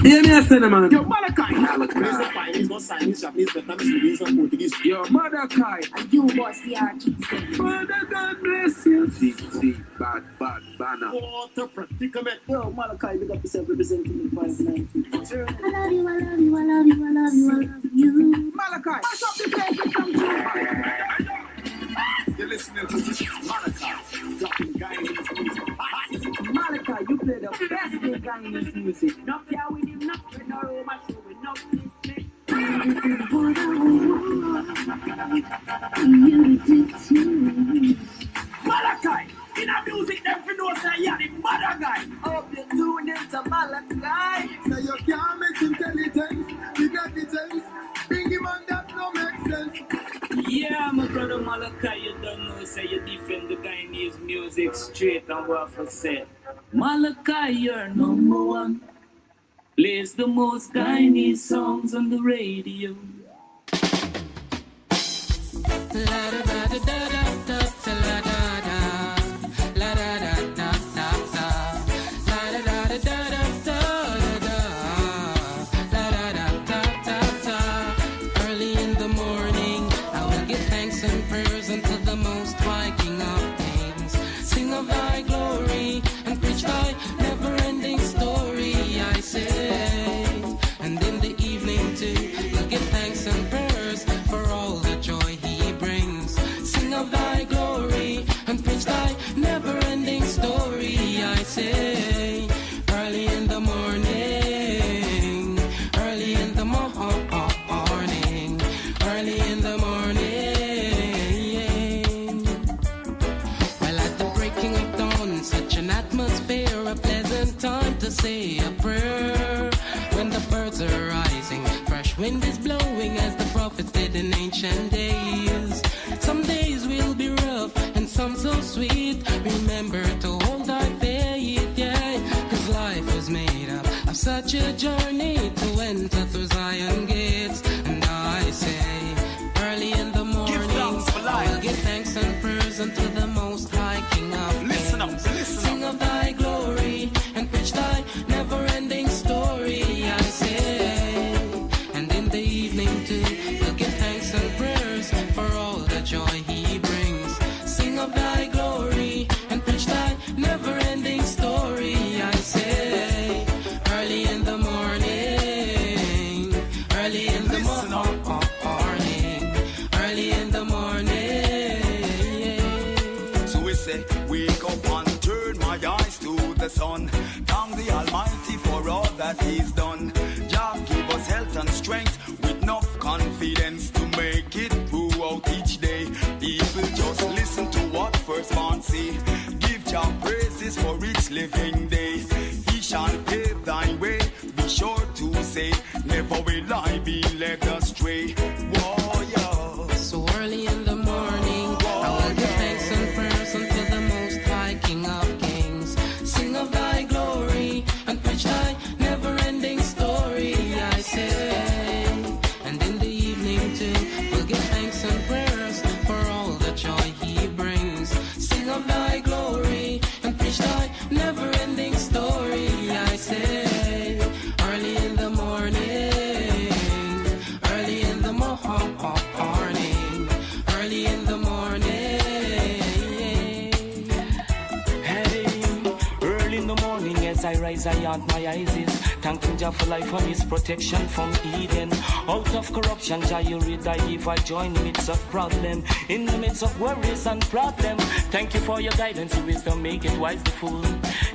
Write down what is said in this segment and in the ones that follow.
Yeah, me a say no, man. Yo, Malachi. Please don't find his no Chinese, Japanese, Vietnamese, some Portuguese. Yo, Malachi. And you boss the artist. Father God bless you. See, bad, banner. What a predicament. Yo, Malachi, you got yourself representing me 590. I love you, I love you, I love you, I love you, I love you. Malachi, mash up the place with some tune. You're listening to this Malachi, dropping Guyanese music. Malachi, you play the best in Guyanese music. Not here with him, not with no Roma show, with no respect. Malachi, in a music, them for know say you're the mother guy. Hope you tune into Malachi. Now you can't make intelligence, you got the sense. Bring him on that no make sense. Yeah, my brother Malachi, you don't know, say you defend the Guyanese music straight and what for say. Malachi, you're number one. Plays the most Guyanese songs on the radio. La da da da da da da la da da la da da da da da la da da da da da la da da da da. Early in the morning, I will give thanks and prayers unto the Most High King of Kings. Sing of Thy glory and preach Thy never-ending story. I say, and in the evening too, we'll give thanks and prayers for all the joy He brings. Sing of Thy glory and preach Thy never-ending story. I say, early in the morning, early in the morning, early in the morning. Well, at the breaking of dawn, such an atmosphere, a pleasant time to say a prayer. When the birds are rising, fresh wind is blowing as the prophets did in ancient days. Some days will be rough and some so sweet. Remember to hold thy faith, yeah, 'cause life was made up of such a journey to enter through Zion gates. And I say, early in the morning, I will give thanks and prayers unto the Most High King of Kings. Listen up. Sing of Thy glory and preach Thy never-ending story. I say, and in the evening too, we'll give thanks and prayers for all the joy He brings. Sing of Thy glory and preach Thy never-ending story. I say, early in the morning, early in the morning, early in the morning. So we say, wake up and turn my eyes to the sun. Thank the Almighty for all that He's done. Jah give us health and strength with enough confidence to make it throughout each day. People just listen to what first man say. Give Jah praises for each living day. He shall pave thy way. Be sure to say, never will I be led astray. Warrior. So early in the morning, I will give thanks and prayers unto the Most High King of Kings. Sing of Thy glory and preach Thy never-ending story. I say, and in the evening too, we'll give thanks and prayers for all the joy He brings. Sing of Thy glory and preach Thy never-ending story. I say, early in the morning, early in the morning, early in the morning. Hey, early in the morning as I rise, I aunt my eyes is thanking Jah for life and His protection from Eden. Out of corruption, Jah you rid I give I join in the midst of problem, in the midst of worries and problem. Thank you for your guidance, your wisdom, make it wise the fool.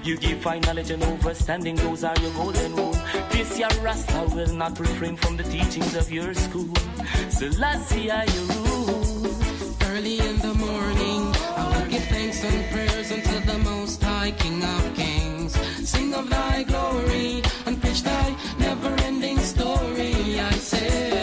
You give fine knowledge and understanding, those are your golden rule. This your Rasta will not refrain from the teachings of your school. Selassie, you rule. Early in the morning, I will give thanks and prayers unto the Most High King of Kings. Sing of Thy glory and preach Thy never-ending story. I say,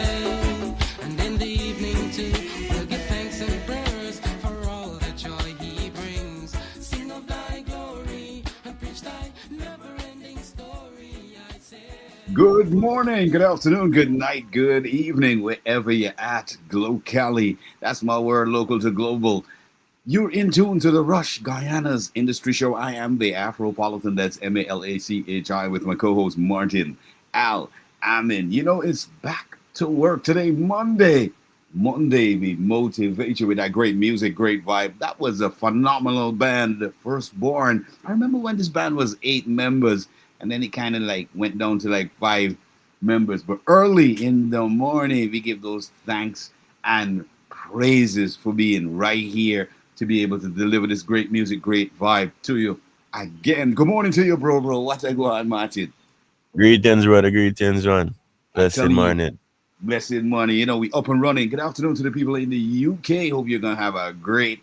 and in the evening too, we'll give thanks and prayers for all the joy He brings. Sing of Thy glory and preach Thy never-ending story. I say. Good morning, good afternoon, good night, good evening, wherever you're at. Glow Cali, that's my word, local to global. You're in tune to the Rush, Guyana's Industry Show. I am the Afropolitan, that's Malachi, with my co-host Martin Al-Ameen. You know, it's back to work today, Monday. Monday, we motivate you with that great music, great vibe. That was a phenomenal band, the Firstborn. I remember when this band was 8 members, and then it kind of like went down to like 5 members. But early in the morning, we give those thanks and praises for being right here to be able to deliver this great music, great vibe to you again. Good morning to you, bro. What I go on, Martin? Greetings, brother. Greetings, Ron. Blessed morning. Blessed morning. You know, we up and running. Good afternoon to the people in the UK. Hope you're going to have a great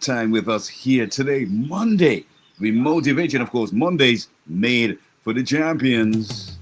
time with us here today. Monday. We motivate you. And of course, Mondays made for the champions.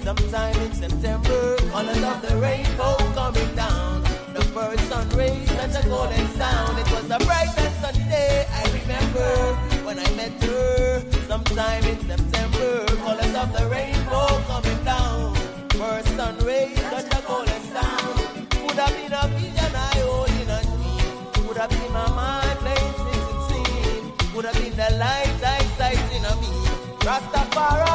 Sometime in September, colors of the rainbow coming down. The first sun rays, such a golden sound. It was a bright and sunny day. I remember when I met her. Sometime in September, colors of the rainbow coming down. First sun rays, such a golden sound. Could have been a vision I hold in a dream. Could have been my mind playing tricks and scene. Could have been the light I sight in a me. Rastafari.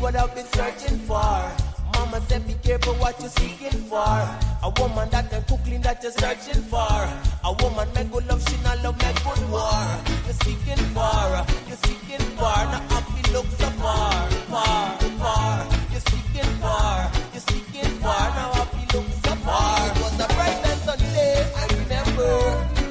What I've been searching for. Mama said be careful what you're seeking for. A woman that can cook clean that you're searching for. A woman make good love, she not love make good war. You're seeking for. Now happy look so far. You're seeking for. Now happy look so far. It was a bright and sunny day. I remember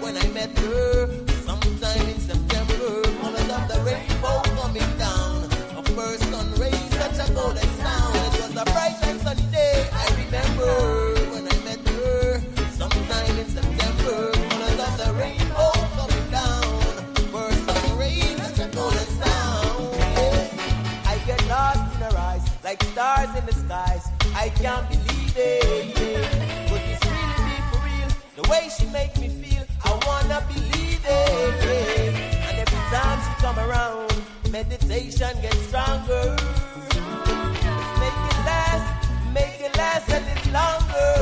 when I met her. Sometime in September, colors of the rainbow coming down. A first sun rays. A golden sound. It was a bright and sunny day. I remember when I met her. Sometime in September, colors of the rainbow coming down. First sun rays, such a golden sound. Yeah. I get lost in her eyes, like stars in the skies. I can't believe it. Could this really be for real? The way she make me feel, I wanna believe it. And every time she come around, meditation gets stronger. Make it last a little longer.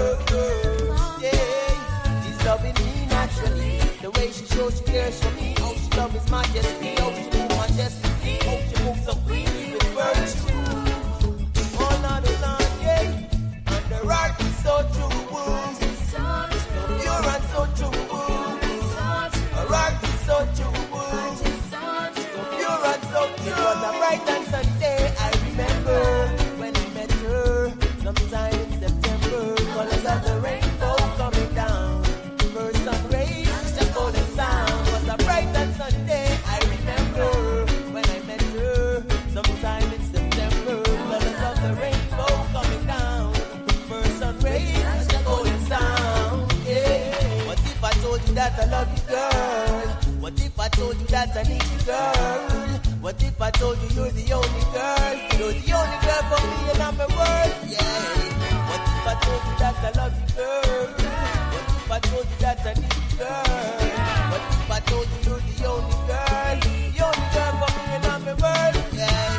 Yeah, she's loving me naturally. The way she shows she cares for me. Oh, she loves his majesty. Oh, she moves majesty. Oh, she moves so freely with virtue. All night long, yeah. And the rock is so true. So pure and so true. A rock is so true. So pure and so true. It was a bright and sunny day. I remember. Sometime in September, colors of the rainbow coming down. First sun rays, the golden sound. Was a bright and sunny day. I remember when I met her. Sometime in September, colors of the rainbow coming down. First sun rays, the golden sound. Yeah. What if I told you that I love you, girl? What if I told you that I need you, girl? What if I told you you're the only girl? You're the only girl for me and I'm a world, yeah. What if I told you that I love you, girl? What if I told you that I need you, girl? What if I told you you're the only girl for me and I'm a world, yeah.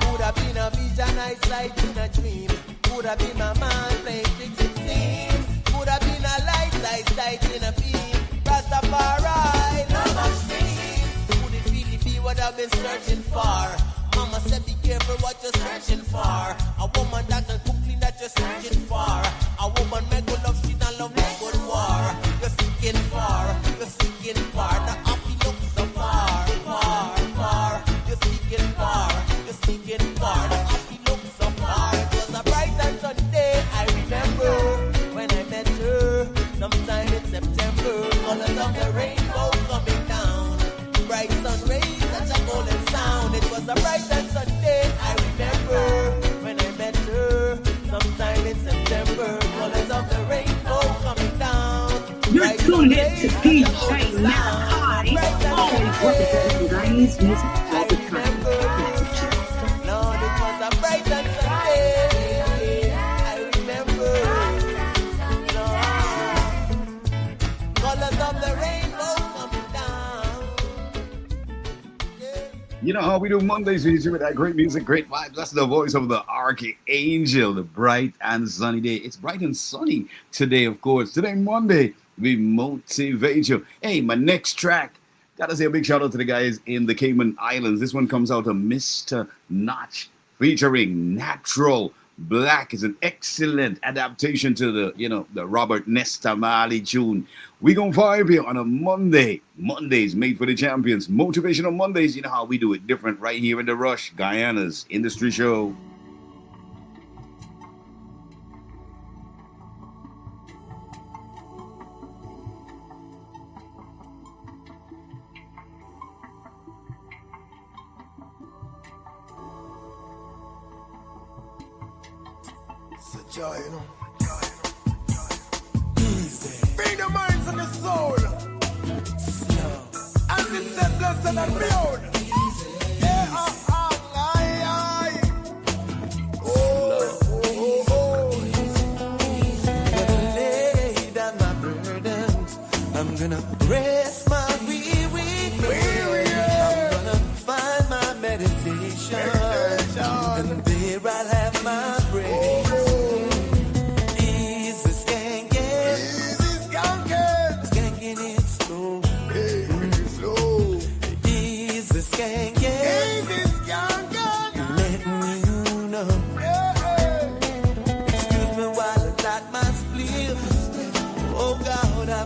Could have been a vision I sight in a dream. Could have been my mind playing tricks it seems. Could have been a light I sight in a beam. Rastafari, love of sin. What I've been searching for. Mama said be careful what you're searching for. A woman that can cook clean that you're searching for. A woman make good love, she not love like good war. You're seeking for. Now happy look so far. You're seeking for. Now happy look so far. It was a bright and sunny day. I remember when I met her. Sometime in September, colors of the rainbow coming down. Bright sun rays. Golden sound. It was a bright and sunny day. I remember when I met her. Sometime in September, colors of the rainbow coming down. You're tuned in to DJ Malachi. Always with the best Guyanese music all the time. You know how we do Mondays feature with that great music, great vibes. That's the voice of the Archangel, the bright and sunny day. It's bright and sunny today, of course. Today, Monday, we motivate you. Hey, my next track, gotta say a big shout out to the guys in the Cayman Islands. This one comes out of Mr. Notch, featuring Natural Black. Is an excellent adaptation to the Robert Nesta Marley tune. We gonna vibe here on a Monday. Mondays made for the champions. Motivational Mondays. You know how we do it different right here in the Rush, Guyana's Industry Show. Joy, you know. Easy. Bring the minds and the soul. Slow. As it said, blessed and proud. Yeah, aye. Gonna lay down my burdens. I'm gonna rest my weary. I'm gonna find my meditation. And there I'll have my praise.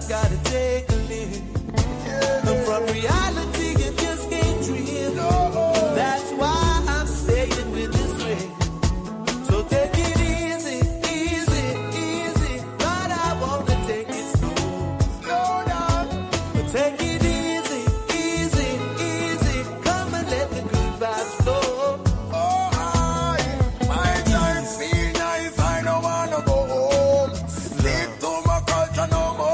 Gotta take a live. From reality, you just can't dream. That's why I'm staying with this way. So take it easy. But I wanna take it slow down. But take it easy. Come and let the good vibes flow. My time feel nice. I don't wanna go home. Sleep to my culture no more.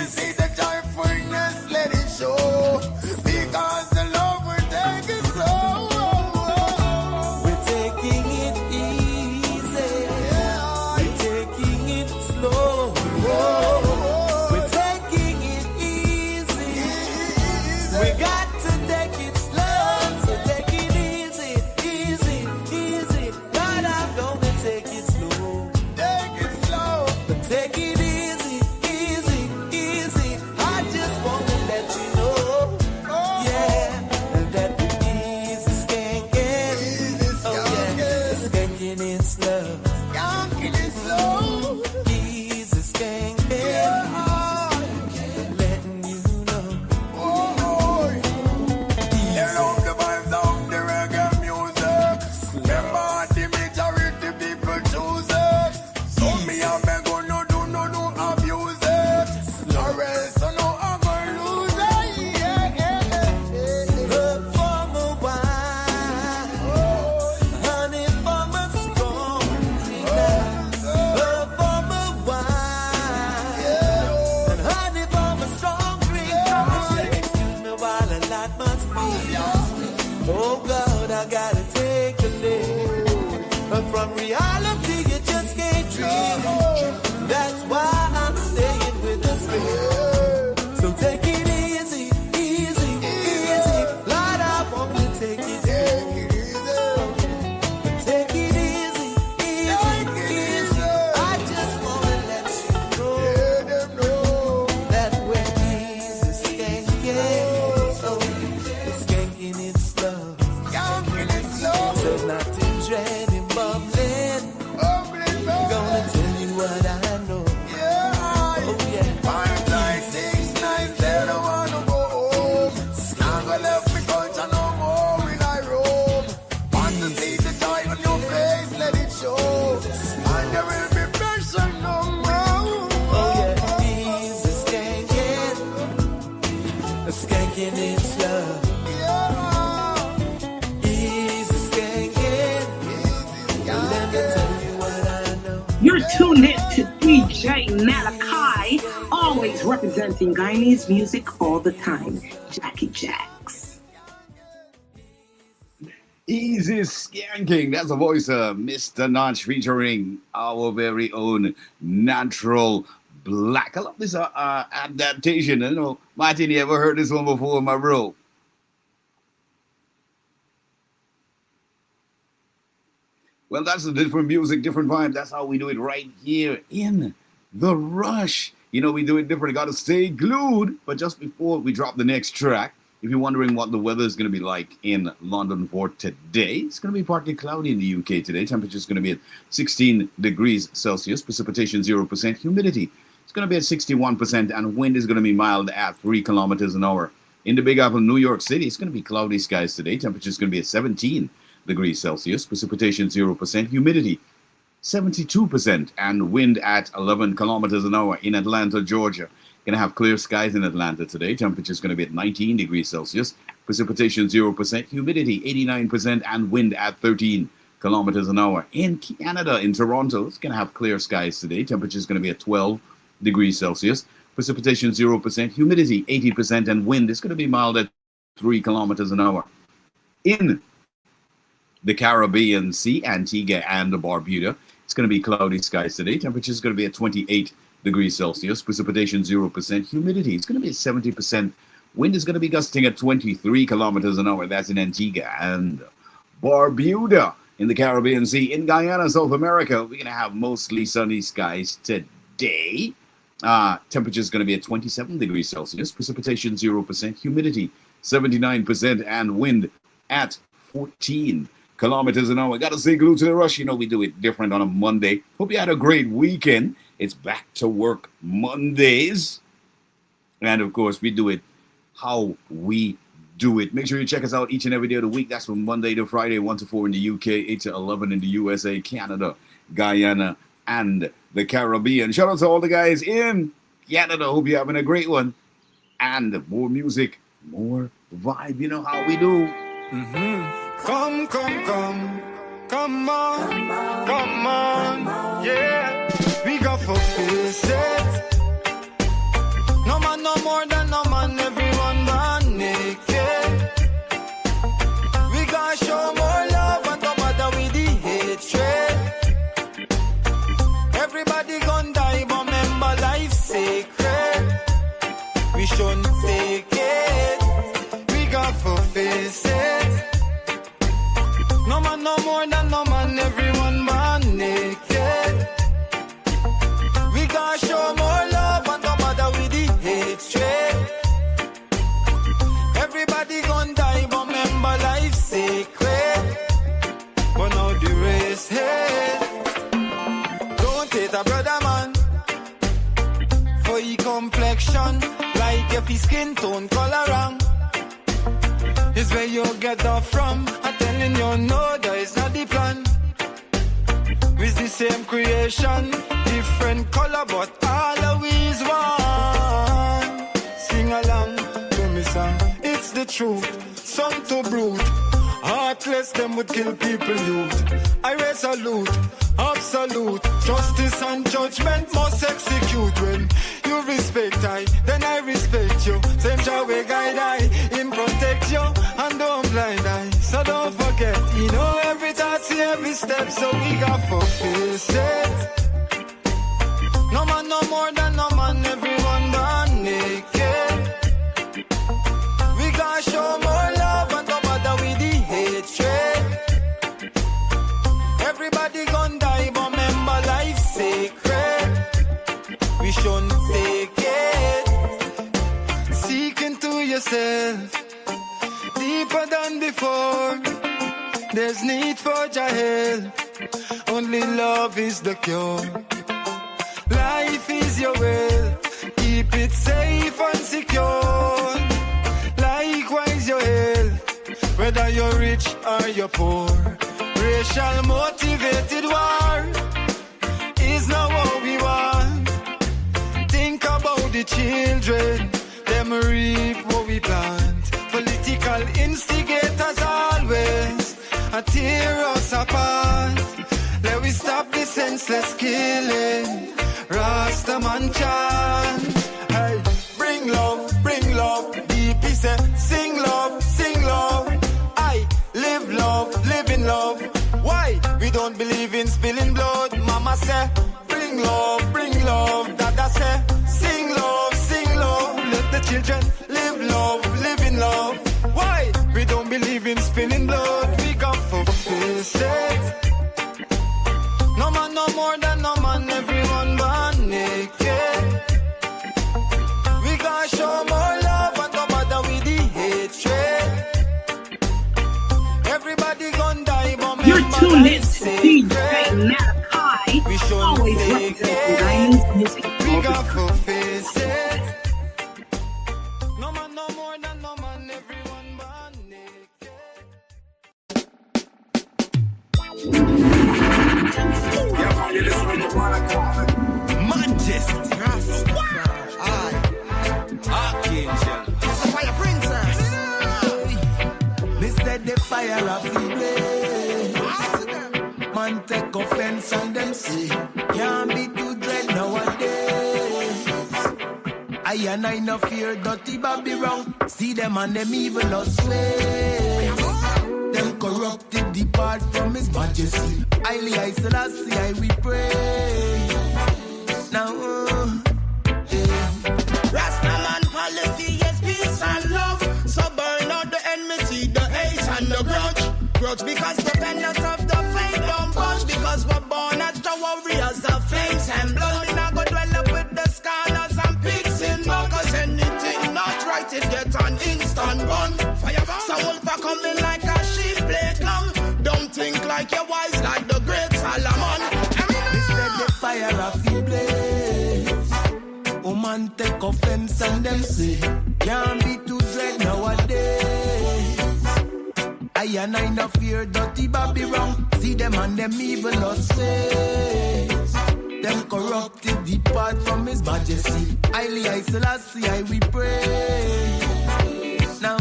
See the joyfulness, let it show. Because the love will take it slow. We're taking it easy. We're taking it slow. We're taking it easy. We got to take it slow. So take it easy. But I'm gonna take it slow. Take it slow. But take it easy. Oh God, I gotta take a live. From reality, you just can't dream. That's why I'm staying with the spirit. So take it easy. Lord, I want to take it easy. Take it easy. I just want to let you know that we're easy skanking. So it's skanking it slow. So nothing dreading, bubbling. Gonna tell you what I know. Oh yeah. Fine like 6 nights, they don't wanna go home. Now I left me culture no more will I roam. Want to see the joy on your face, let it show. And there will be pressure no more. Oh yeah, easy skanking it's love. You're tuned in to DJ Malachi, always representing Guyanese music all the time. Jackie Jacks. Easy Skanking. That's the voice of Mr. Notch featuring our very own Natural Black. I love this adaptation. You know, Martin, you ever heard this one before, my bro? Well, that's the different music, different vibe. That's how we do it right here in The Rush. You know, we do it different. Got to stay glued. But just before we drop the next track, if you're wondering what the weather is going to be like in London for today, it's going to be partly cloudy in the UK today. Temperature is going to be at 16 degrees Celsius. Precipitation 0%. Humidity, it's going to be at 61%. And wind is going to be mild at 3 kilometers an hour. In the Big Apple, New York City, it's going to be cloudy skies today. Temperature is going to be at 17 degrees Celsius. Precipitation 0%. Humidity 72%. And wind at 11 kilometers an hour. In Atlanta, Georgia, going to have clear skies in Atlanta today. Temperature is going to be at 19 degrees Celsius. Precipitation 0%. Humidity 89%. And wind at 13 kilometers an hour. In Canada, in Toronto, it's going to have clear skies today. Temperature is going to be at 12 degrees Celsius. Precipitation 0%. Humidity 80%. And wind is going to be mild at 3 kilometers an hour. In the Caribbean Sea, Antigua and Barbuda, it's going to be cloudy skies today. Temperature is going to be at 28 degrees Celsius. Precipitation 0%. Humidity, it's going to be at 70%. Wind is going to be gusting at 23 kilometers an hour. That's in Antigua and Barbuda. In the Caribbean Sea, in Guyana, South America, we're going to have mostly sunny skies today. Temperature is going to be at 27 degrees Celsius. Precipitation 0%. Humidity 79%. And wind at 14 kilometers an hour. Got to stay glued to the rush. You know, we do it different on a Monday. Hope you had a great weekend. It's back to work Mondays. And of course, we do it how we do it. Make sure you check us out each and every day of the week. That's from Monday to Friday, 1 to 4 in the UK, 8 to 11 in the USA, Canada, Guyana, and the Caribbean. Shout out to all the guys in Canada. Hope you're having a great one. And more music, more vibe. You know how we do. Come, come, come, come on, come on, yeah. We got for faces. No man, no more than no man, everyone born naked. We gotta show more love and no matter with the hatred. Everybody gon' die, but remember life's sacred. We shouldn't take it. We got for faces. No man, no more than no man, everyone born naked. We gotta show more love and no matter with the hatred. Everybody gon' die, but remember life's sacred. But now the race head. Don't hate a brother man for your complexion, like if his skin tone color wrong. Is where you get that from. I'm telling you, no, that is not the plan. With the same creation, different color, but always one. Sing along to me song. It's the truth, some to brute. Heartless, them would kill people youth. I resolute, absolute. Justice and judgment must execute. When you respect I, then I respect you. Same job we guide I, him protect you. And don't blind I, so don't forget. You know every thought, see every step. So we got for faces. No man, no more than no man, everyone done naked. We gotta show more love and no matter with the hatred. Everybody gon' die, but remember life's sacred. We shouldn't take it. Seek into yourself deeper than before. There's need for your help. Only love is the cure. Life is your will. Keep it safe and secure. Likewise your health, whether you're rich or you're poor. Racial motivated war is not what we want. Think about the children, them reap what we plant. Political instigators always tear us apart. Let we stop the senseless killing. Rastaman chant. Hey, bring love, deep is a sing love, sing love. I live love, live in love. Why? We don't believe in spilling blood. Mama say, bring love, Dada say, sing love, let the children live love, live in love. Why? We don't believe in spilling blood. We got for faces. tuned in to DJ Malachi, always representing Guyanese music. We got to face it. No man, no more than no man, everyone born naked. Majesty, Archangel, fire princess. They said the fire of the blaze. Man take offense and them say can't be too dread nowadays. I and I no fear dirty Bobby wrong. See them and them evil us ways. Them corrupted depart from his majesty. Highly I Selassie I we pray. Now Rastaman policy is peace and love. So burn out the enmity, the hate and the grudge because the pendants of the faith don't budge. Because we're born as the warriors of flames and blood. We not go dwell up with the scholars and pigs in mud. Cause anything not right, it get an instant run. So wolf are coming like a sheep play clown. Don't think like you're wise like the great Solomon. This let the fire of the blaze. Woman take offense and them say can't be too dread nowadays. I and I no fear dirty Bobby wrong. See them and them evil us ways. Them corrupted depart from his majesty. Highly I Selassie I we pray. Now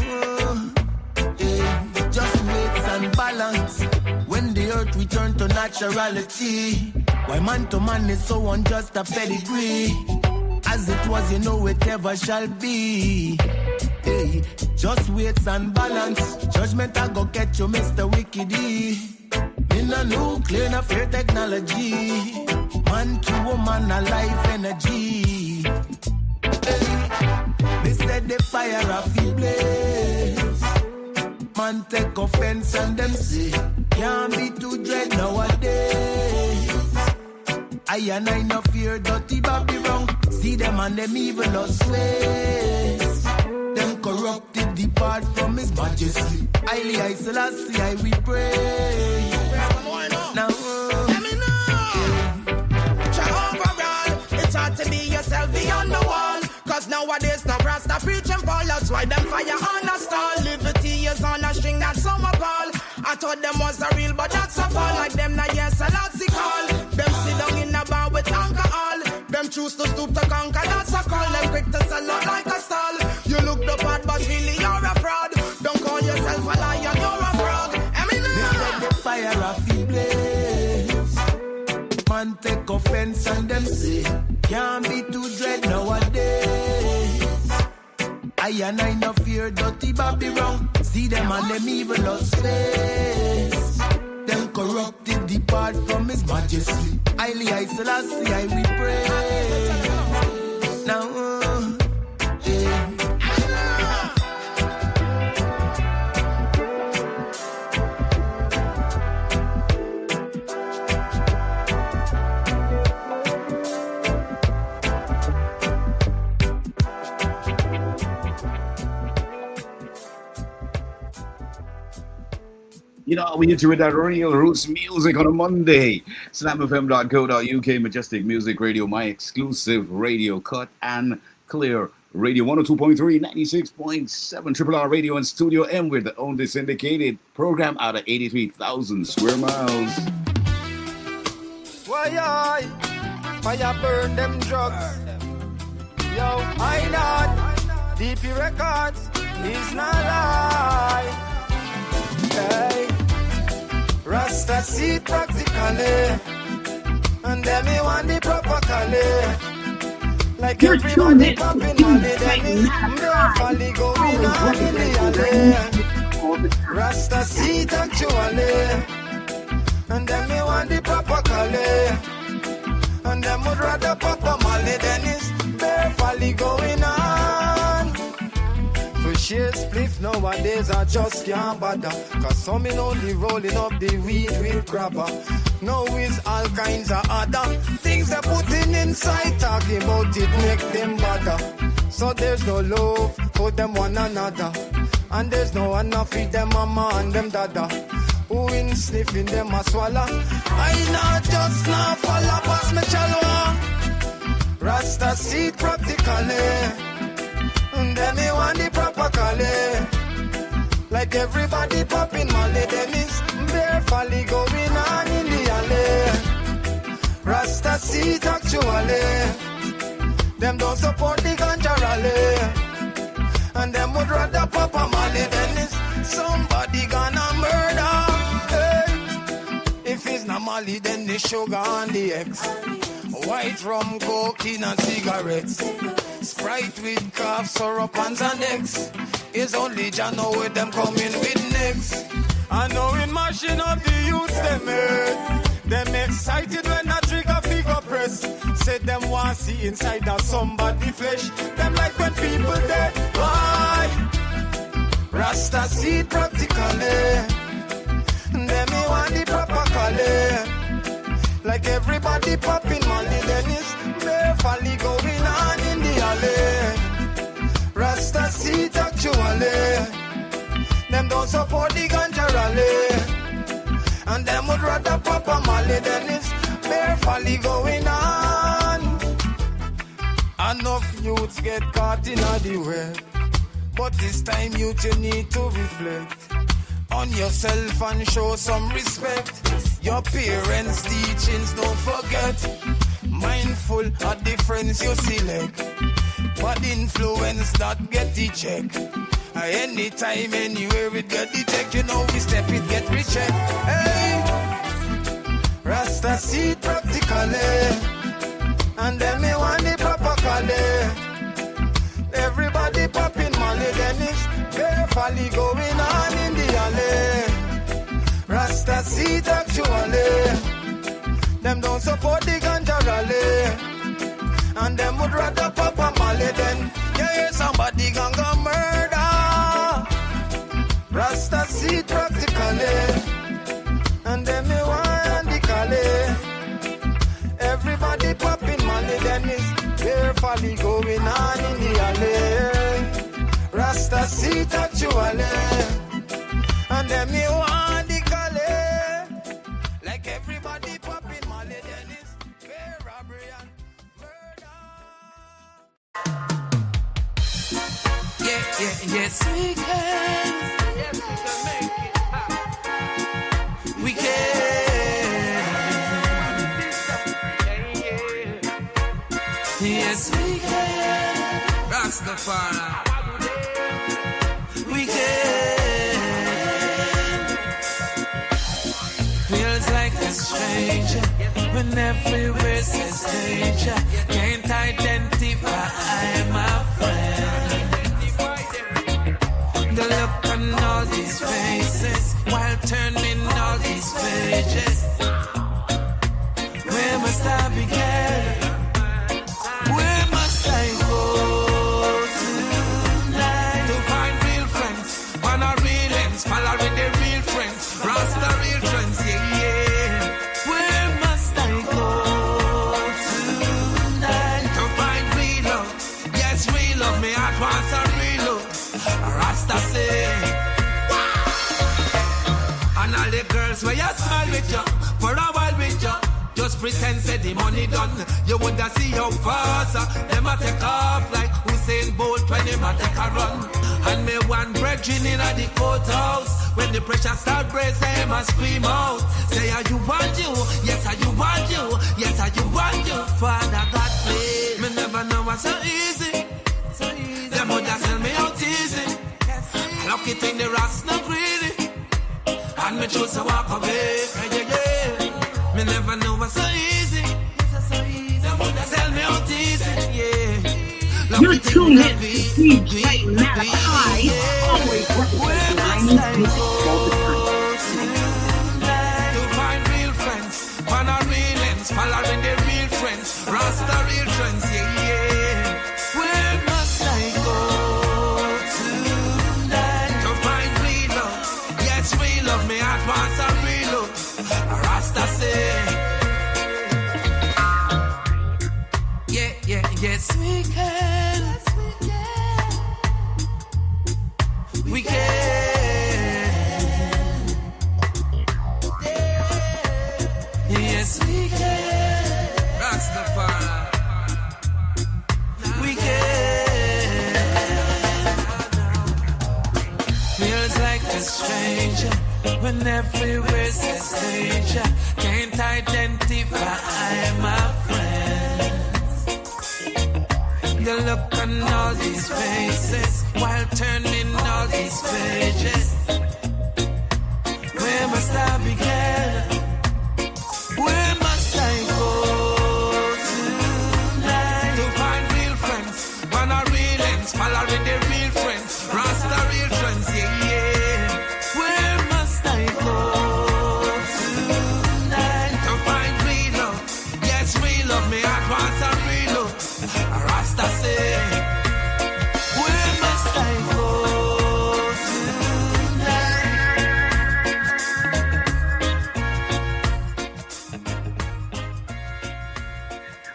just wait and balance. When the earth return to naturality. Why man to man is so unjust a pedigree. As it was, you know it ever shall be. Hey, just wait and balance. Judgment I go catch you, Mr. Wickedy. In a nuclear, no fear technology. Man to woman, a life energy. Hey, they said the fire of the blaze. Man take offense and them say can't be too dread nowadays. I and I no fear dirty Bobby wrong. See them and them evil us ways. Them corrupted depart from his majesty. Highly I Selassie I we pray. Now overall, it's hard to be yourself beyond the wall. Cause nowadays no Rasta preaching Paul. That's why them fire on a stall. Liberty is on a string that's some appall. I thought them was a real but that's a fall. Like them na yes Selassie call. Them sit down in a bar with alcohol. Them choose to stoop to conquer, that's a call. Them quick to sell out like a stall. You look the bad but really you're a fraud. Don't call yourself a lion, you're a frog. This let the fire of the blaze. Man take offense and them say can't be too dread nowadays. I and I no fear dirty Bobby wrong. See them and them evil us face. Them corrupted depart from his majesty. Highly I Selassie I we pray. Now You know, we hit you with that real roots music on a Monday. SlamFM.co.uk, Majestic Music Radio, my exclusive radio, cut and clear radio. 102.3, 96.7, Triple R Radio and Studio M. We're the only syndicated program out of 83,000 square miles. Why fire burn them drugs. Yo, I not DP Records is not lie. Hey, Rasta see practically, and then me want the proper color. Like everybody popping on the demi, me going on in the alley. Rasta see it actually, and then me want the proper color. And them would rather pop a molly than it's barely going on. For sheer spliff nowadays I just can't bother. Cause some in only rolling up the weed with grabber. No is all kinds of other things they're putting inside. Talking about it make them bother. So there's no love for them one another. And there's no enough for them mama and them dada. Who in sniffing them a swallow. I not just now follow past me chalwa. Rasta seed practically. Then me want the proper color. Like everybody popping Molly Dennis. Bare folly going on in the alley. Rasta seed actually. Them don't support the ganja rally. And them would rather pop a Molly Dennis. Somebody gonna murder. Hey. If it's not Molly, then the sugar and the eggs. White rum, cocaine and cigarettes. Sprite with cough, syrup and Xanax. It's only Jah know with them coming with next. I know in mashing up the youths them head. Them excited when I trigger figure press. Said them want see inside of somebody flesh. Them like when people dead. Why? Rasta seed practically. Them me want the proper color. Like everybody popping Molly Dennis. Bare folly going on in the alley. Rasta seed actually. Them don't support the ganja rally. And them would rather pop a Molly Dennis. Bare folly going on. Enough youths get caught in the web. But this time youth you need to reflect on yourself and show some respect. Your parents' teachings don't forget. Mindful of the friends you select. But influence that get the check. Anytime, anywhere it get the check. You know we step it, get recheck. Hey, Rasta seed practically. And then me want the proper color. Everybody popping Molly Dennis. Bare folly going on in the alley. Rasta seed actually. Them don't support the ganja rally. And them would rather pop a Molly than yeah, somebody gonna murder. Rasta seed practically. And them me want the color. Everybody popping Molly Dennis. Bare folly going on in the alley. Rasta seed actually. And them me want the color. Like everybody popping Molly Dennis. Bare robbery and yes, we can. Yes, we can make it happen. We can. Yes, we can. Rastafari. We can. Feels like a stranger when everywhere says danger. Can't identify my friend. The look on all these faces while turning all these pages. Where must I begin? Where must I go tonight to find real friends? On our real ends, following the real friends, Rasta real friends, yeah, yeah. Where must I go tonight to find real love? Yes, real love, me heart wants a real love. Rasta say, and all the girls where you smile with you, for a while with you, just pretend say the money done. You woulda see how fast them a take off like Usain Bolt when them a take a run. And me one brethren in a the courthouse, when the pressure start brace, them a scream out. Say, are you want you? Yes, are you want you? Yes, are you want you? Father God, please. Me never know what's so easy. Them mother sell me out easy. Lucky thing the rats not greedy. And me choose to walk away. Me never know what's so easy. Them mother sell me out easy. Yeah. You're tuned in to DJ Malachi, always representing Guyana's music all the time. To find real friends, on our real ends, following the real friends, Rasta real friends, yeah, yeah. Where must I go tonight to find real love? Yes, real love, me heart wants a real love. Rasta say, yeah, yeah, yes we can. We can. when everywhere says stranger. Can't identify my friends. The look on all these faces while turning all these pages. Where must I begin? Where must I go tonight to find real friends? Man are real ends, following the real friends. Rasta real friends, yeah, yeah. Where must I go tonight to find real love? Yes, real love, me heart wants a real love. Rasta say, where must I go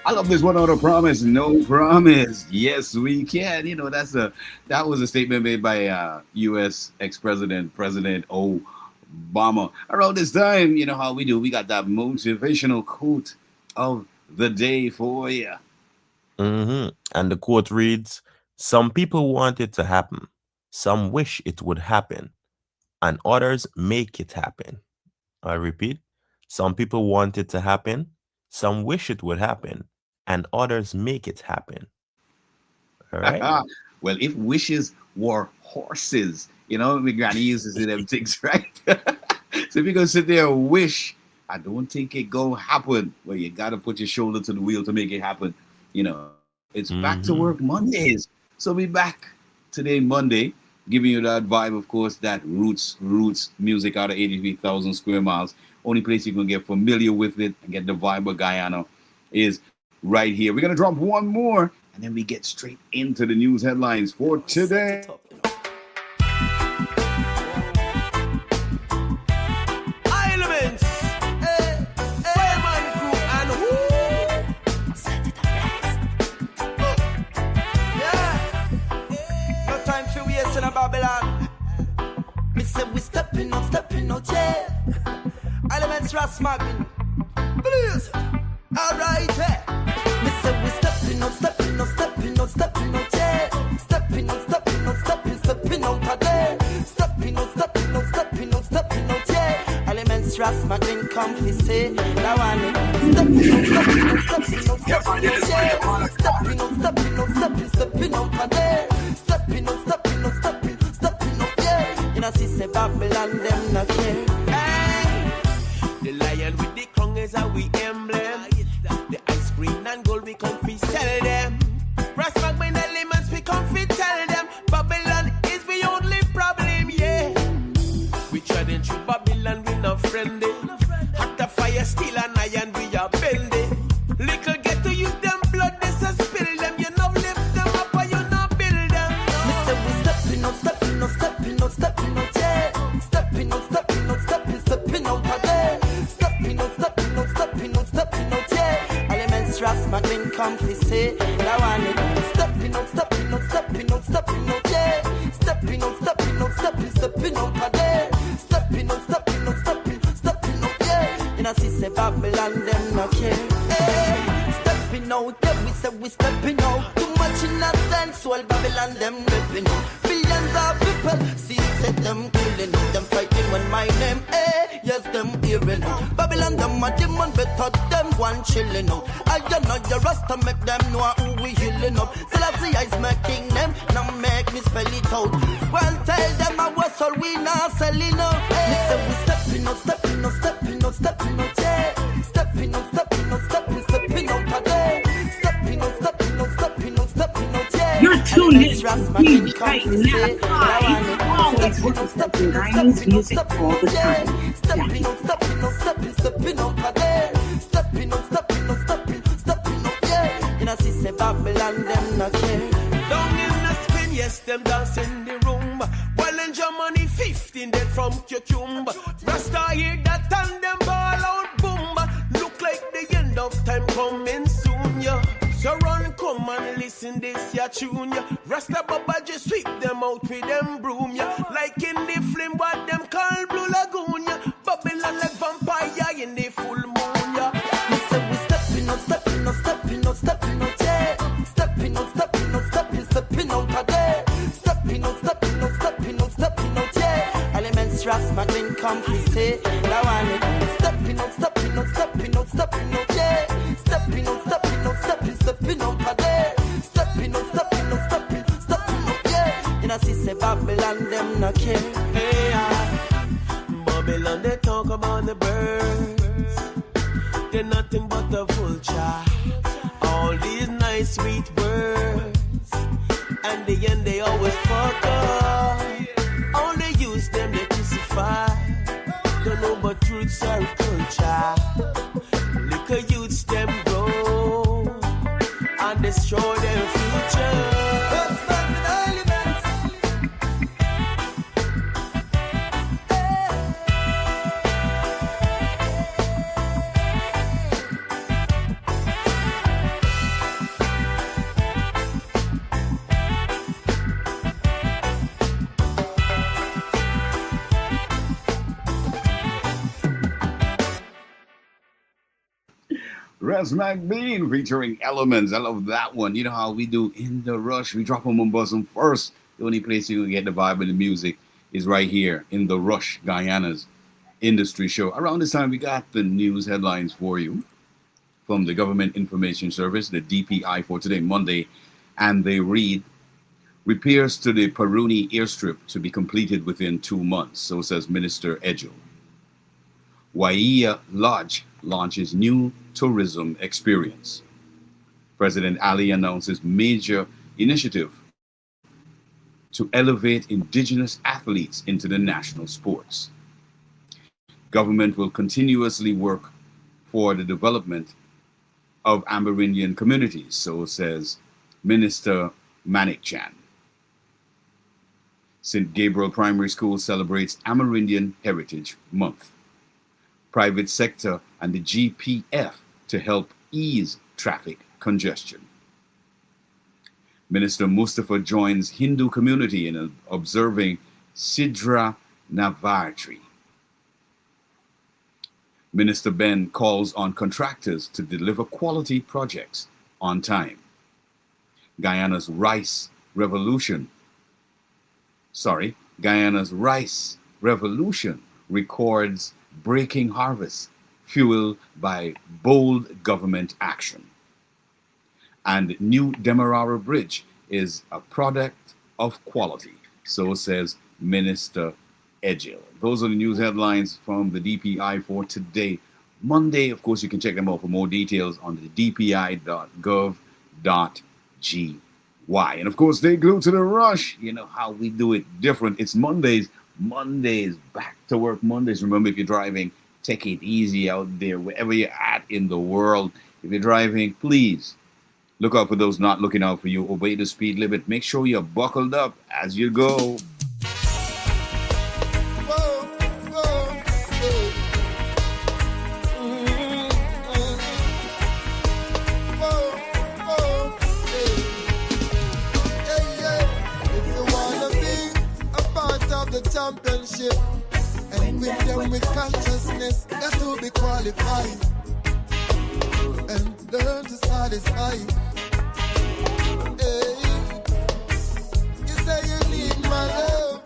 I love this one other promise, no promise. Yes, we can. You know, that was a statement made by U.S. ex-president, President Obama. Around this time, you know how we do. We got that motivational quote of the day for you. And the quote reads, "Some people want it to happen. Some wish it would happen. And others make it happen." I repeat, some people want it to happen. Some wish it would happen. And others make it happen. All right. Well, if wishes were horses, you know, my granny uses them things, right? So if you're going to sit there and wish, I don't think it going to happen. Well, you got to put your shoulder to the wheel to make it happen. You know, it's back to work Mondays. So we back today, Monday, giving you that vibe, of course, that roots music out of 83,000 square miles. Only place you can get familiar with it and get the vibe of Guyana is right here. We're going to drop one more, and then we get straight into the news headlines for today. Elements, Fireman Crew, and who? Set it up, yeah. No time for waste in a Babylon. Me say we stepping out, yeah. Elements, Rasmaggin. Blues. Alright, yeah. Me say we stepping out, yeah. Stepping out today. Stepping out, yeah. Elements, Rasmaggin, come fi say. Now I need stepping out, yeah. Stepping out today. Stepping out, yeah. You know, see say Babylon, them not care. Hey, the lion with the crown is how we emblem. The ice cream and gold we come fi sell them. Rasmaggin elements we come fi tell them. Babylon is the only problem, yeah. We treading through Babylon, we not friendly. Hot the fire, steel and iron, we are bending. Little get to use them blood, this a spill them. You know lift them up or you not build them. Me say we stepping out, yeah. Stepping out today. Stepping out, yeah. Elements, Rasmaggin, come fi say. Now I need stepping out, yeah. Stepping out today. Stepping out, yeah. You know, see say Babylon, them not care. Hey, stepping out, yeah, we say we stepping out. Too much in that sense, well, Babylon, them living out. Billions of people, see, set them killing out. Them fighting when my name, yes, them hearing out. Babylon, them a demon, better them one chilling out. I don't know the rest to make them know who we healing up. Still I see I's making them, now make me spell it out. Well, tell them I was all we not selling out. Me say we stepping out, yeah. Stepping out today. Stepping out, yeah. You're tuned in to DJ Malachi, always representing Guyana's music all the time. Stepping out today. Stepping out, yeah. You know, see say Babylon, them not care. Down in the spin, yes, them dance in the room. Well, in Germany, 15 dead from cucumber. Rasta hear that and them ball out boom. Look like the end of time coming soon, yeah. So run, come and listen this ya tune, yeah. Rasta Baba just sweep them out with them broom, yeah. Like in the film what them call Blue Lagoon, yeah. Babylon like vampire in the full moon, yeah. Me say we stepping out, yeah. Stepping out today. Stepping out, yeah. Elements, Rasmaggin, come fi Yeah. Babylon, they talk about the birds. They're nothing but the vulture. All these nice, sweet words. And the end, they always fuck up. All they use them, they crucify. Don't know but truths are culture. Liquor youths them grow and destroy their future. Res McBean featuring Elements. I love that one. You know how we do In the Rush. We drop them on bosom first. The only place you can get the vibe of the music is right here in the Rush, Guyana's Industry Show. Around this time, we got the news headlines for you from the Government Information Service, the DPI, for today, Monday. And they read, repairs to the Paruni airstrip to be completed within 2 months. So says Minister Edgel. Waia Lodge launches new tourism experience. President Ali announces major initiative to elevate indigenous athletes into the national sports. Government will continuously work for the development of Amerindian communities, so says Minister Manik Chan. St. Gabriel Primary School celebrates Amerindian Heritage Month. Private sector and the GPF to help ease traffic congestion. Minister Mustafa joins Hindu community in observing Sidra Navaratri. Minister Ben calls on contractors to deliver quality projects on time. Guyana's rice revolution records breaking harvest, fueled by bold government action. And new Demerara Bridge is a product of quality, so says Minister Edgel. Those are the news headlines from the DPI for today, Monday. Of course, you can check them out for more details on the dpi.gov.gy. And of course, stay glued to the Rush. You know how we do it different. It's Mondays, back to work Mondays. Remember, if you're driving, take it easy out there, wherever you're at in the world. If you're driving, please look out for those not looking out for you. Obey the speed limit. Make sure you're buckled up as you go. Championship and with them with consciousness, got to be qualified and learn to satisfy. Hey, you say you need my love,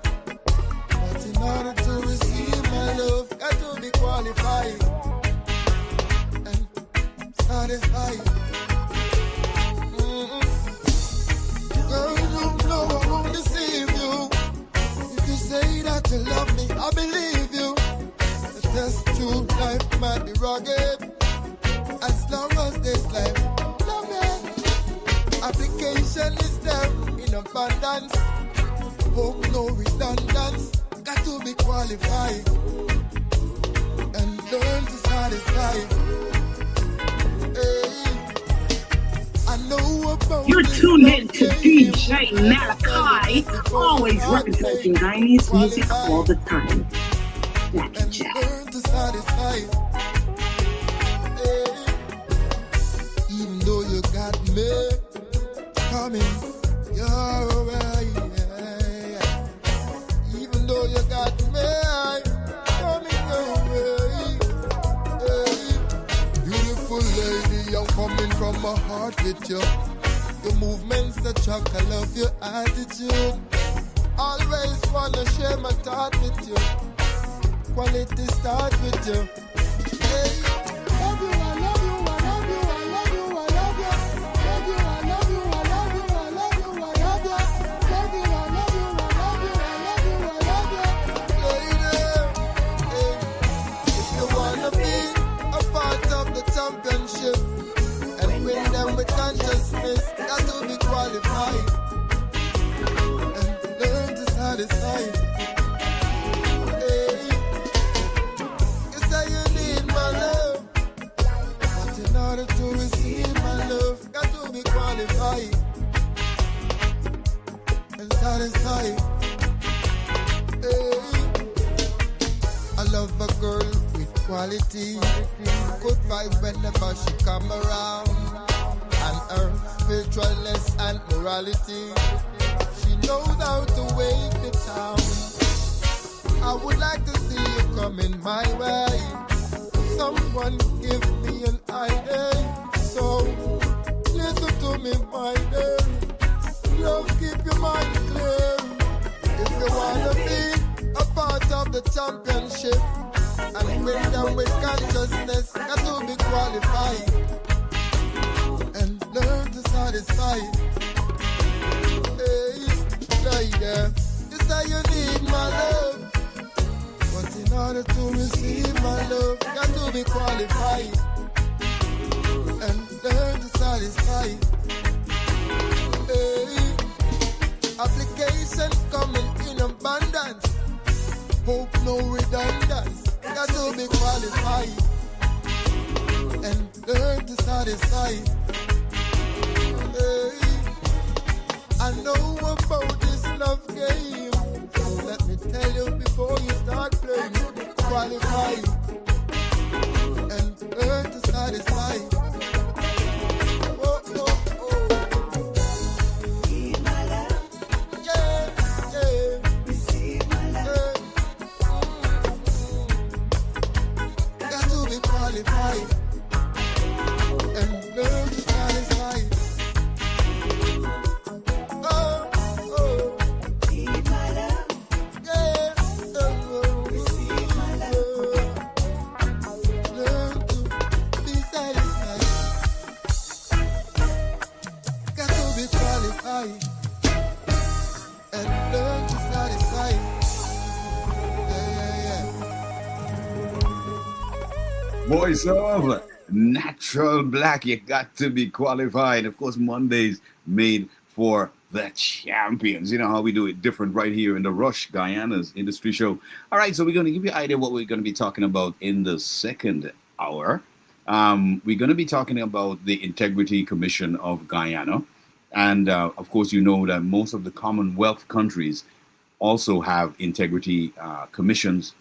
but in order to receive my love, got to be qualified and satisfied. Girl, you know I won't deceive you. Say that you love me, I believe you. The test through life might be rugged, as long as this life love it. Application is there in abundance. Hope no redundance. Got to be qualified and learn to satisfy. Hey. You're tuned in to DJ Malachi, always representing Guyanese music all the time. Jackie Jack. Even though you got me coming your way, even though you got me coming your way, beautiful lady, I'm coming from my heart with you. Your movements attract, I love your attitude. Always wanna share my thought with you. Quality start with you. Hey, love you, I love you, I love you, I love you, I love you. Love you, I love you, I love you, I love you, I love you. Love you, I love you, I love you, I love you, I love you. righteousness, got to be qualified and learn to satisfy. Hey, you say you need my love, but in order to receive my love, got to be qualified and satisfied. Hey, I love a girl with quality, good vibe whenever she come around, and her spiritualness and morality, she knows how to wake the town. I would like to see you coming my way, someone give me an idea, so listen to me my dear, love keep your mind clear, if you wanna be a part of the championship and win them with consciousness, got to be qualified and learn to satisfy. Hey, lady, you say you need my love, but in order to receive my love, got to be qualified and learn to satisfy. Hey, application coming in abundance, hope no redundance, got to be qualified and learn to satisfy. Hey, I know about this love game, so let me tell you before you start playing, qualify and learn to satisfy. Oh, oh, oh. Receive my love. Yeah, yeah. Receive my love. Got to be qualified and learn to satisfy. Oh, oh. Receive my love. Yeah, oh, receive my love. Learn to be satisfied. Got to be qualified and learn to satisfy. Yeah, yeah, yeah. Voice of Natural Black, you got to be qualified. Of course, Mondays made for the champions. You know how we do it different right here in the Rush, Guyana's Industry Show. All right, so we're going to give you an idea what we're going to be talking about in the second hour. We're going to be talking about the Integrity Commission of Guyana. And of course, you know that most of the Commonwealth countries also have integrity commissions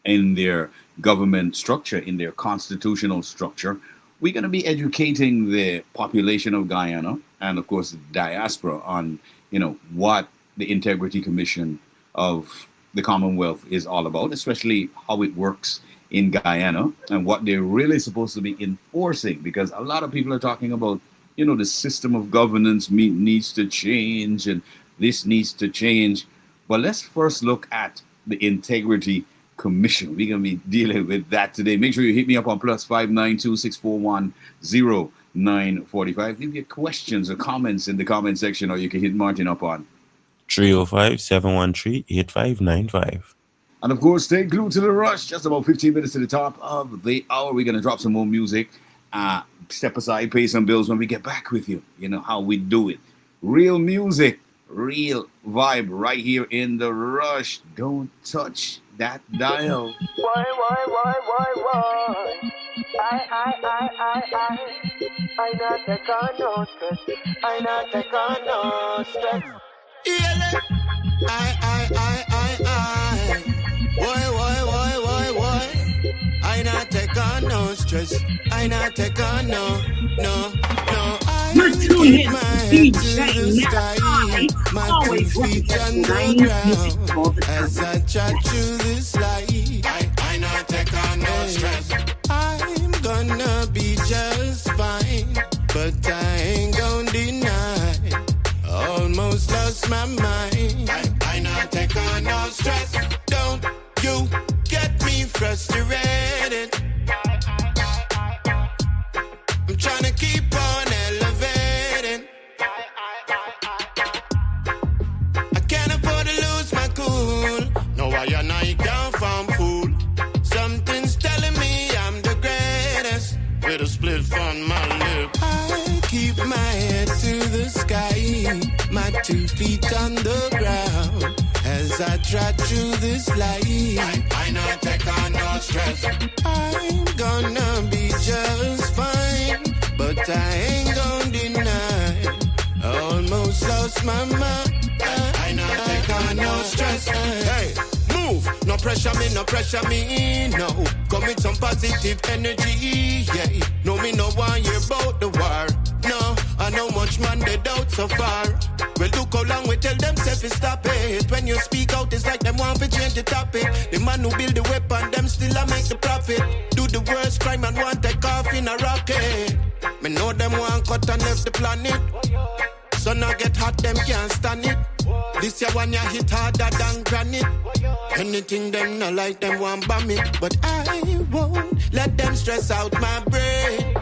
in their government structure, in their constitutional structure. We're going to be educating the population of Guyana and, of course, the diaspora on, you know, what the Integrity Commission of the Commonwealth is all about, especially how it works in Guyana and what they're really supposed to be enforcing, because a lot of people are talking about, you know, the system of governance needs to change and this needs to change. But let's first look at the Integrity Commission. We're going to be dealing with that today. Make sure you hit me up on +592-641-0945. Leave your questions or comments in the comment section, or you can hit Martin up on 305-713-8595. And of course, stay glued to the Rush. Just about 15 minutes to the top of the hour. We're going to drop some more music. Step aside, pay some bills when we get back with you. You know how we do it. Real music, real vibe right here in the Rush. Don't touch that dial. Why? I not take on no stress. I not take on no stress. Yeah, I. Why? I not take on no stress. I not take on no. You're tuned in to head to DJ the sky, Malachi, my 2 always feet representing underground. Guyana's music all the As time. I chat through this life, I not take on no stress. I'm gonna be just fine, but I ain't gonna deny. Almost lost my mind. I not take on no stress. Don't you get me frustrated? I'm trying to keep on elevating. I can't afford to lose my cool. No, I and I can't farm fool. Something's telling me I'm the greatest. With a split on my lip, I keep my 2 feet on the ground. As I trot through this life, I not take on no stress. I'm gonna be just fine, but I ain't gonna deny. Almost lost my mind. I not take on no stress. Hey, move, no pressure me, no. Come with some positive energy, yeah. No, me no want hear about the war. No, I know much man they doubt so far. Well, look how long we tell them self is stop it. When you speak out, it's like them want to change the topic. The man who build the weapon, them still a make the profit. Do the worst crime and want take off in a rocket. Me know them want cut and left the planet. So now get hot, them can't stand it. This year one you hit harder than granite. Anything them not like, them want bomb it. But I won't let them stress out my brain.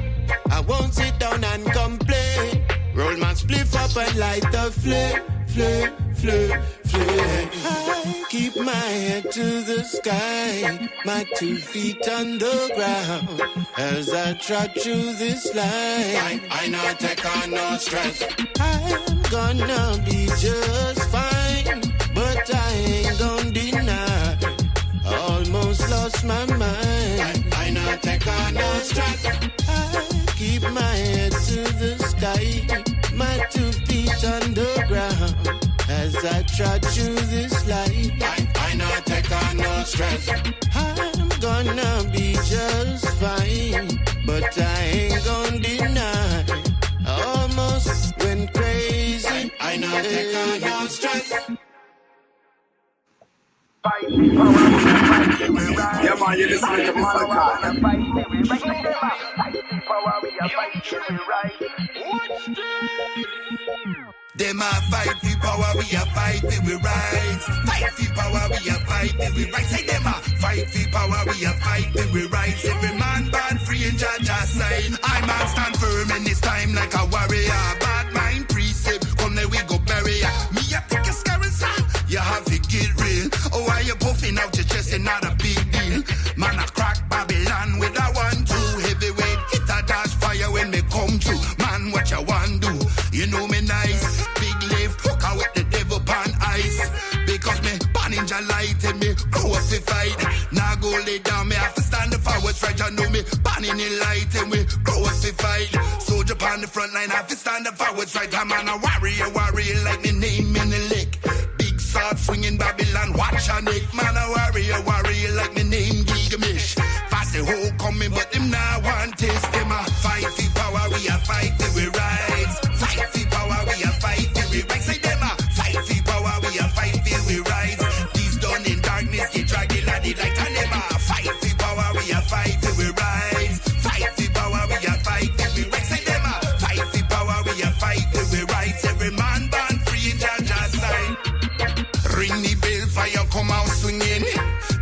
I won't sit down and complain. Roll my spliff up and light the flame, flame, flame, flame. I keep my head to the sky, my 2 feet on the ground. As I trot through this life, I not take on no stress. I'm gonna be just fine, but I ain't gonna deny. Almost lost my mind. I not take on no stress. I keep my head to the sky, my 2 feet on the ground. As I trot through this life, I not take on no stress. I'm gonna be just fine, but I ain't gonna deny. Almost went crazy. I not take on no stress. Yeah, man, you listen to Malachi. Them a fight for power, we a fight for we rights. Fight for power, we a fight for we rights. Say them a fight for power, we a fight for we rights. Every man born free and judge a sign. I man stand firm in this time like a warrior. Bad mind precept, come there we go bury ya. Me a think a scary son, you have to get real. Oh, why you puffing out your chest and not a big deal? Man a crack Babylon with a 1-2 heavyweight. Hit a dash fire when me come through. Man, what you want do? You know me nice. Big lift, hook out with the devil pan ice. Because me pan ninja light and me grow up to fight. Now go lay down, me have to stand the forward strike. You know me pan in the light and we grow up to fight. Soldier on the front line, have to stand the forward strike. I'm on a warrior, warrior like me name in the lick. Big sword swinging Babylon, watch a neck. Man a warrior, warrior like me name Gigamish. Fast the whole coming, but them now want taste. Them a fight for power, we a fight for we rights. Fight for power, we a fight for we rights. Say them a fight for power, we a fight for we rights. These done in darkness, get dragging at the light. And them a fight for power, we a fight for we rights. Fight for power, we a fight for we rights. Say them a fight for power, we a fight for we rights. Every man born free, judge a sign. Ring the bell, fire come out swinging.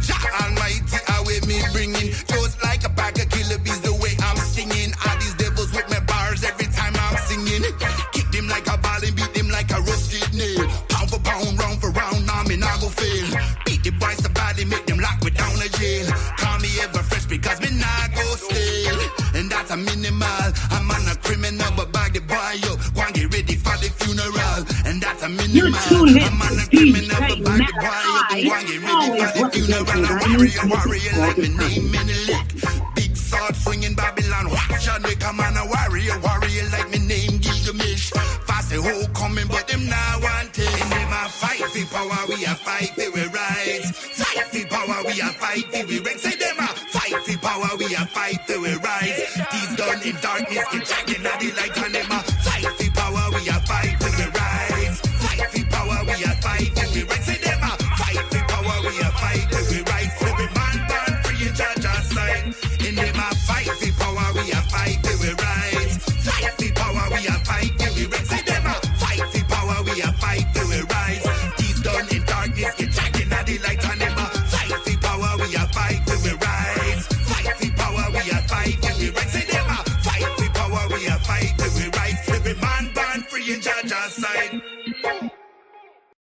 Jah Almighty, away me bringing. Just like a bag of killer bees, the way I'm stinging. All these devils with my bars every time I'm singing. Kick them like a ball and beat them like a rusted nail. Pound for pound, round for round, now me nah go fail. Beat the boys so badly, make them lock me down a jail. Call me ever fresh because me nah go stale. And that's a minimal. I'm on a criminal, but bag the boy up. Go and get ready for the funeral. And that's a minimal. I'm on a criminal, but bag the boy up. Go and get ready for the funeral. A warrior, warrior like me name in the lick. Big sword swinging Babylon, watch on me. Come on a warrior, warrior like me name Gigamish. Fast the whole coming, but them now want it. And them a fight for power, we a fight for we rights. Fight for power, we a fight for we rights. Say them a fight for power, we a fight for we rights. These done in darkness, get dragging at the light. And them a fight for power, we a fight for we rights. Fight for power, we a fight for we rights. Say them a fight for power, we a fight for we rights. Every man born free, judge a sign. In them a fight for power, we a fight for we rights. Fight for power, we a fight for we rights. Say them a fight for power, we a fight for we rights. These done in darkness, get dragging at the light. And them a fight for power, we a fight for we rights. Fight for power, we a fight for we rights. Say them a fight for power, we a fight for we rights. Every man born free, judge a sign.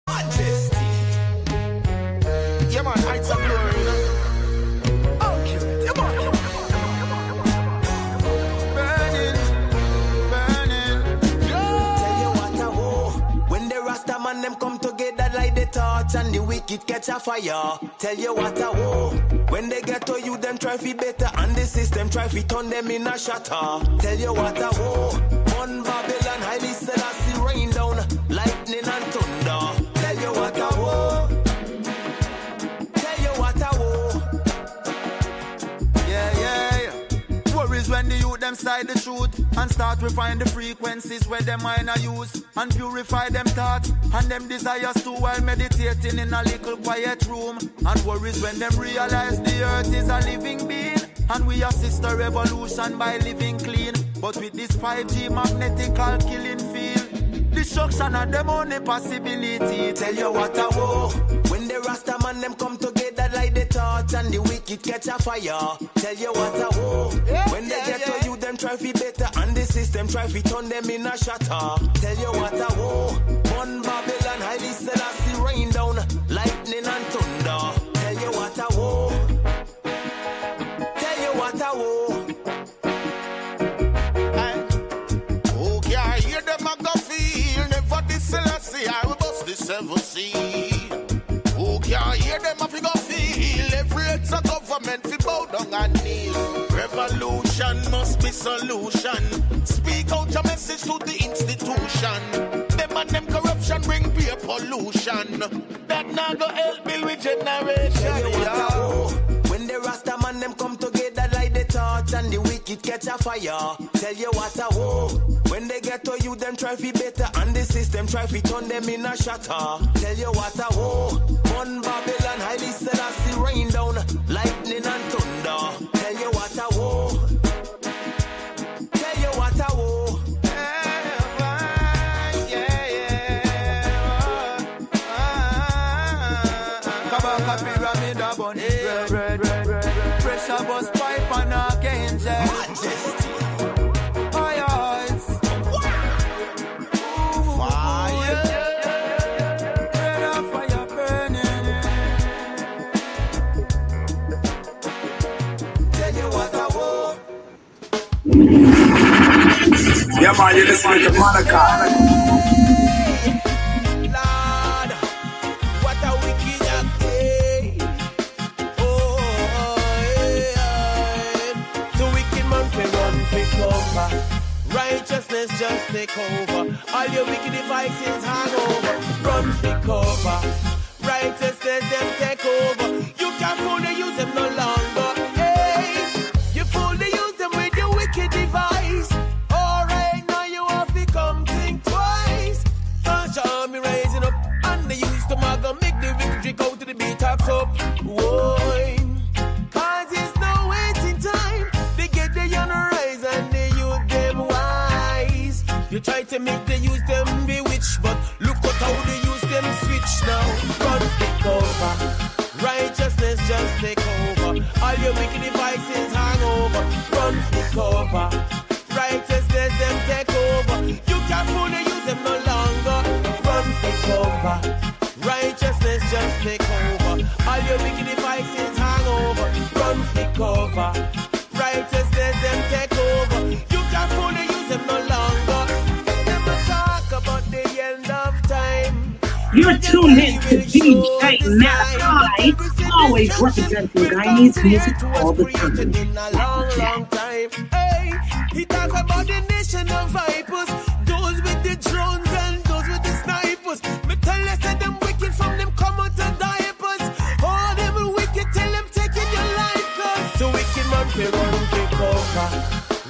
Majesty. Yeah, man, heights of glory, you know. Okay, yeah, man. Burning, burning. Tell you what I want. When the Rasta torch and the wicked catch a fire. Tell you what I woe. When they get to you, them try fi better, and the system try fi turn them in a shatter. Tell you what I woe. On Babylon, highly Selassie rain down, lightning and thunder. Tell you what I woe. Tell you what I woe. Yeah. Worries when the youth them side the truth and start refine the frequencies where them mind are use and purify them thoughts and them desires too while meditating in a little quiet room. And worries when them realize the earth is a living being and we assist the revolution by living clean. But with this 5G magnetical killing field, destruction of them only possibility. Tell you what I woe. When the Rasta man them come together like the torch and the wicked catch a fire. Tell you what I woe. When they get to you, them try fi better, and the system try fi turn them in a shatter. Tell you what I woe. On Babylon, highly Selassie rain down, lightning and thunder. Tell you what I woe. Tell you what I woe. Okay, I hear them a go feel. Never this Selassie, I will bust the 7 sea. Okay, I hear them a fi go feel. Every it's a government fi bow down and kneel. Revolution must be solution. Speak out your message to the institution. Them and them corruption bring beer pollution. That now go help build with generation. When the Rasta man them come together like the torch and the wicked catch a fire. Tell you what I woe. When they get to you, them try fi better, and the system try fi turn them in a shatter. Tell you what I woe. On Babylon, highly Selassie rain down, lightning and thunder. Tell you what I woe. Tell you what I woe. Kabaka pyramid abon red. Pressure bus pipe and archangel. Majesty. Yeah, man, you're listening to Malachi. Lord, what a wicked day. So wicked man fi run fi cover. Righteousness just take over. All your wicked devices hang over. Run fi cover. Righteousness them take over. You can't fully use them no longer. Hey, you fully use them with your wicked device. Go to the beat up. Whoa. Cause it's no waiting time. They get the young rise and they use them wise. You try to make the use them bewitched, but look at how they use them switch now. Run take over. Righteousness just take over. All your wicked devices hang over. Run take over. Righteousness them take over. You can't fully use them no longer. Run take over. Righteousness just take over. All your wicked devices hang over. Run for cover. Righteousness them take over. You can't fully use them no longer. Never talk about the end of time. You're tuned in to DJ Malachi, always representing Guyanese music all the time. Long time. Hey, he talk about the nation of vipers, those with the drones and those with the snipers. Me tell you, say them wicked from them come out of diapers. All them wicked, tell them taking your life, cause the wicked man fi run fi cover.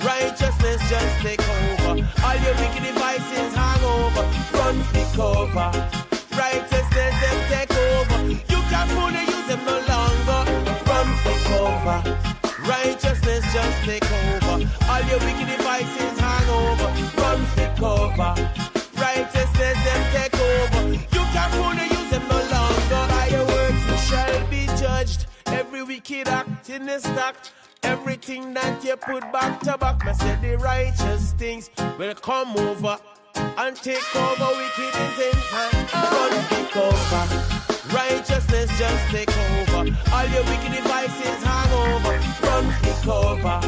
Righteousness just take over. All your wicked devices hang over. Run fi cover. Righteousness them take over. You can't fully use them no longer. Run fi cover. Righteousness just take over. All your wicked devices hang over. Run fi cover. Righteousness them take over. You can't fully use them no longer. By your words you shall be judged. Every wicked act in the stock. Everything that you put back to back. I said the righteous things will come over and take over wicked intention. Run fi cover. Righteousness just take over. All your wicked devices hang over. Run fi cover.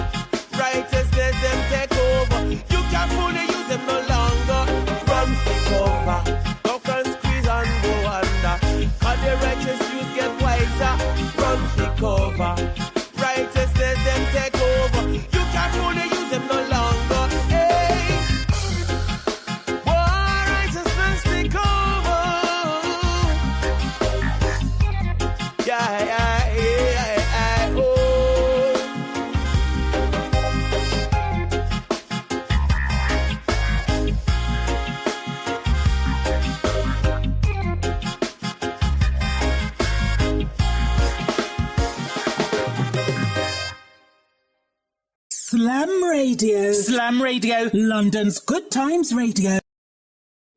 Righteousness them take over. You can't fully use them no longer. Run fi cover. Duck and squeeze and go under. Cause the Slam Radio. Slam Radio. London's Good Times Radio.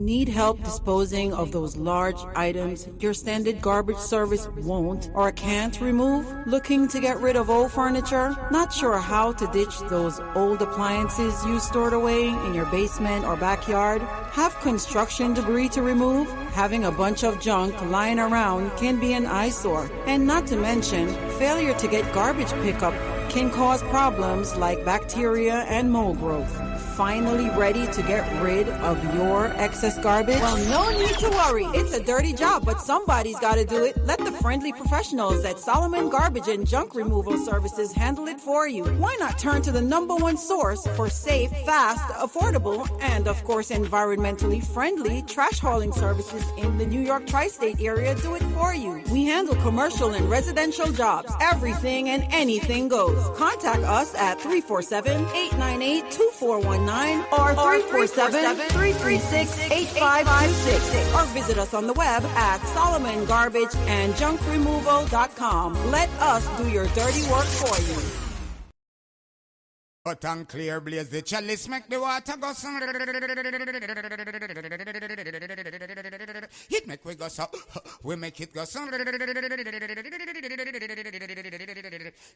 Need help disposing of those large items your standard garbage service won't or can't remove? Looking to get rid of old furniture? Not sure how to ditch those old appliances you stored away in your basement or backyard? Have construction debris to remove? Having a bunch of junk lying around can be an eyesore. And not to mention, failure to get garbage pickup can cause problems like bacteria and mold growth. Finally ready to get rid of your excess garbage? Well, no need to worry. It's a dirty job, but somebody's got to do it. Let the friendly professionals at Solomon Garbage and Junk Removal Services handle it for you. Why not turn to the #1 source for safe, fast, affordable, and of course environmentally friendly trash hauling services in the New York tri-state area? Do it for you. We handle commercial and residential jobs. Everything and anything goes. Contact us at 347-898-2419 or 347-336-8526 or visit us on the web at SolomonGarbageandJunkRemoval.com. Let us do your dirty work for you. Hot and clear, blaze the chalice, make the water go some. It make we go so, we make it go some.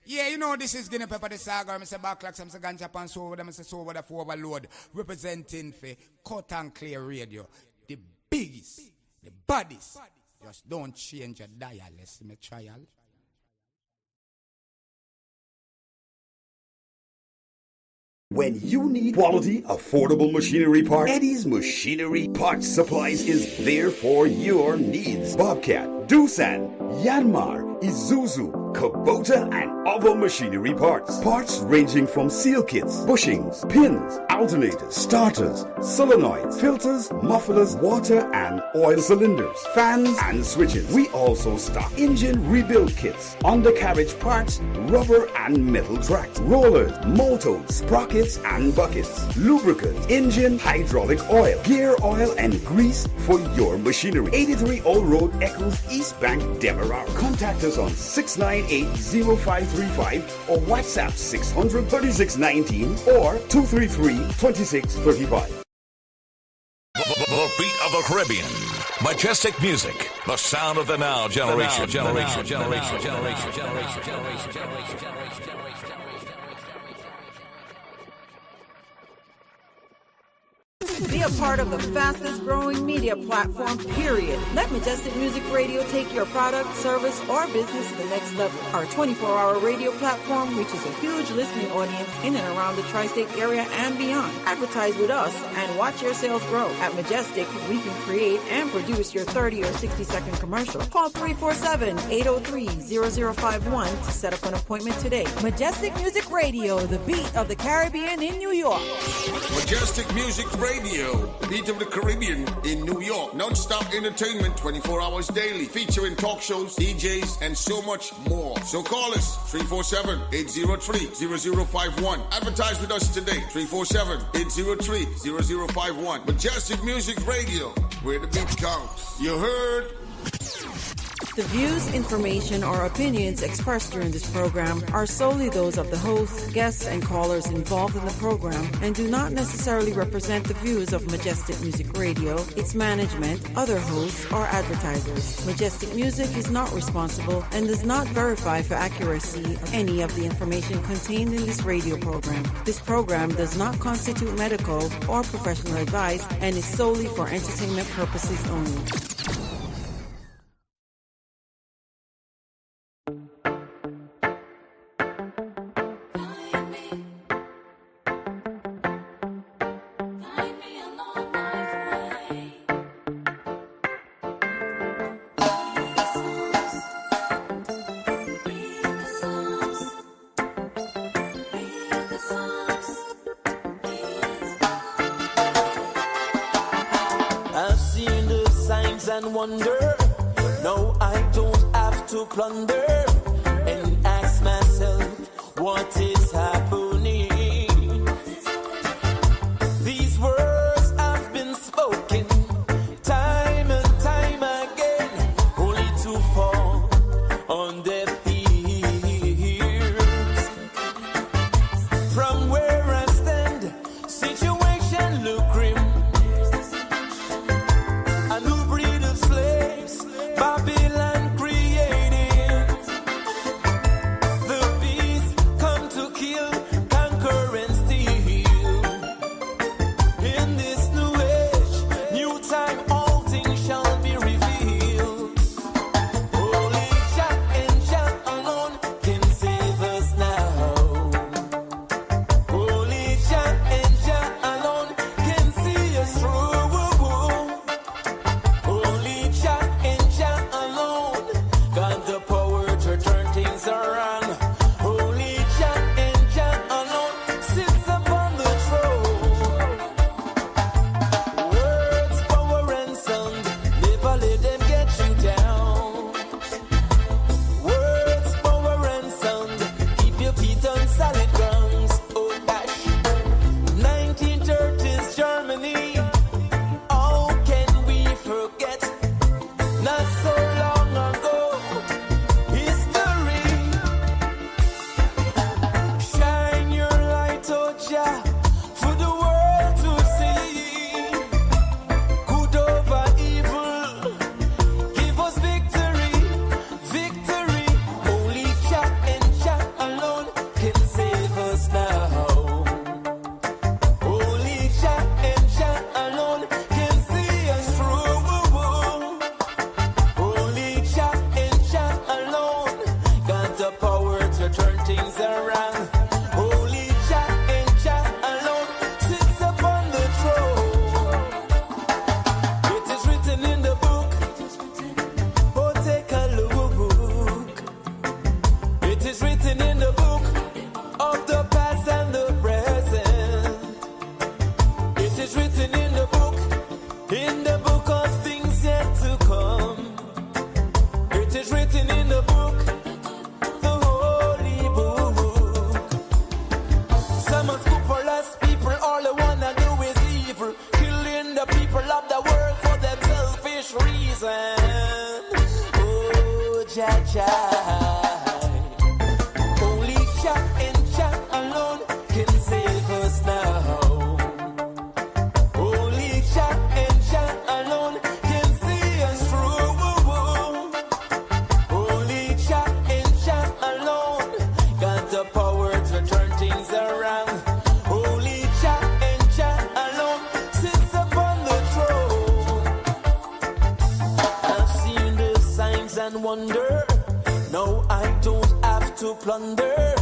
Yeah, you know this is Guinea Pepper the Saga, Mr. Backlack, some Ganja Pan, so over, Mr. So over the overload, representing for Hot and Clear Radio, the biggest, the baddest. Just don't change your dial, let's make trial. When you need quality, affordable machinery parts, Eddie's Machinery Parts Supplies is there for your needs. Bobcat, Doosan, Yanmar, Isuzu, Kubota, and other machinery parts. Parts ranging from seal kits, bushings, pins, alternators, starters, solenoids, filters, mufflers, water and oil cylinders, fans and switches. We also stock engine rebuild kits, undercarriage parts, rubber and metal tracks, rollers, motors, sprockets and buckets, lubricants, engine, hydraulic oil, gear oil and grease for your machinery. 83 Old Road, Eccles, East Bank, Demerara. Contact us on 698-0535 or WhatsApp 600-3619 or 233-2635. The beat of the Caribbean. Majestic music. The sound of the now generation. Be a part of the fastest growing media platform, period. Let Majestic Music Radio take your product, service, or business to the next level. Our 24-hour radio platform reaches a huge listening audience in and around the tri-state area and beyond. Advertise with us and watch your sales grow. At Majestic, we can create and produce your 30 or 60-second commercial. Call 347-803-0051 to set up an appointment today. Majestic Music Radio, the beat of the Caribbean in New York. Majestic Music Radio, beat of the Caribbean in New York. Non-stop entertainment 24 hours daily, featuring talk shows, DJs, and so much more. So call us 347-803-0051. Advertise with us today, 347-803-0051. Majestic Music Radio, where the beat counts. You heard? The views, information, or opinions expressed during this program are solely those of the host, guests, and callers involved in the program and do not necessarily represent the views of Majestic Music Radio, its management, other hosts, or advertisers. Majestic Music is not responsible and does not verify for accuracy of any of the information contained in this radio program. This program does not constitute medical or professional advice and is solely for entertainment purposes only. And wonder, no, I don't have to plunder and ask myself what is happening. These words have been spoken time and time again, only to fall on deaf ears. From where murdering the people of the world for them selfish reasons. Oh, Jah Jah, only Jah and Jah alone can save us now. Only Jah and Jah alone can see us through. Only Jah and Jah alone got the power to turn things around. Only Jah and Jah alone sits upon the throne. I've seen the signs and wonder. No, I don't have to plunder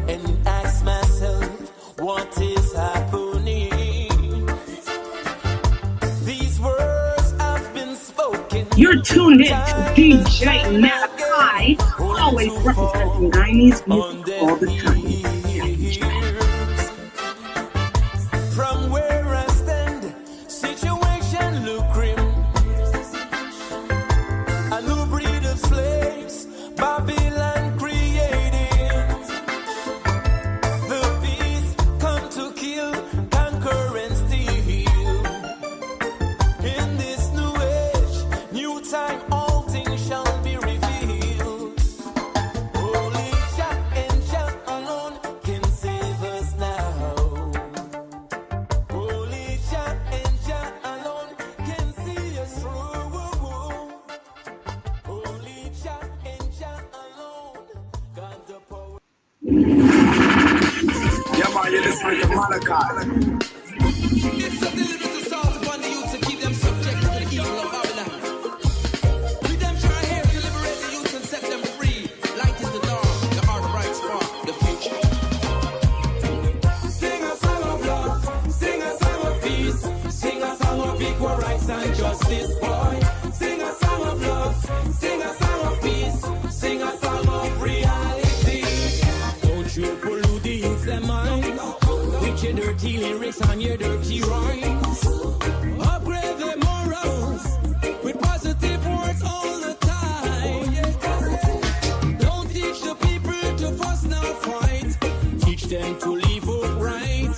and ask myself what is happening. These words have been spoken. You're tuned in to DJ Malachi, always representing Guyanese music all the time. From where I stand, situation look grim. A new breed of slaves, Babylon created. The beast come to kill, conquer and steal. In this new age, new time, all things shall be revealed. Only Jah and Jah alone can save us now. Only Jah and Jah alone can see us through. Only Jah and Jah alone got the power. Yeah, man, you're listening to Malachi. It's a deliberate assault upon the youth to keep them subject to the evil of Babylon. Redemption are here to liberate the youth and set them free. Light is the dawn, the heart of bright spark, the future. Sing a song of love, sing a song of peace, sing a song of equal rights and justice, boy. Sing a song of love, sing a song of peace, sing a song of reality. Don't you pollute the youth's mind with your dirty lyrics and your dirty rhymes. Upgrade their morals with positive words all the time. Don't teach the people to fuss now fight. Teach them to live upright.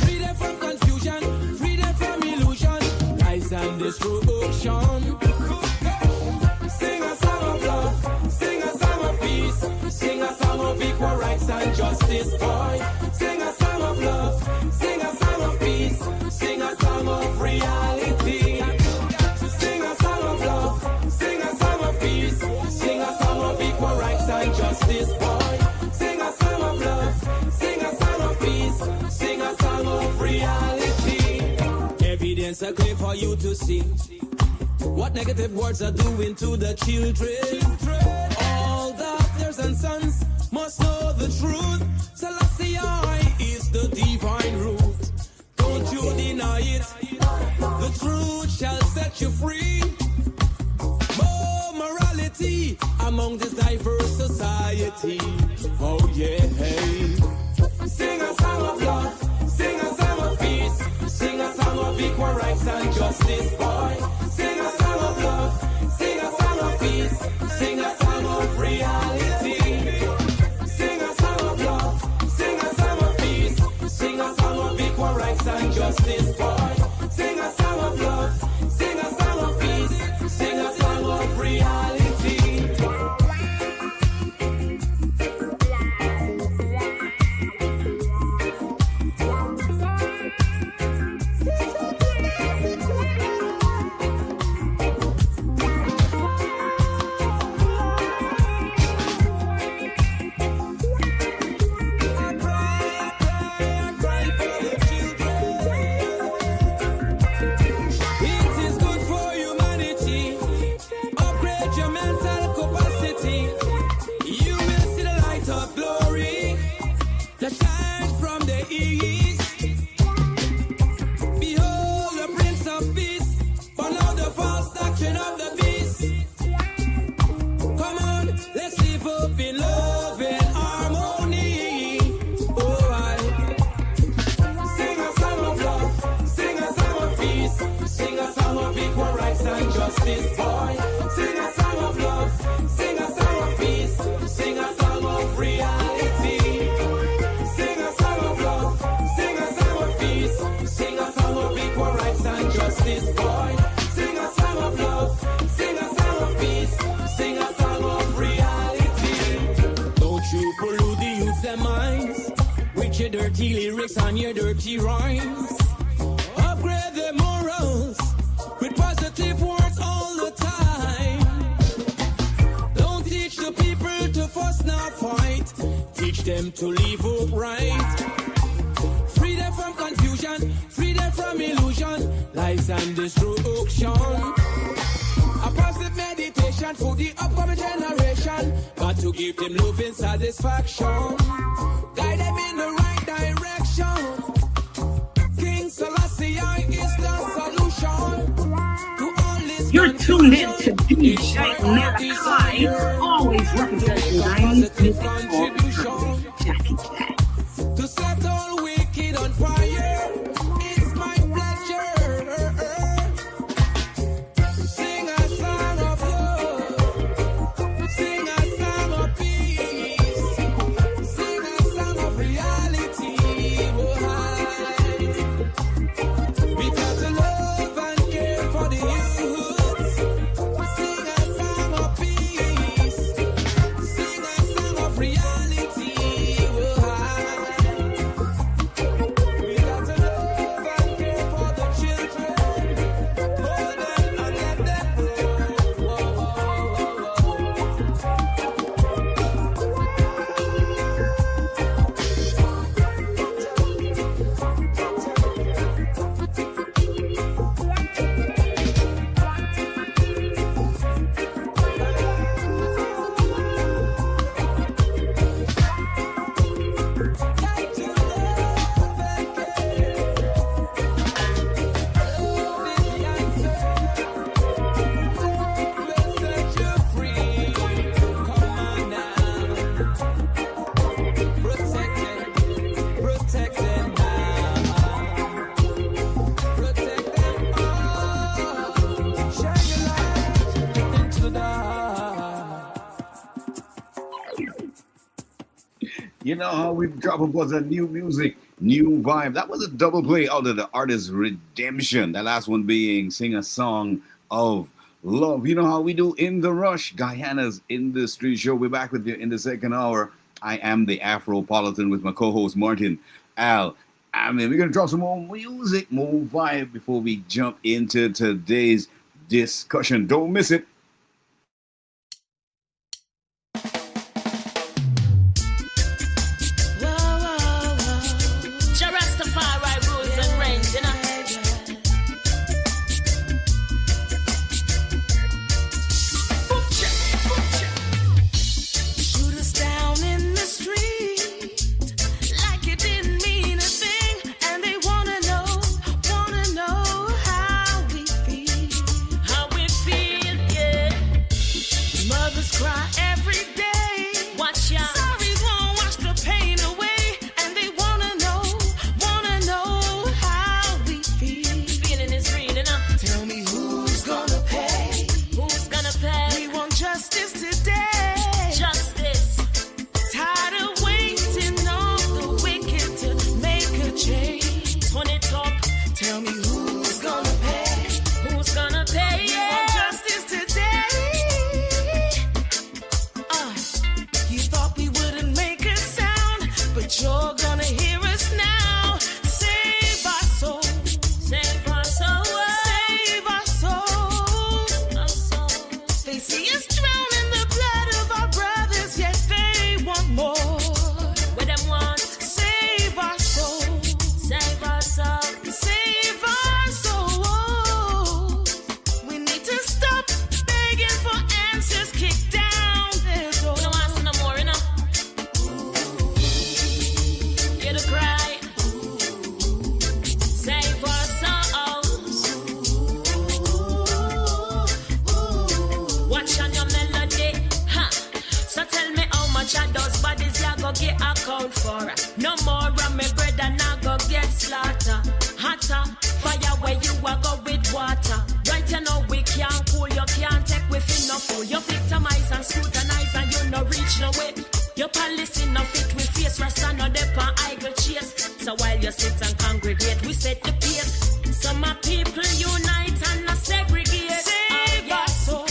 Free them from confusion, free them from illusion. Rise and destruction. Sing a song of love, sing a song of peace, sing a song of equal rights and justice, boy. Sing a song of love, sing a song of peace, sing a song of reality. Sing a song of love, sing a song of peace, sing a song of equal rights and justice, boy. Sing a song of love, sing a song of peace, sing a song of reality. Evidence are clear for you to see what negative words are doing to the children. All daughters and sons must know the truth. Selassie is the divine root. Don't you deny it. The truth shall set you free. More morality among this diverse society. Oh yeah. Sing a song of love, sing a song of peace, sing a song of equal rights and justice, boy. Sing a song of love, sing a song of peace, sing a song of reality. Sing a song of love, sing a song of peace, sing a song of equal rights and justice, boy. Sing a song of love, sing a song of peace, sing a song of reality. justice, boy. Sing a song of love, sing a song of peace, sing a song of reality. Sing a song of love, sing a song of peace, sing a song of equality. for rights and justice, boy. Sing a song of love, sing a song of peace, sing a song of reality. Don't you pollute the youth's their minds with your dirty lyrics and your dirty rhymes. Upgrade their morals with positive words all the time. Don't teach the people to fuss now fight. Teach them to live upright. Free them from confusion, free them from illusion, lies and destruction. A positive meditation for the upcoming generation, but to give them love and satisfaction. Guide them in the right direction. King Selassie is the solution to all this. You're tuned in to DJ Malachi, always representing Guyanese music all the time. Jackie Jack. To set all wicked on fire, it's my pleasure. Sing a song of love, sing a song of peace, sing a song of reality. We got to love and care for the youth. Sing a song of peace, sing a song of reality. You know how we drop a bunch of new music, new vibe. That was a double play out of the artist Redemption. The last one being Sing a Song of Love. You know how we do In the Rush, Guyana's Industry Show. We're back with you in the second hour. I am the Afropolitan with my co-host Martain Al-Ameen. We're going to drop some more music, more vibe before we jump into today's discussion. Don't miss it. How we feel, yeah. people unite and not segregate. Save our soul.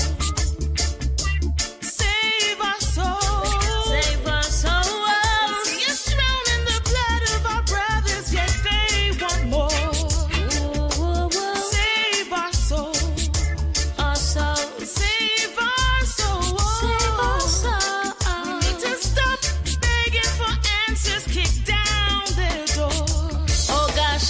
Save our soul. Save our soul. See us drown in the blood of our brothers, yet they want more. Save our soul. Our soul. Save our soul. Save our soul. We need to stop begging for answers, kick down their door. Oh gosh.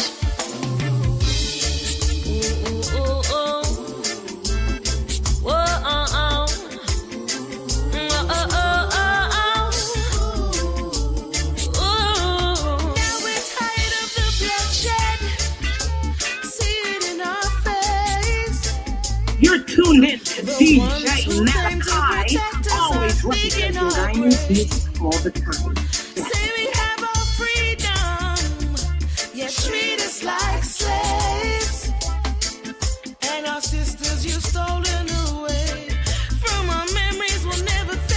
Now we're tired of the bloodshed. See it in our face. You're tuned in to DJ Malachi, always representing Guyanese music all the time. Say we have our freedom, yet treat us like slaves. And our sisters you've stolen away from our memories will never fade.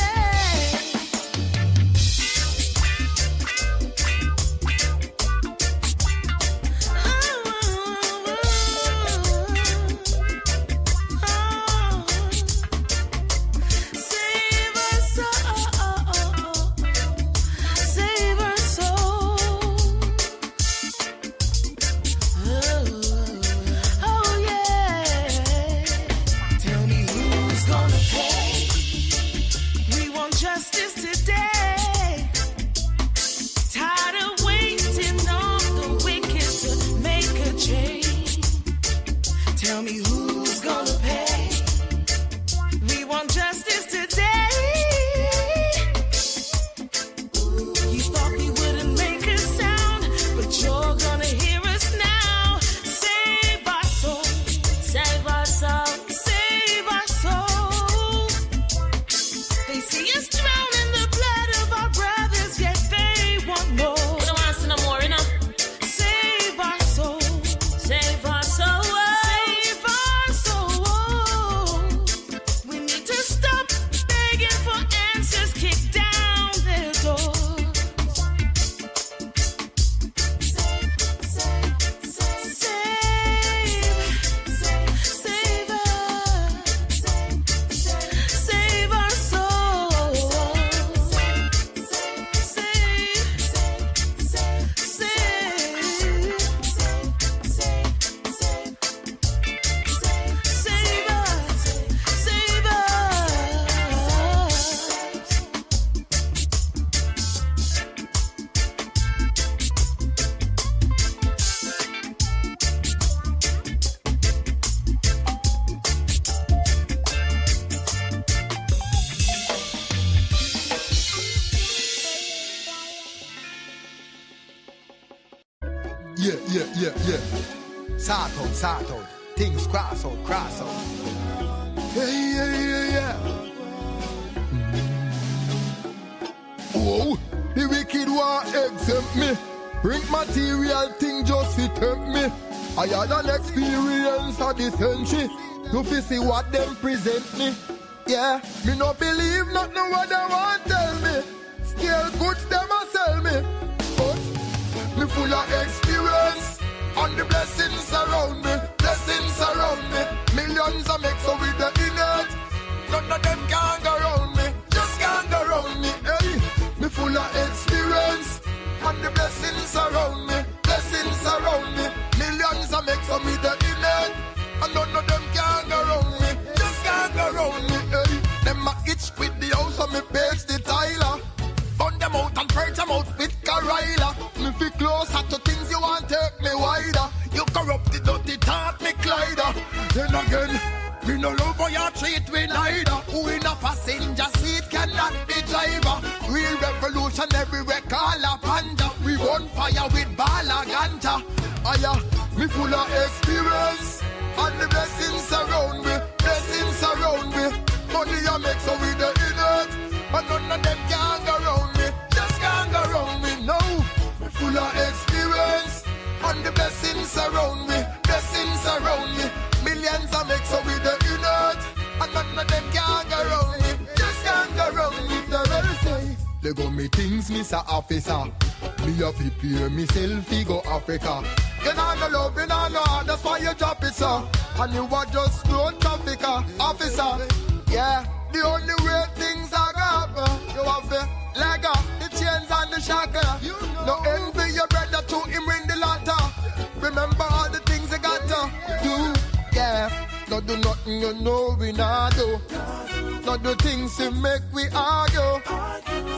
Save our soul. Save our soul. Oh yeah. Tell me who's gonna pay? We want justice today. Tired of waiting on the wicked to make a change. Tell me who's gonna pay? We want justice today. You thought we wouldn't make a sound, but you're gonna hear us now. Save our soul. Save our soul. Save our souls. They see us drown in the blood of our brothers, yet they want more. We don't want to see no more, you know. Save our soul. Save our soul. Save our soul. We need to stop begging for answers, kick down their door. Save, save, save, save us. Save our soul. Save us. Save us. Yeah. Sort out. Things cross out. Yeah. Whoa, the wicked want exempt me. Bring material thing just to tempt me. I had an experience of the century. You fi see what them present me. Yeah, me no believe nothing what they want tell me. Still goods them a sell me. But me full of experience. And the blessings surround me. Millions I make so with the innate. None of them can go around me. Just can't go around me. Hey, me full of experience. And the blessings surround me. Millions I make so with the innate. And none of them can go around me. Just can't go around me. Hey, them a itch with the house on me page the Tyler. Burn them out and purge them out with Carilla. Me feel closer to things you want take me wider. You corrupt the dirty thought me Clyder. Then again, me no love how you treat me neither. Who in a passenger seat cannot be driver. Real revolution everywhere call a panda. We run fire with bala ganja. Aya, me full of experience. And the blessings surround me. Money I make so with the innate. And none of them can go around me. Just can't go around me, no. Me full of experience. And the blessings surround me. Millions I make so with the innate. And none of them can go around me. Just can't go around me. The very say, they go me things, Mr. Officer. Me a prepare myself to go Africa. You know no love, you know no heart, that's why you drop it, sir. And you are just road trafficker, officer. Yeah, the only way things are gonna happen, you have to leg up the chains and the shackle. No envy your brother to him win the lotto. Remember all the things you got to do, yeah. Not do nothing you know we not do. Not do things to make we argue.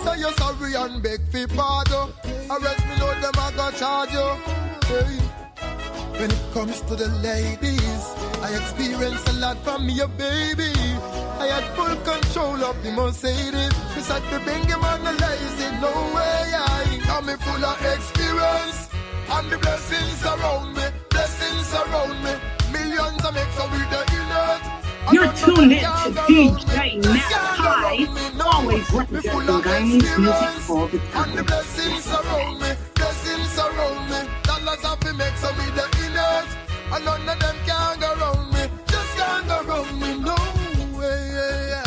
So you're sorry and beg for pardon. Arrest me know them I got charge you. Hey. When it comes to the ladies, I experience a lot from your baby. I had full control of the Mercedes. We said to bring him on the lazy, no way. I got me full of experience. And the blessings around me, millions of make so with the inert. You're tuned in to DJ Malachi, always representing Guyanese music all the time. And the blessings around me, dollars have to make so with the inert. And none of them can go around me, just can't go around me, no way, yeah.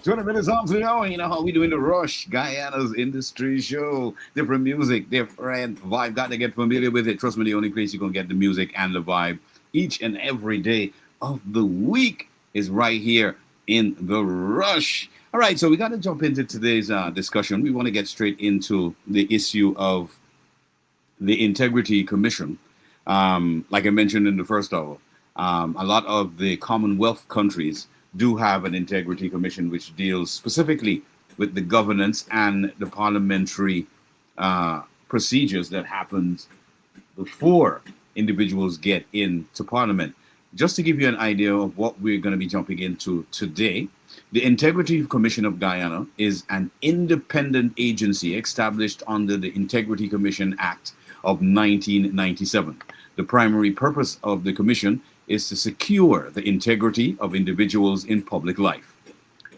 Twenty minutes on to the hour. You know how we do in the Rush, Guyana's Industry Show. Different music, different vibe. Got to get familiar with it. Trust me, the only place you're going to get the music and the vibe each and every day of the week is right here in the Rush. All right, so we got to jump into today's discussion. We want to get straight into the issue of the Integrity Commission. Like I mentioned in the first hour, a lot of the Commonwealth countries do have an integrity commission which deals specifically with the governance and the parliamentary procedures that happens before individuals get into parliament. Just to give you an idea of what we're going to be jumping into today, the Integrity Commission of Guyana is an independent agency established under the Integrity Commission Act of 1997. The primary purpose of the commission is to secure the integrity of individuals in public life.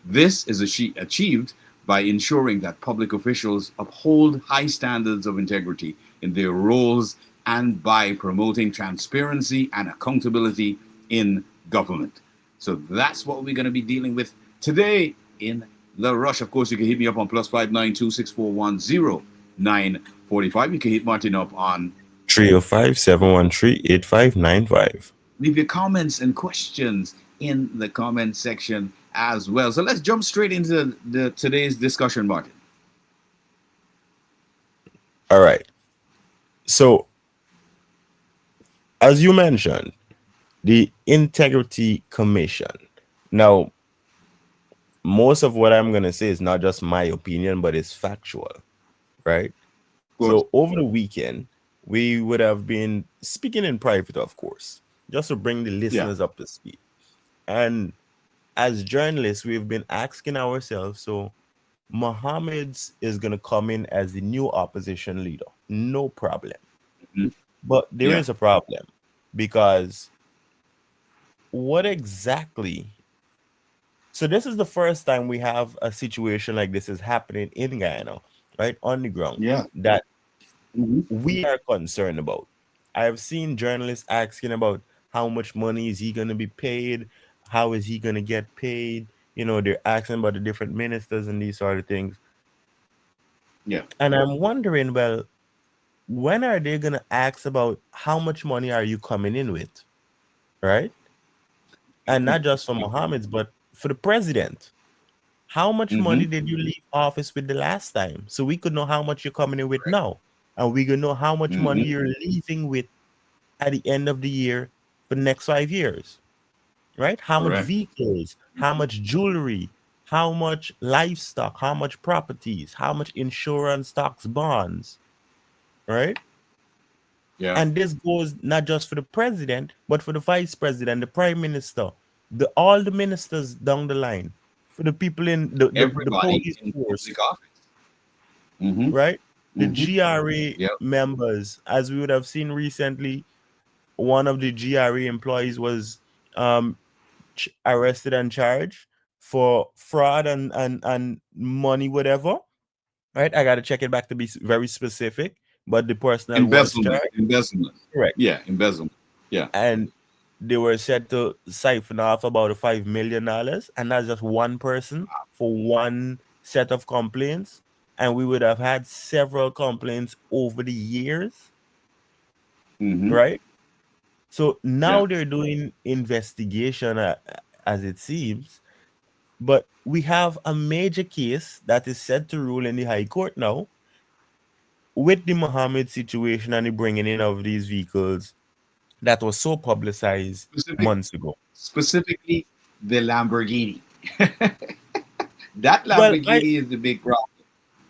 This is achieved by ensuring that public officials uphold high standards of integrity in their roles and by promoting transparency and accountability in government. So that's what we're going to be dealing with today in the Rush. Of course, you can hit me up on +592 641 0945. You can hit Martin up on 305-713-8595. Leave your comments and questions in the comment section as well. So let's jump straight into today's discussion, Martin. All right. So, as you mentioned, the Integrity Commission. Now, most of what I'm going to say is not just my opinion, but it's factual, right? So, over the weekend, we would have been speaking in private, of course, just to bring the listeners up to speed. And as journalists, we've been asking ourselves, so Mohammed's is going to come in as the new opposition leader. No problem. Mm-hmm. But there is a problem, because what exactly? So this is the first time we have a situation like this is happening in Guyana, right, on the ground, that we are concerned about. I have seen journalists asking about how much money is he going to be paid? How is he going to get paid? You know, they're asking about the different ministers and these sort of things. Yeah. And I'm wondering, well, when are they going to ask about how much money are you coming in with? Right? And not just for Mohammed's, but for the president. How much money did you leave office with the last time? So we could know how much you're coming in with now. And we could know how much money you're leaving with at the end of the year for the next 5 years. Right? How much vehicles, how much jewelry, how much livestock, how much properties, how much insurance, stocks, bonds. Right? Yeah. And this goes not just for the president, but for the vice president, the prime minister, all the ministers down the line, for the people in the police force, right? The GRA members, as we would have seen recently, one of the GRA employees was arrested and charged for fraud and money, whatever. Right? I got to check it back to be very specific. but the personal was Embezzlement. charged. Embezzlement. Correct. Yeah, embezzlement. Yeah. And they were said to siphon off about $5 million, and that's just one person for one set of complaints. And we would have had several complaints over the years, right? So now they're doing investigation, as it seems, but we have a major case that is set to rule in the High Court now with the Mohammed situation and the bringing in of these vehicles that was so publicized months ago. Specifically, the Lamborghini. That Lamborghini is the big problem.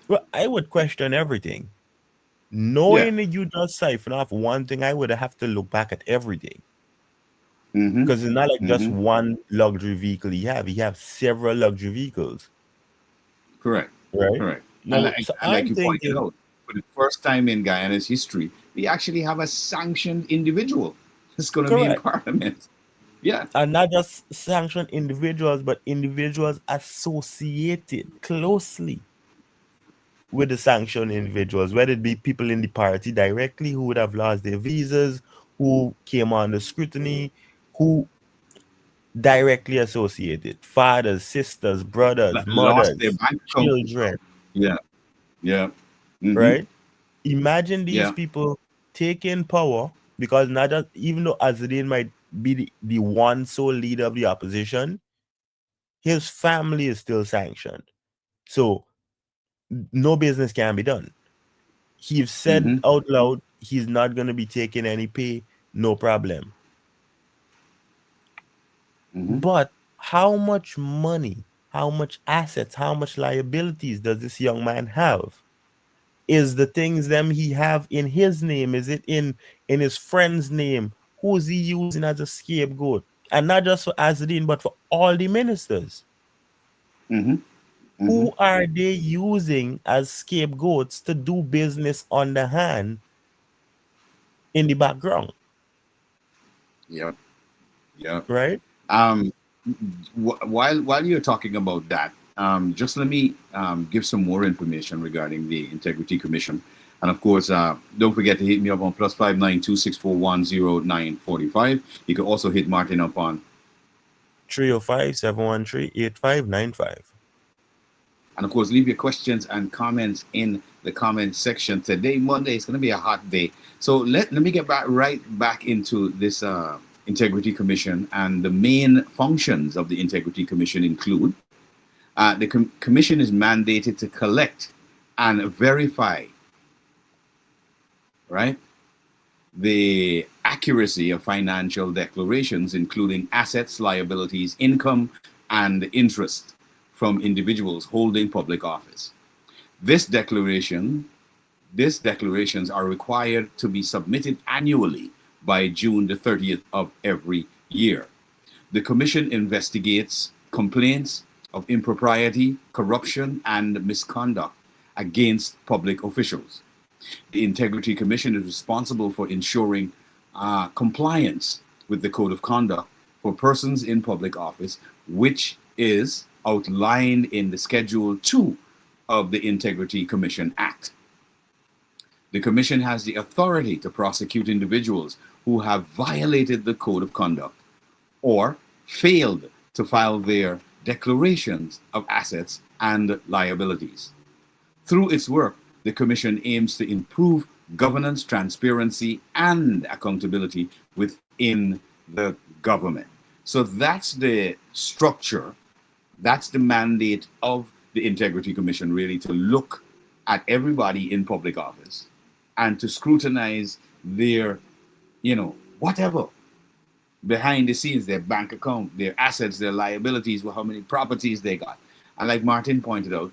Well, I would question everything. Knowing that you just siphon off one thing, I would have to look back at everything. Because it's not like just one luxury vehicle you have. You have several luxury vehicles. Correct. Right? Correct. Now, And like you pointed out, for the first time in Guyana's history, we actually have a sanctioned individual that's going to be in Parliament. Yeah. And not just sanctioned individuals, but individuals associated closely with the sanctioned individuals, whether it be people in the party directly who would have lost their visas, who came under scrutiny, who directly associated, fathers, sisters, brothers, mothers, lost their bank account. children. Yeah. Yeah. Right? Imagine these Yeah. people taking power, because not just, even though Azadin might be the one sole leader of the opposition, his family is still sanctioned. So no business can be done. He's said out loud he's not going to be taking any pay, no problem. But how much money, how much assets, how much liabilities does this young man have? Is the things them he have in his name? Is it in his friend's name? Who is he using as a scapegoat? And not just for Azadin, but for all the ministers. Who are they using as scapegoats to do business on the hand in the background? Yep. Yep. Right. While you're talking about that, just let me give some more information regarding the Integrity Commission. And of course, don't forget to hit me up on +592-641-0945. You can also hit Martin up on 305-713-8595. And of course, leave your questions and comments in the comment section. Today, Monday, it's going to be a hot day. So let me get right back into this Integrity Commission. And the main functions of the Integrity Commission include the commission is mandated to collect and verify, right, the accuracy of financial declarations, including assets, liabilities, income, and interest from individuals holding public office. These declarations are required to be submitted annually by June the 30th of every year. The Commission investigates complaints of impropriety, corruption, and misconduct against public officials. The Integrity Commission is responsible for ensuring compliance with the Code of Conduct for persons in public office, which is outlined in the Schedule 2 of the Integrity Commission Act. The Commission has the authority to prosecute individuals who have violated the Code of Conduct or failed to file their declarations of assets and liabilities. Through its work, the Commission aims to improve governance, transparency, and accountability within the government. So that's the structure, that's the mandate of the Integrity Commission, really, to look at everybody in public office and to scrutinize their, whatever, behind the scenes, their bank account, their assets, their liabilities, how many properties they got. And like Martin pointed out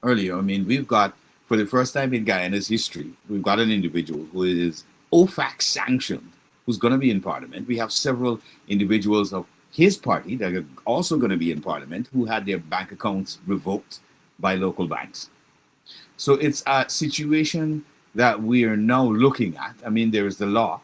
earlier, we've got, for the first time in Guyana's history, we've got an individual who is OFAC sanctioned, who's going to be in Parliament. We have several individuals of his party that are also going to be in Parliament who had their bank accounts revoked by local banks. So it's a situation that we are now looking at. There is the law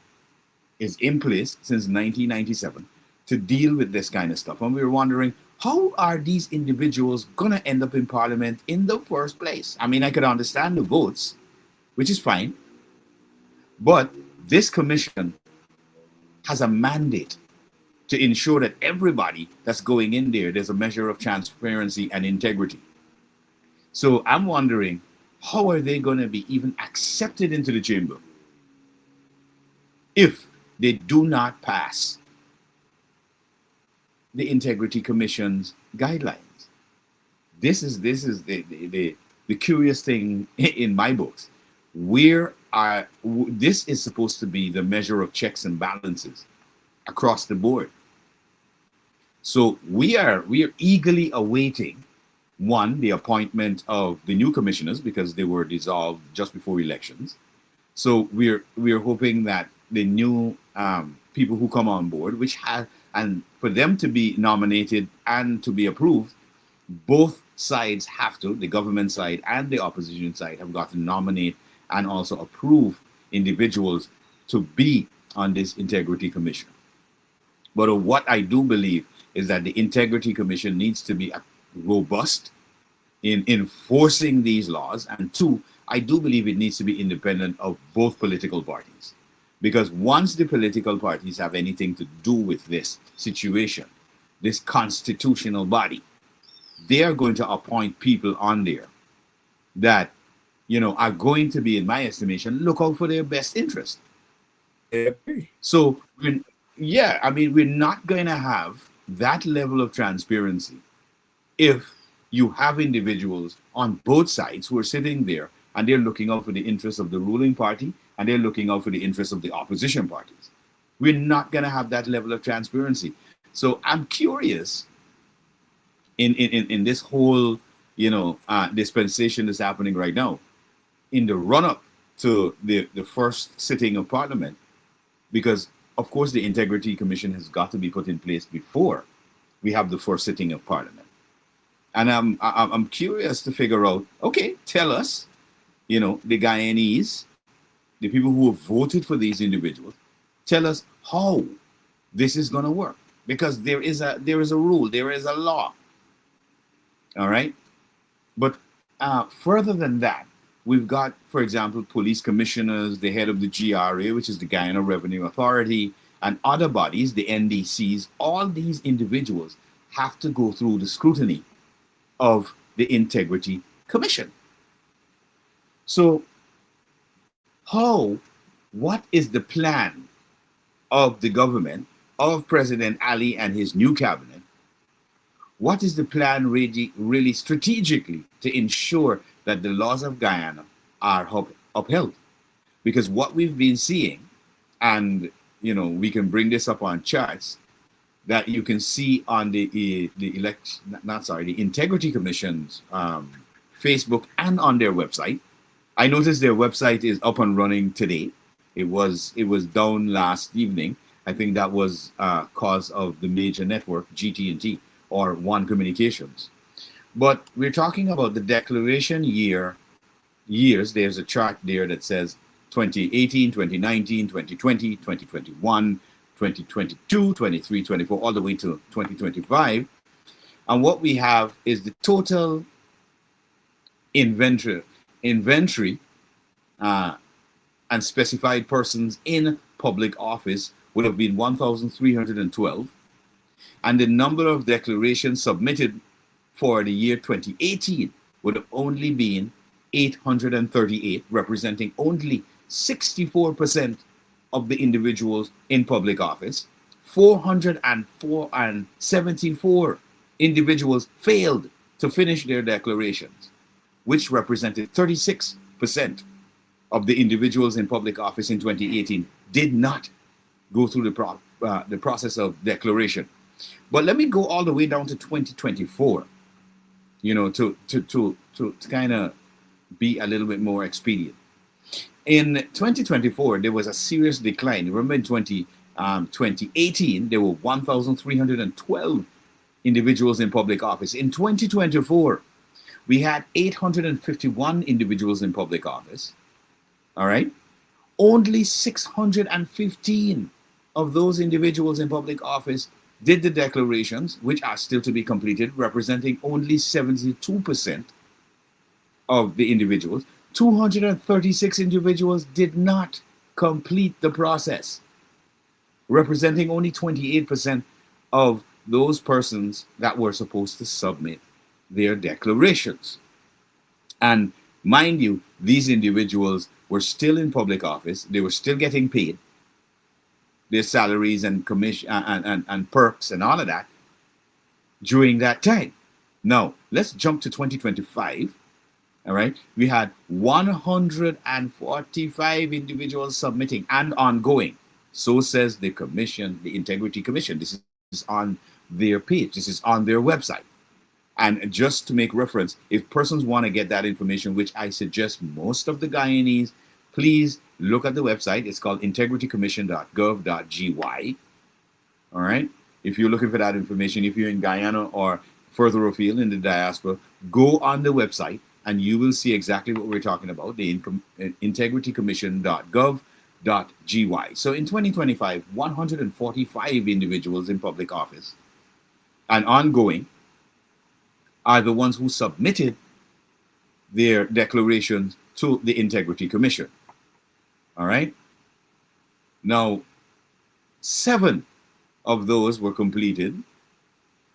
is in place since 1997 to deal with this kind of stuff. And we were wondering, how are these individuals going to end up in Parliament in the first place? I could understand the votes, which is fine. But this commission has a mandate to ensure that everybody that's going in there, there's a measure of transparency and integrity. So I'm wondering, how are they going to be even accepted into the chamber if they do not pass the Integrity Commission's guidelines? This is the curious thing in my books. This is supposed to be the measure of checks and balances across the board. So we are eagerly awaiting, one, the appointment of the new commissioners, because they were dissolved just before elections. So we're hoping that the new people who come on board, and for them to be nominated and to be approved, both sides have to, the government side and the opposition side, have got to nominate and also approve individuals to be on this Integrity Commission. But what I do believe is that the Integrity Commission needs to be robust in enforcing these laws. And two, I do believe it needs to be independent of both political parties. Because once the political parties have anything to do with this situation, this constitutional body, they are going to appoint people on there that, are going to be, in my estimation, look out for their best interest. So, we're not going to have that level of transparency if you have individuals on both sides who are sitting there and they're looking out for the interests of the ruling party and they're looking out for the interests of the opposition parties. We're not going to have that level of transparency. So I'm curious in this whole, dispensation that's happening right now, in the run-up to the first sitting of Parliament, because of course the Integrity Commission has got to be put in place before we have the first sitting of Parliament. And I'm curious to figure out, okay, tell us, the Guyanese, the people who have voted for these individuals, tell us how this is going to work, because there is a rule, there is a law. All right. But further than that, we've got, for example, police commissioners, the head of the GRA, which is the Guyana Revenue Authority, and other bodies, the NDCs. All these individuals have to go through the scrutiny of the Integrity Commission. So what is the plan of the government, of President Ali and his new cabinet? What is the plan really strategically to ensure that the laws of Guyana are upheld? Because what we've been seeing, and we can bring this up on charts, that you can see on the Integrity Commission's Facebook and on their website. I noticed their website is up and running today. It was down last evening. I think that was cause of the major network, GT&T, or One Communications. But we're talking about the declaration years. There's a chart there that says 2018, 2019, 2020, 2021, 2022, 23, 24, all the way to 2025. And what we have is the total inventory and specified persons in public office would have been 1,312. And the number of declarations submitted for the year 2018 would have only been 838, representing only 64% of the individuals in public office. 474 individuals failed to finish their declarations, which represented 36% of the individuals in public office in 2018 did not go through the process of declaration. But let me go all the way down to 2024, to kind of be a little bit more expedient. In 2024, there was a serious decline. Remember, in 2018, there were 1,312 individuals in public office. In 2024, we had 851 individuals in public office. All right. Only 615 of those individuals in public office did the declarations, which are still to be completed, representing only 72% of the individuals. 236 individuals did not complete the process, representing only 28% of those persons that were supposed to submit their declarations. And mind you, these individuals were still in public office, they were still getting paid their salaries and commission and perks and all of that during that time. Now, let's jump to 2025. All right, we had 145 individuals submitting and ongoing. So says the commission, the Integrity Commission. This is on their page, this is on their website. And just to make reference, if persons want to get that information, which I suggest most of the Guyanese, please look at the website. It's called integritycommission.gov.gy. All right. If you're looking for that information, if you're in Guyana or further afield in the diaspora, go on the website and you will see exactly what we're talking about, the integritycommission.gov.gy. So in 2025, 145 individuals in public office and ongoing are the ones who submitted their declarations to the Integrity Commission. All right. Now, 7 of those were completed,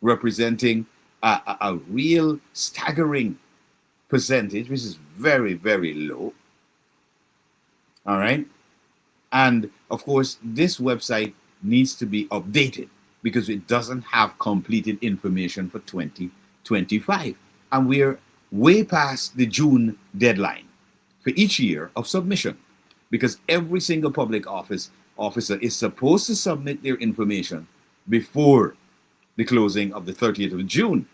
representing a real staggering percentage, which is very, very low. All right. And of course, this website needs to be updated because it doesn't have completed information for 2025. And we're way past the June deadline for each year of submission, because every single public officer is supposed to submit their information before the closing of the 30th of June.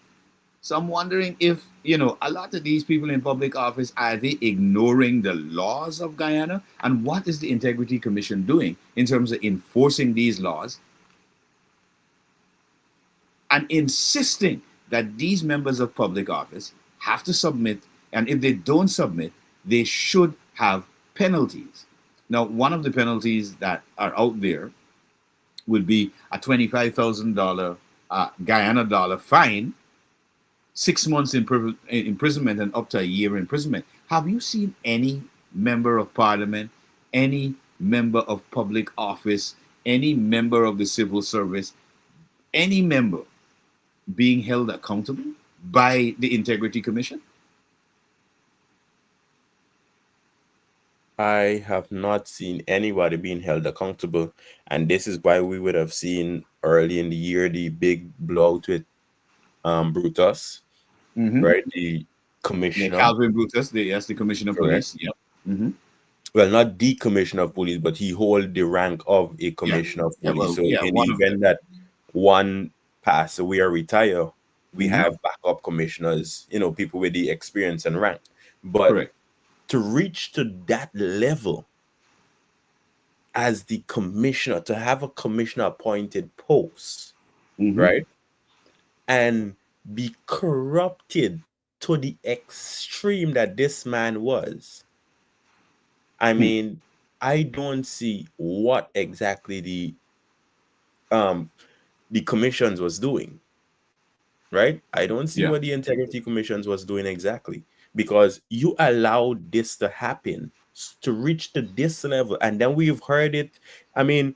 So I'm wondering if, a lot of these people in public office, are they ignoring the laws of Guyana? And what is the Integrity Commission doing in terms of enforcing these laws and insisting that these members of public office have to submit, and if they don't submit, they should have penalties. Now, one of the penalties that are out there would be a $25,000 Guyana dollar fine, 6 months imprisonment, and up to a year imprisonment. Have you seen any member of parliament, any member of public office, any member of the civil service, any member being held accountable by the Integrity Commission? I have not seen anybody being held accountable, and this is why we would have seen early in the year the big blowout with Brutus, right? The commissioner, Calvin Brutus, the commissioner of police. Yeah. Well, not the commissioner of police, but he holds the rank of a commissioner of police. In the event that one pass away or retire, we have backup commissioners, people with the experience and rank. But to reach to that level as the commissioner, to have a commissioner appointed post, right? And be corrupted to the extreme that this man was. I mean, I don't see what exactly the commissions was doing, right? I don't see what the Integrity Commissions was doing exactly, because you allowed this to happen, to reach to this level. And then we've heard it. I mean,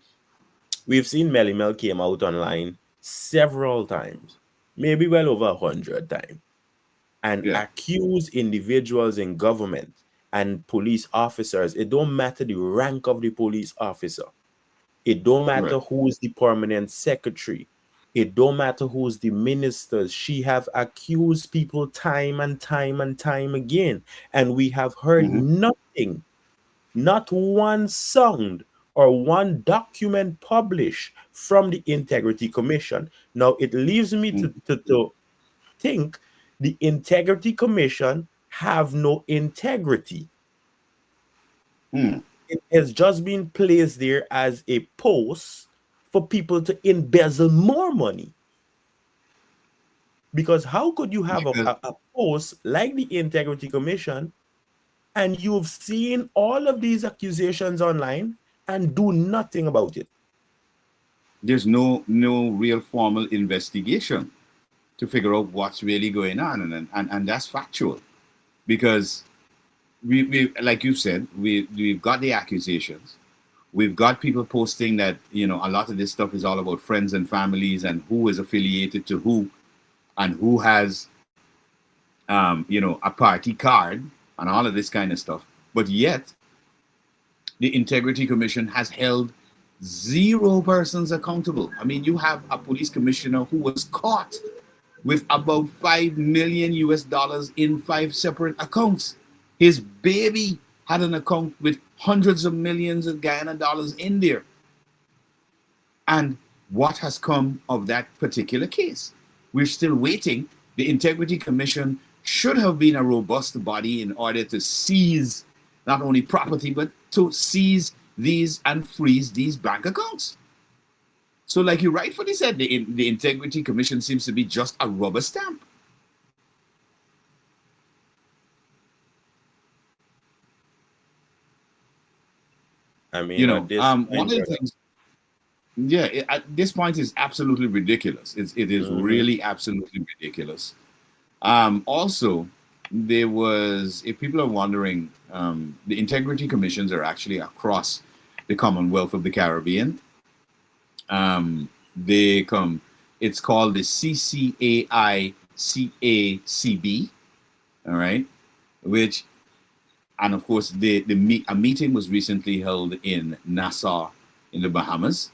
we've seen Melly Mel came out online several times, maybe well over 100 times, and accuse individuals in government and police officers. It don't matter the rank of the police officer. It don't matter who's the permanent secretary. It don't matter who's the ministers. She have accused people time and time and time again. And we have heard nothing, not one sound or one document published from the Integrity Commission. Now, it leaves me to think the Integrity Commission have no integrity. It has just been placed there as a post for people to embezzle more money. Because how could you have a post like the Integrity Commission and you've seen all of these accusations online and do nothing about it? There's no real formal investigation to figure out what's really going on, and that's factual. Because we like you said, we've got the accusations. We've got people posting that, a lot of this stuff is all about friends and families and who is affiliated to who and who has, a party card and all of this kind of stuff. But yet, the Integrity Commission has held 0 persons accountable. I mean, you have a police commissioner who was caught with about $5 million in 5 separate accounts. His baby had an account with hundreds of millions of Guyana dollars in there. And what has come of that particular case? We're still waiting. The Integrity Commission should have been a robust body in order to seize not only property, but to seize these and freeze these bank accounts. So like you rightfully said, the Integrity Commission seems to be just a rubber stamp. I mean, one of the things, at this point is absolutely ridiculous. It is really absolutely ridiculous. Also, there was, if people are wondering, the Integrity Commissions are actually across the Commonwealth of the Caribbean. It's called the CCAI-CACB, all right, and of course, a meeting was recently held in Nassau in the Bahamas.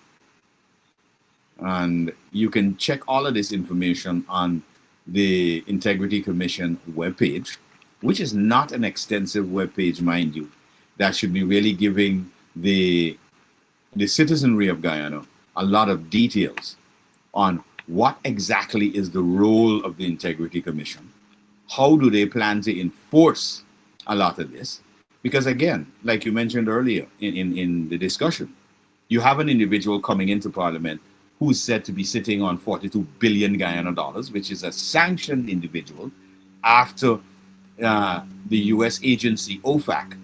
And you can check all of this information on the Integrity Commission webpage, which is not an extensive webpage, mind you, that should be really giving the citizenry of Guyana a lot of details on what exactly is the role of the Integrity Commission. How do they plan to enforce a lot of this? Because again, like you mentioned earlier in the discussion, you have an individual coming into Parliament who's said to be sitting on 42 billion Guyana dollars, which is a sanctioned individual after the U.S. agency OFAC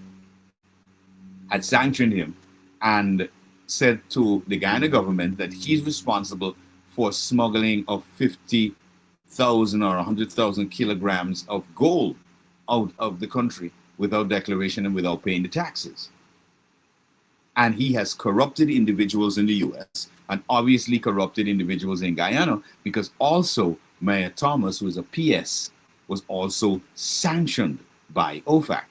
had sanctioned him and said to the Guyana government that he's responsible for smuggling of 50,000 or 100,000 kilograms of gold out of the country without declaration and without paying the taxes. And he has corrupted individuals in the U.S. and obviously corrupted individuals in Guyana, because also Mayor Thomas, who is a PS, was also sanctioned by OFAC.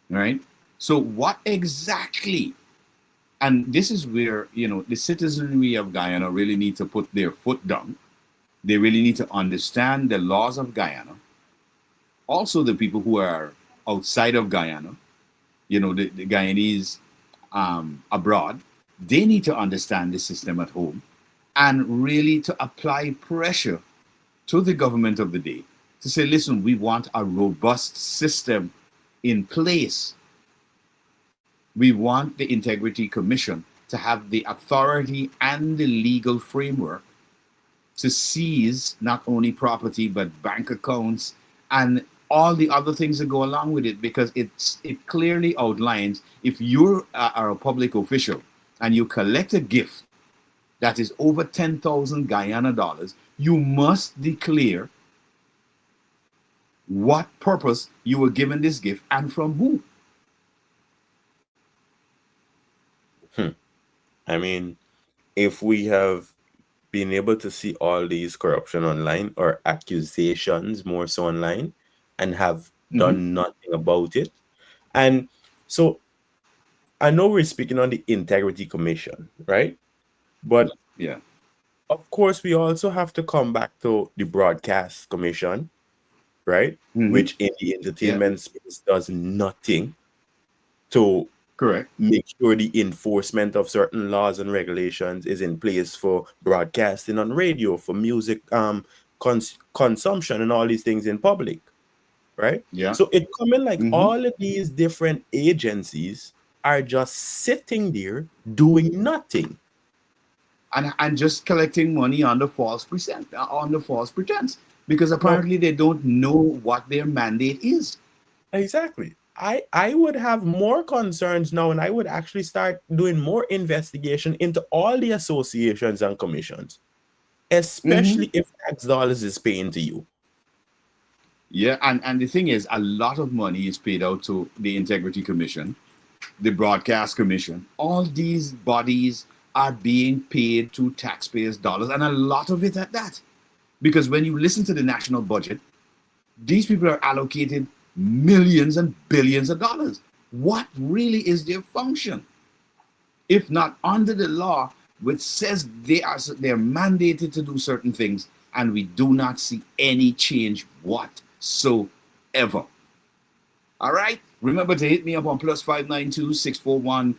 Right? So what exactly, and this is where, the citizenry of Guyana really need to put their foot down. They really need to understand the laws of Guyana. Also, the people who are outside of Guyana, the Guyanese abroad, they need to understand the system at home and really to apply pressure to the government of the day to say, listen, we want a robust system in place. We want the Integrity Commission to have the authority and the legal framework to seize not only property, but bank accounts and all the other things that go along with it, because it clearly outlines, if you are a public official and you collect a gift that is over 10,000 Guyana dollars, you must declare what purpose you were given this gift and from who. I mean, if we have been able to see all these corruption online or accusations more so online and have done nothing about it. And so I know we're speaking on the Integrity Commission, right? But yeah, of course, we also have to come back to the Broadcast Commission, right? Which in the entertainment space does nothing to make sure the enforcement of certain laws and regulations is in place for broadcasting on radio, for music consumption and all these things in public, right? Yeah. So it coming like all of these different agencies are just sitting there doing nothing. And just collecting money under false pretense, because apparently they don't know what their mandate is. Exactly. I would have more concerns now, and I would actually start doing more investigation into all the associations and commissions, especially if tax dollars is paying to you. Yeah, and the thing is, a lot of money is paid out to the Integrity Commission, the Broadcast Commission. All these bodies are being paid to taxpayers' dollars, and a lot of it at that. Because when you listen to the national budget, these people are allocated millions and billions of dollars. What really is their function? If not under the law, which says they're mandated to do certain things, and we do not see any change whatsoever. All right? Remember to hit me up on +592 641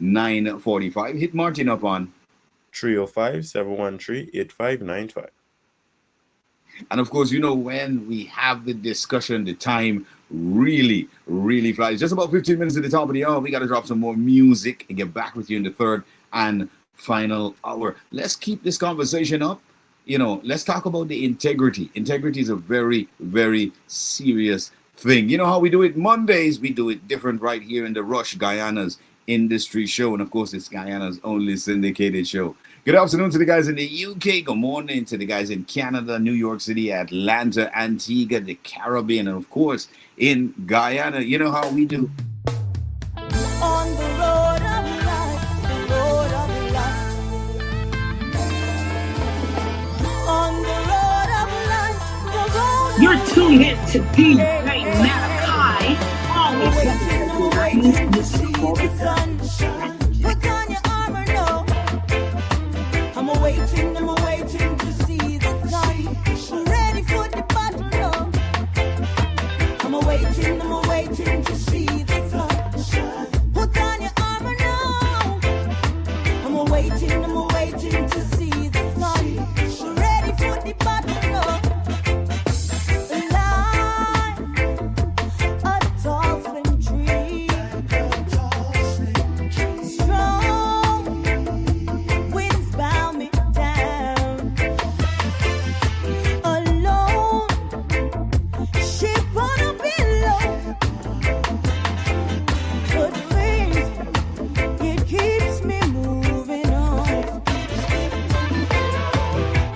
0945. Hit Martin up on 305-713-8595. And of course, you know, when we have the discussion, the time really, really flies. Just about 15 minutes at the top of the hour. We got to drop some more music and get back with you in the third and final hour. Let's keep this conversation up. You know, let's talk about the integrity. Integrity is a very, very serious thing. You know how we do it Mondays? We do it different right here in the Rush, Guyana's Industry Show. And of course, it's Guyana's only syndicated show. Good afternoon to the guys in the UK. Good morning to the guys in Canada, New York City, Atlanta, Antigua, the Caribbean, and of course, in Guyana. You know how we do. On the road of life, the road of life. On the road of life, the road of You're tuned in to DJ Malachi, always representing music all the time. Put on your armor now. I'm waiting to see the sun. Ready for the battle now. I'm waiting to see the sun. Put on your armor now. I'm waiting to see the sun. Ready for the battle now. Like a dolphin dream. Strong winds bow me down. Alone, ship on a billow. But faith, it keeps me moving on.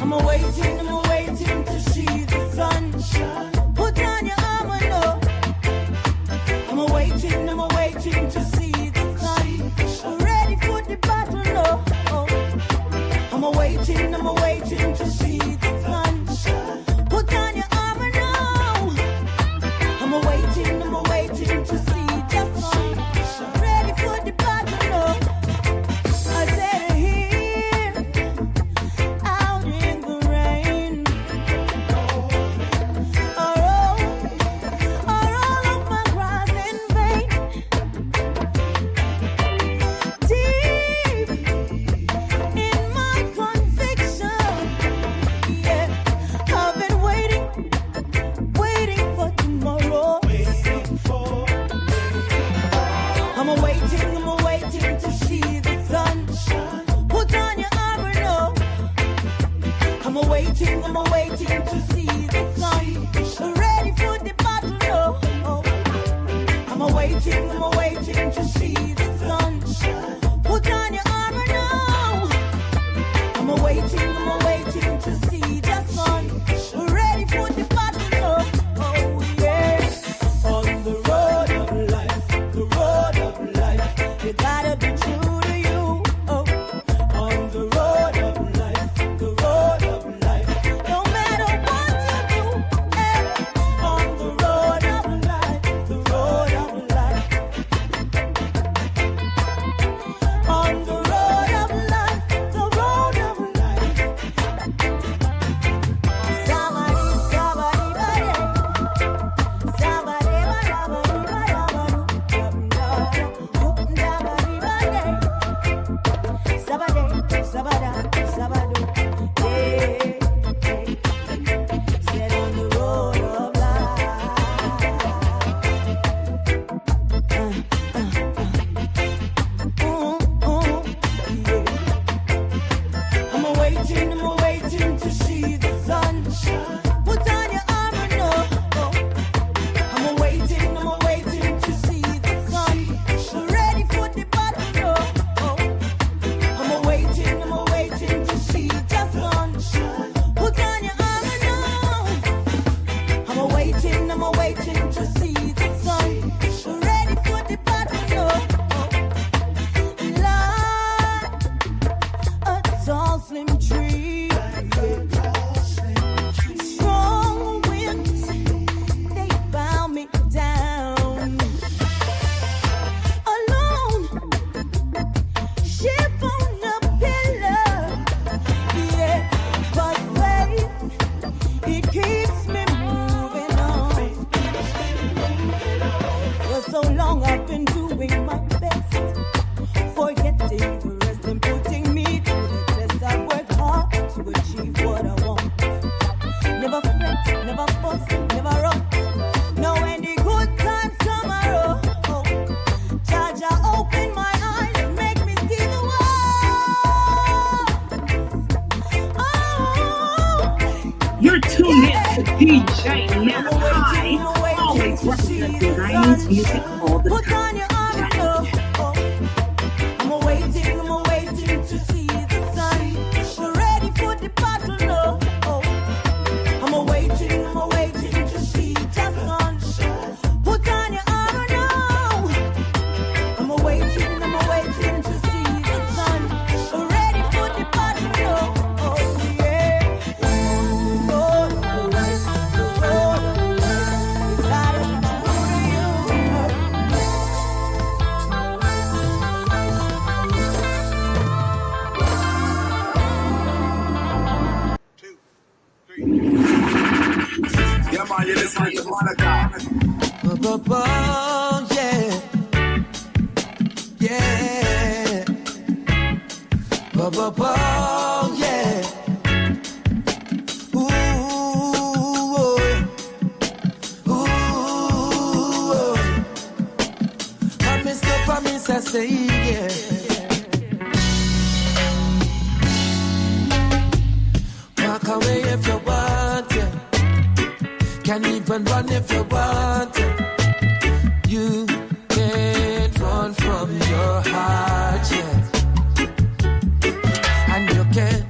I'm waiting to see the sun. Put on your armor now. I'm waiting to see the sun. Ready for the battle now. I'm waiting to see the sun. Put on your armor now. I'm waiting to see the sun. Ready for the battle now. I said here, out in the rain. Are all of my cries in vain? Deep in my conviction, yeah, I've been waiting for tomorrow. I'm waiting to see the sun. Put on your armor now. I'm waiting to see the sun. Ready for the battle now. I'm waiting to see the sun. Put on your armor now. I'm waiting to see the sun. Ready for the battle now. Oh yeah. On the road of life, you gotta be true to you. Oh, on the road of life, no matter what you do. On the road of life, slim tree. Strong winds, they bow me down. Alone, ship on a pillar. Yeah, but faith, it keeps me moving on. For so long I've been doing my best, forgetting the rest and putting me through the test. I work hard to achieve what I want. Never fret, never fuss, never run. Now when the good times come around, Jaja open my eyes, make me see the world. You're tuned in to DJ Malachi, always representing Guyanese music all the Put time. on your armor, I'm waiting to see the sun. We're ready for the battle, no. I'm waiting to see the sun. Put on your armor now. I'm waiting to see the sun. We're ready for the battle, no. Yeah. Lord, Yeah, man, you listen to Malachi. Yeah. Yeah. Yeah. Promise, I say yeah. Walk away if you want to. Can even run if you want to. You can't run from your heart yet. And you can't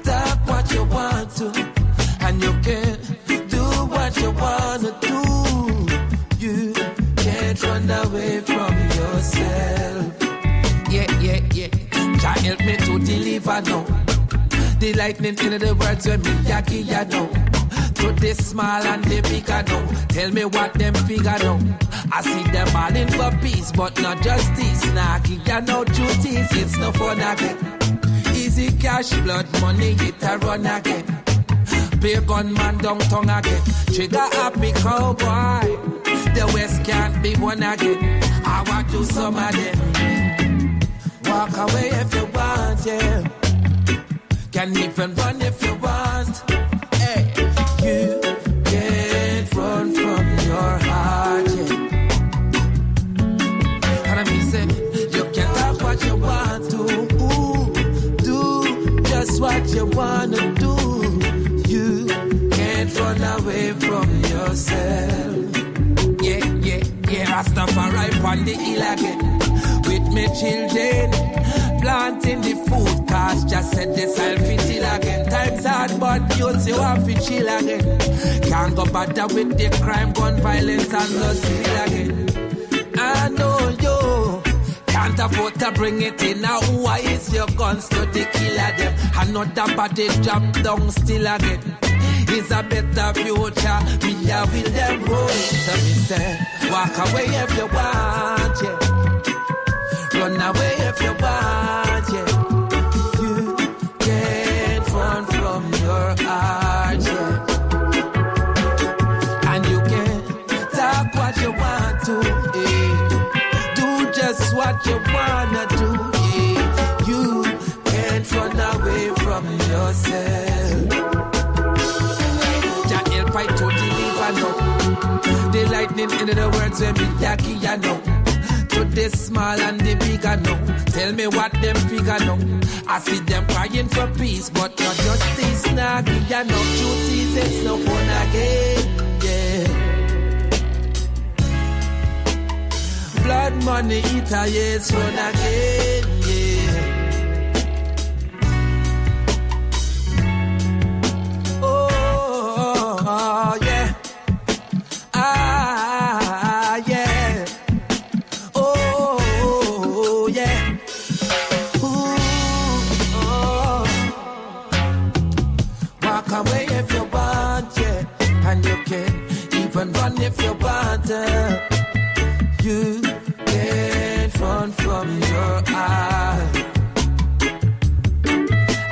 talk what you want to. And you can't do what you want to do. You can't run away from yourself. Yeah. Jah help me to deliver now. The lightning in the words when me yaki ya know. To the small and the bigger now. Tell me what them figure now. I see them all in for peace, but not justice. Snacky, ya know duties, it's no fun again. Easy cash, blood money, it a run again. Pay gunman down tongue again. Trigger happy cowboy. The West can't be one again. I want to some of them. Walk away if you want, yeah. Can even run if you want. Hey, you can't run from your heart, yeah. And I mean, say, you can talk what you want to. Do just what you want to do. You can't run away from yourself. Yeah, Rastafari on the hill again. With me children, planting the food, cause just said this I'll fit till again. Times hard, but youths you have to chill again. Can't go bother with the crime, gun violence and lust still again. I know you can't afford to bring it in. Now why is your guns to the killer them? Another body drop down still again. It's a better future, me a will them roll. So me say, walk away if you want, yeah. Run away if you want, yeah. You can't run from your heart, yeah. And you can talk what you want to, yeah. Do just what you wanna do, yeah. You can't run away from yourself. Fight to deliver now. The lightning in the words when me yaki ya know. To the small and the bigger now. Tell me what them figure now. I see them crying for peace, but not justice. Nagi ya know. Truth is it's no fun again, yeah. Blood money eat a yes run again, yeah. even run if you want to. You can't run from your eye.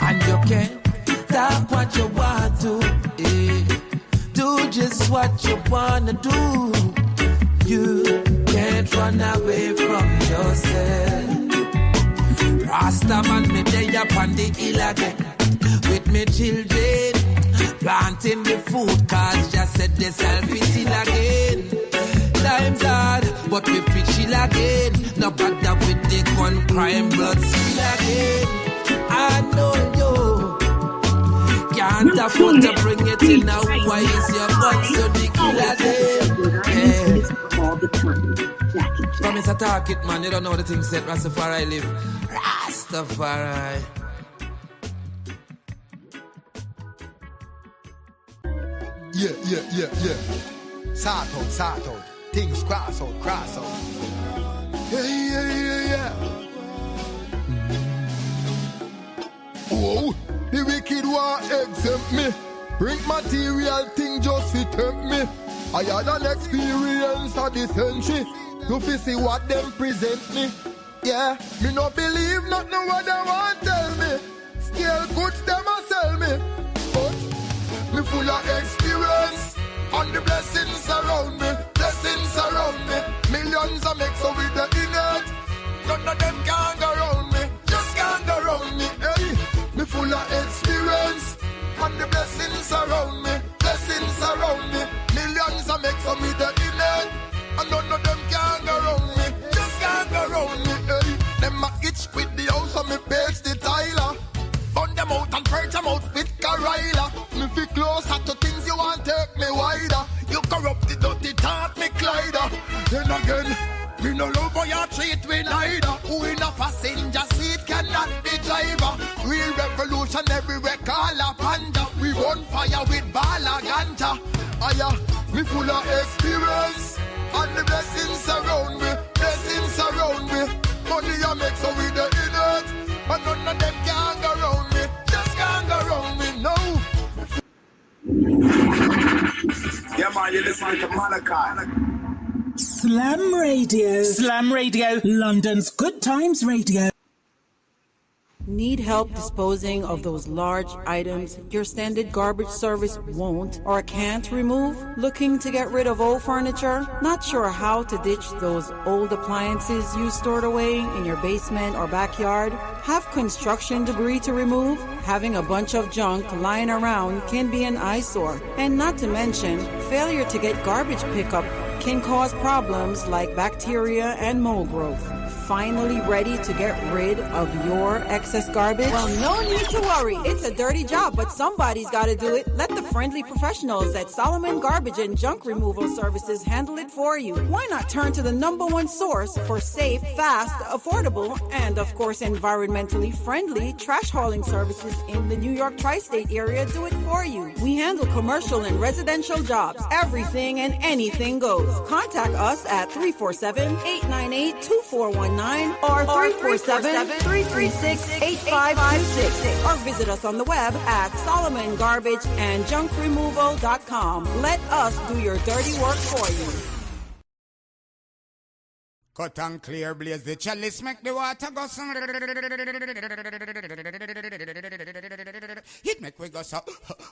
And you can't talk what you want to. Do just what you wanna do. You can't run away from yourself. Rasta man, me day up on the hill again with me children, planting the food cause just said they self-eating again. Times hard, but we fit chill again. No bother with the gun crime, blood spill again. I know you can't afford to bring it in now. Why is your gun so the kill again? Come is a target, man. You don't know the thing said. Rastafari live. Rastafari. Yeah. Sort out. Things cross out. Yeah. Whoa, the wicked want exempt me. Bring material thing just to tempt me. I had an experience of the century. You fi see what them present me. Yeah, me no believe nothing what they want tell me. Still goods them a sell me. But me full of experience. And the blessings surround me. Millions I make so with the innate. None of them can go around me. Just can't go around me. Hey, me full of experience. And the blessings surround me. Millions I make so with the innate. And none of them can go around me. Just can't go around me. Hey, them a itch with the house on me page the Tyler. Burn them out and purge them out with Carilla. Me feel closer to things you want take me wider. You corrupt the dirty thought me Clyder. Then again, me no love how you treat me neither. Who in a passenger seat cannot be driver. Real revolution everywhere call a panda. We run fire with bala ganja. Aya, me full of experience. And the blessings surround me. Money I make so with the innate. And none of them can go around me. Just can't go around me, no. Yeah, man, you're listening to Malachi. Slam Radio, London's Good Times Radio. Need help disposing of those large items your standard garbage service won't or can't remove? Looking to get rid of old furniture? Not sure how to ditch those old appliances you stored away in your basement or backyard? Have construction debris to remove? Having a bunch of junk lying around can be an eyesore. And not to mention, failure to get garbage pickup can cause problems like bacteria and mold growth. Finally ready to get rid of your excess garbage? Well, no need to worry. It's a dirty job, but somebody's got to do it. Let the friendly professionals at Solomon Garbage and Junk Removal Services handle it for you. Why not turn to the #1 source for safe, fast, affordable, and of course environmentally friendly trash hauling services in the New York tri-state area? Do it for you. We handle commercial and residential jobs. Everything and anything goes. Contact us at 347-898-2419 or 347-336-8526 or visit us on the web at solomongarbageandjunkremoval.com. Let us do your dirty work for you. Cut and clear, blaze the chalice, make the water go some. It make we go so,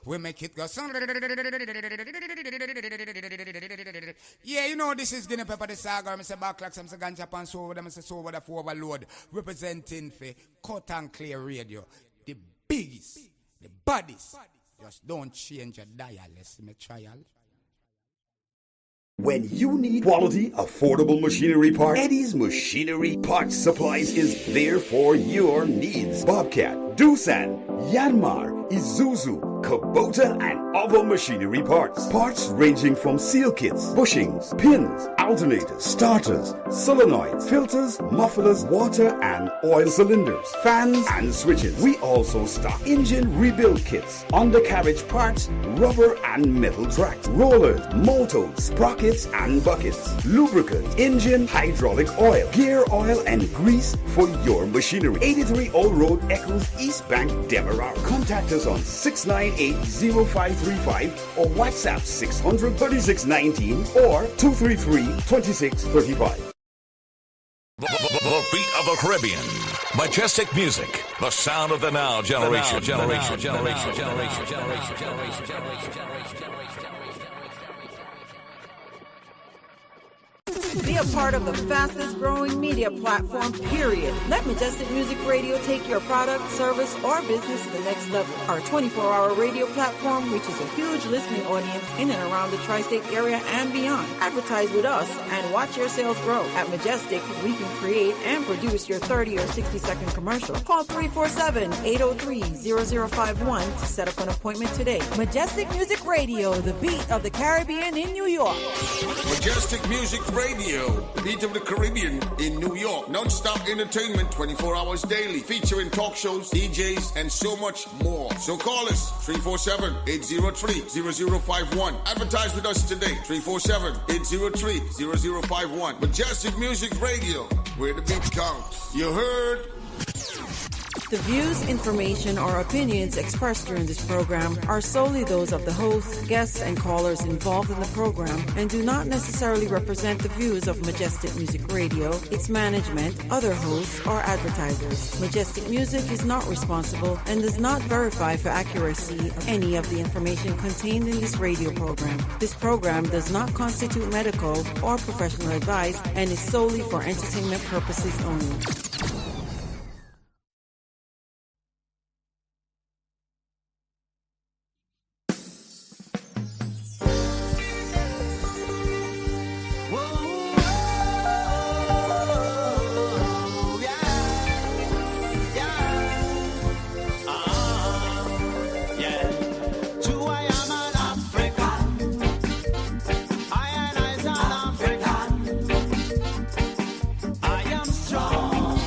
we make it go some. Yeah, you know this is Guinea Pepper the Saga. Mr. Backlack, some ganja pan so over them, Mr. so over the overload, representing for Cut and Clear Radio, the biggest, the baddest. Just don't change your dial. Let's make trial. When you need quality, affordable machinery parts, Eddie's Machinery Parts Supplies is there for your needs. Bobcat, Doosan, Yanmar, Isuzu, Kubota, and other machinery parts. Parts ranging from seal kits, bushings, pins, alternators, starters, solenoids, filters, mufflers, water and oil cylinders, fans and switches. We also stock engine rebuild kits, undercarriage parts, rubber and metal tracks, rollers, motors, sprockets and buckets, lubricant, engine, hydraulic oil, gear oil and grease for your machinery. 83 Old Road, Eccles, East Bank, Demerara. Contact us on 698-0535 or WhatsApp 600-3619 or 233-2635. The beat of the Caribbean. Majestic music. The sound of the now generation. Be a part of the fastest growing media platform, period. Let Majestic Music Radio take your product, service, or business to the next level. Our 24-hour radio platform reaches a huge listening audience in and around the tri-state area and beyond. Advertise with us and watch your sales grow. At Majestic, we can create and produce your 30 or 60-second commercial. Call 347-803-0051 to set up an appointment today. Majestic Music Radio, the beat of the Caribbean in New York. Majestic Music Radio, beat of the Caribbean in New York. Non-stop entertainment 24 hours daily, featuring talk shows, DJs, and so much more. So call us 347-803-0051. Advertise with us today, 347-803-0051. Majestic Music Radio, where the beat counts. You heard? The views, information, or opinions expressed during this program are solely those of the host, guests, and callers involved in the program and do not necessarily represent the views of Majestic Music Radio, its management, other hosts, or advertisers. Majestic Music is not responsible and does not verify for accuracy of any of the information contained in this radio program. This program does not constitute medical or professional advice and is solely for entertainment purposes only. I am strong.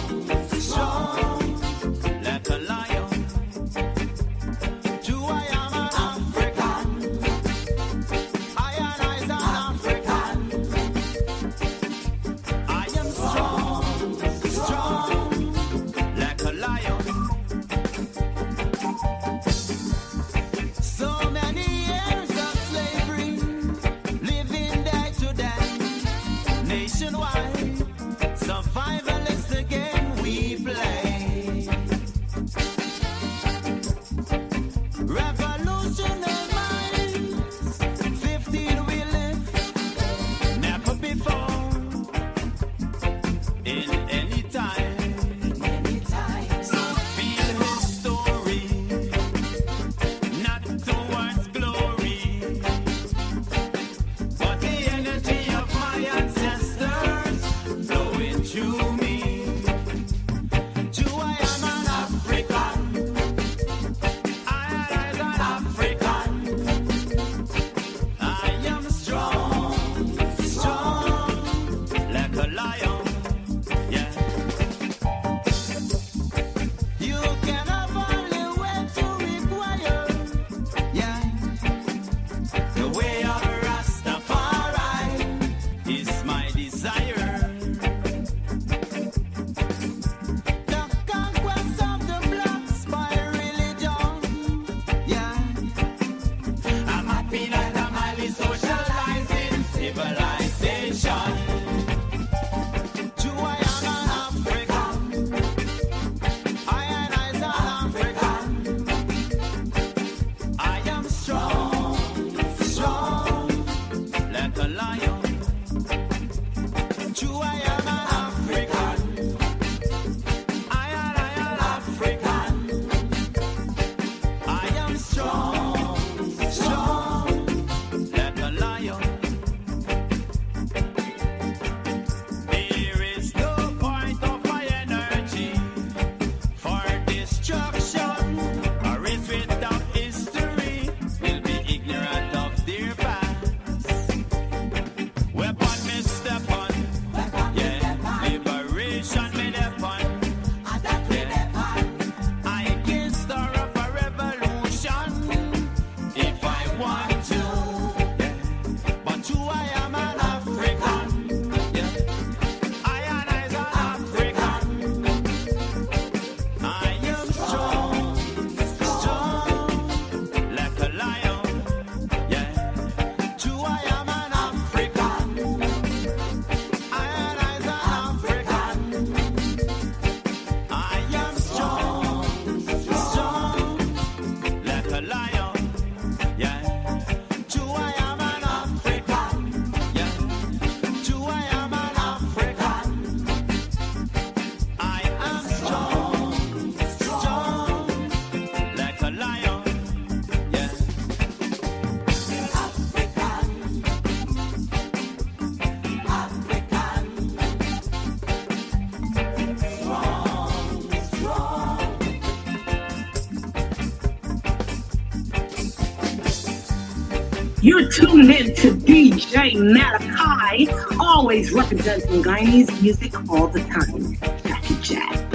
You're tuned in to DJ Malachi, always representing Guyanese music all the time. Jackie Jacks.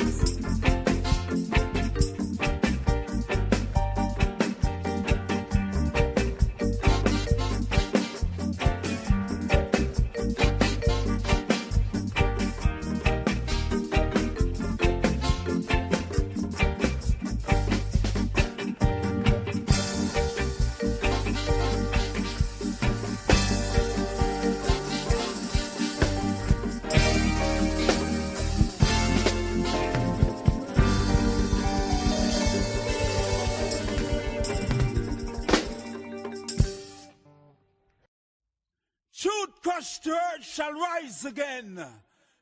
Truth crushed earth shall rise again.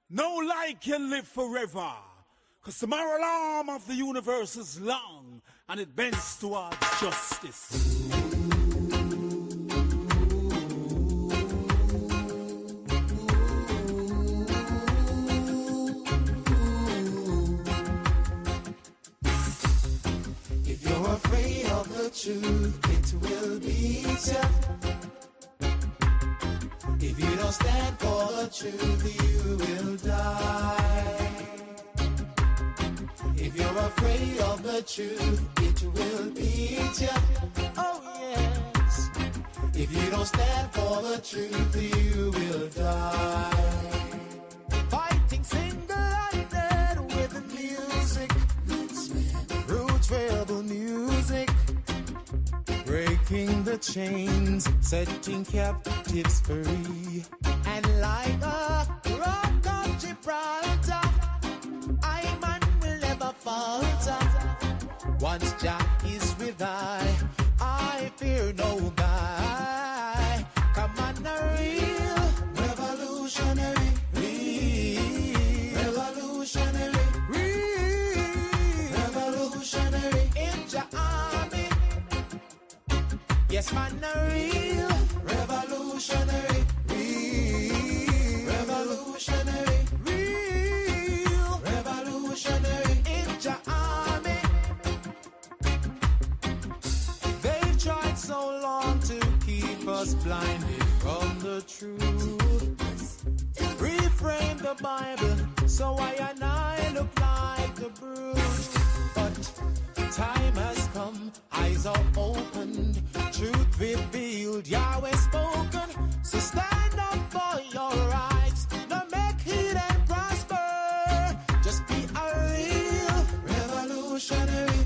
No lie can live forever. Cause the moral arm of the universe is long and it bends towards justice. If you're afraid of the truth, it will beat you. If you don't stand for the truth, you will die. If you're afraid of the truth, it will beat you. Oh yes. If you don't stand for the truth, you will die. Fighting single-handed with the music, roots rebel music. Breaking the chains, setting captives free. And like a rock of Gibraltar, I man will never falter. Once Jah is with I fear no guy. Come on, a real revolutionary, revolutionary, revolutionary in Jah army. Yes, man, a real revolutionary, revolutionary, real revolutionary in Jah army. They've tried so long to keep us blinded from the truth. Reframe the Bible so I and I look like the brute. But time has come, eyes are opened, truth revealed, Yahweh spoken. So stand up for your rights, no make heed and prosper. Just be a real revolutionary,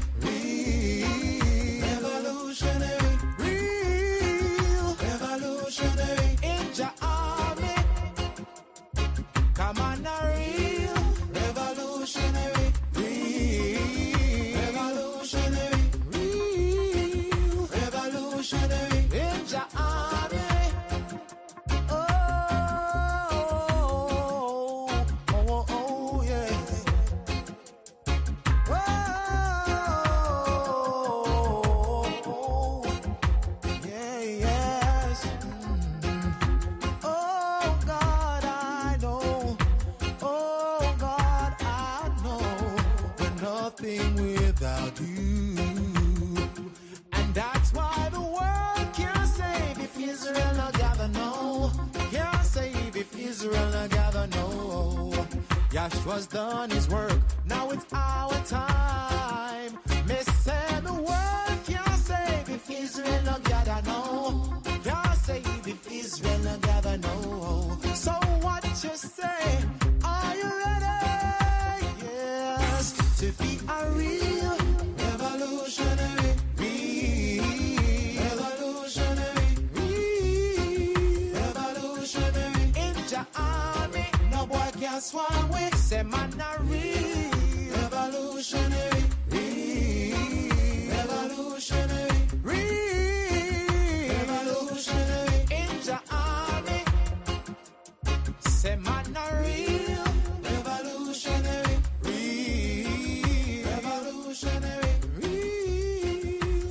revolutionary, real revolutionary in Jah army. Come on, a real revolutionary, revolutionary, real revolutionary in Jah army. Oh, oh, oh, yes. Oh, yeah, yes. Oh, God, I know. Oh, God, I know. We're nothing without you. And that's why the world can't save if Israel not gather, no. Can't save if Israel not gather, no. Yahshua's done his work, now it's our time. Me say the world can't save if Israel not gather, no. Can't save if Israel not gather, no. So what you say? Are you ready? Yes, to be a real revolutionary, revolutionary, revolutionary in Jah army. No boy can swallow it. Say man a real revolutionary, revolutionary, revolutionary in Jah army. Say man a real revolutionary, revolutionary,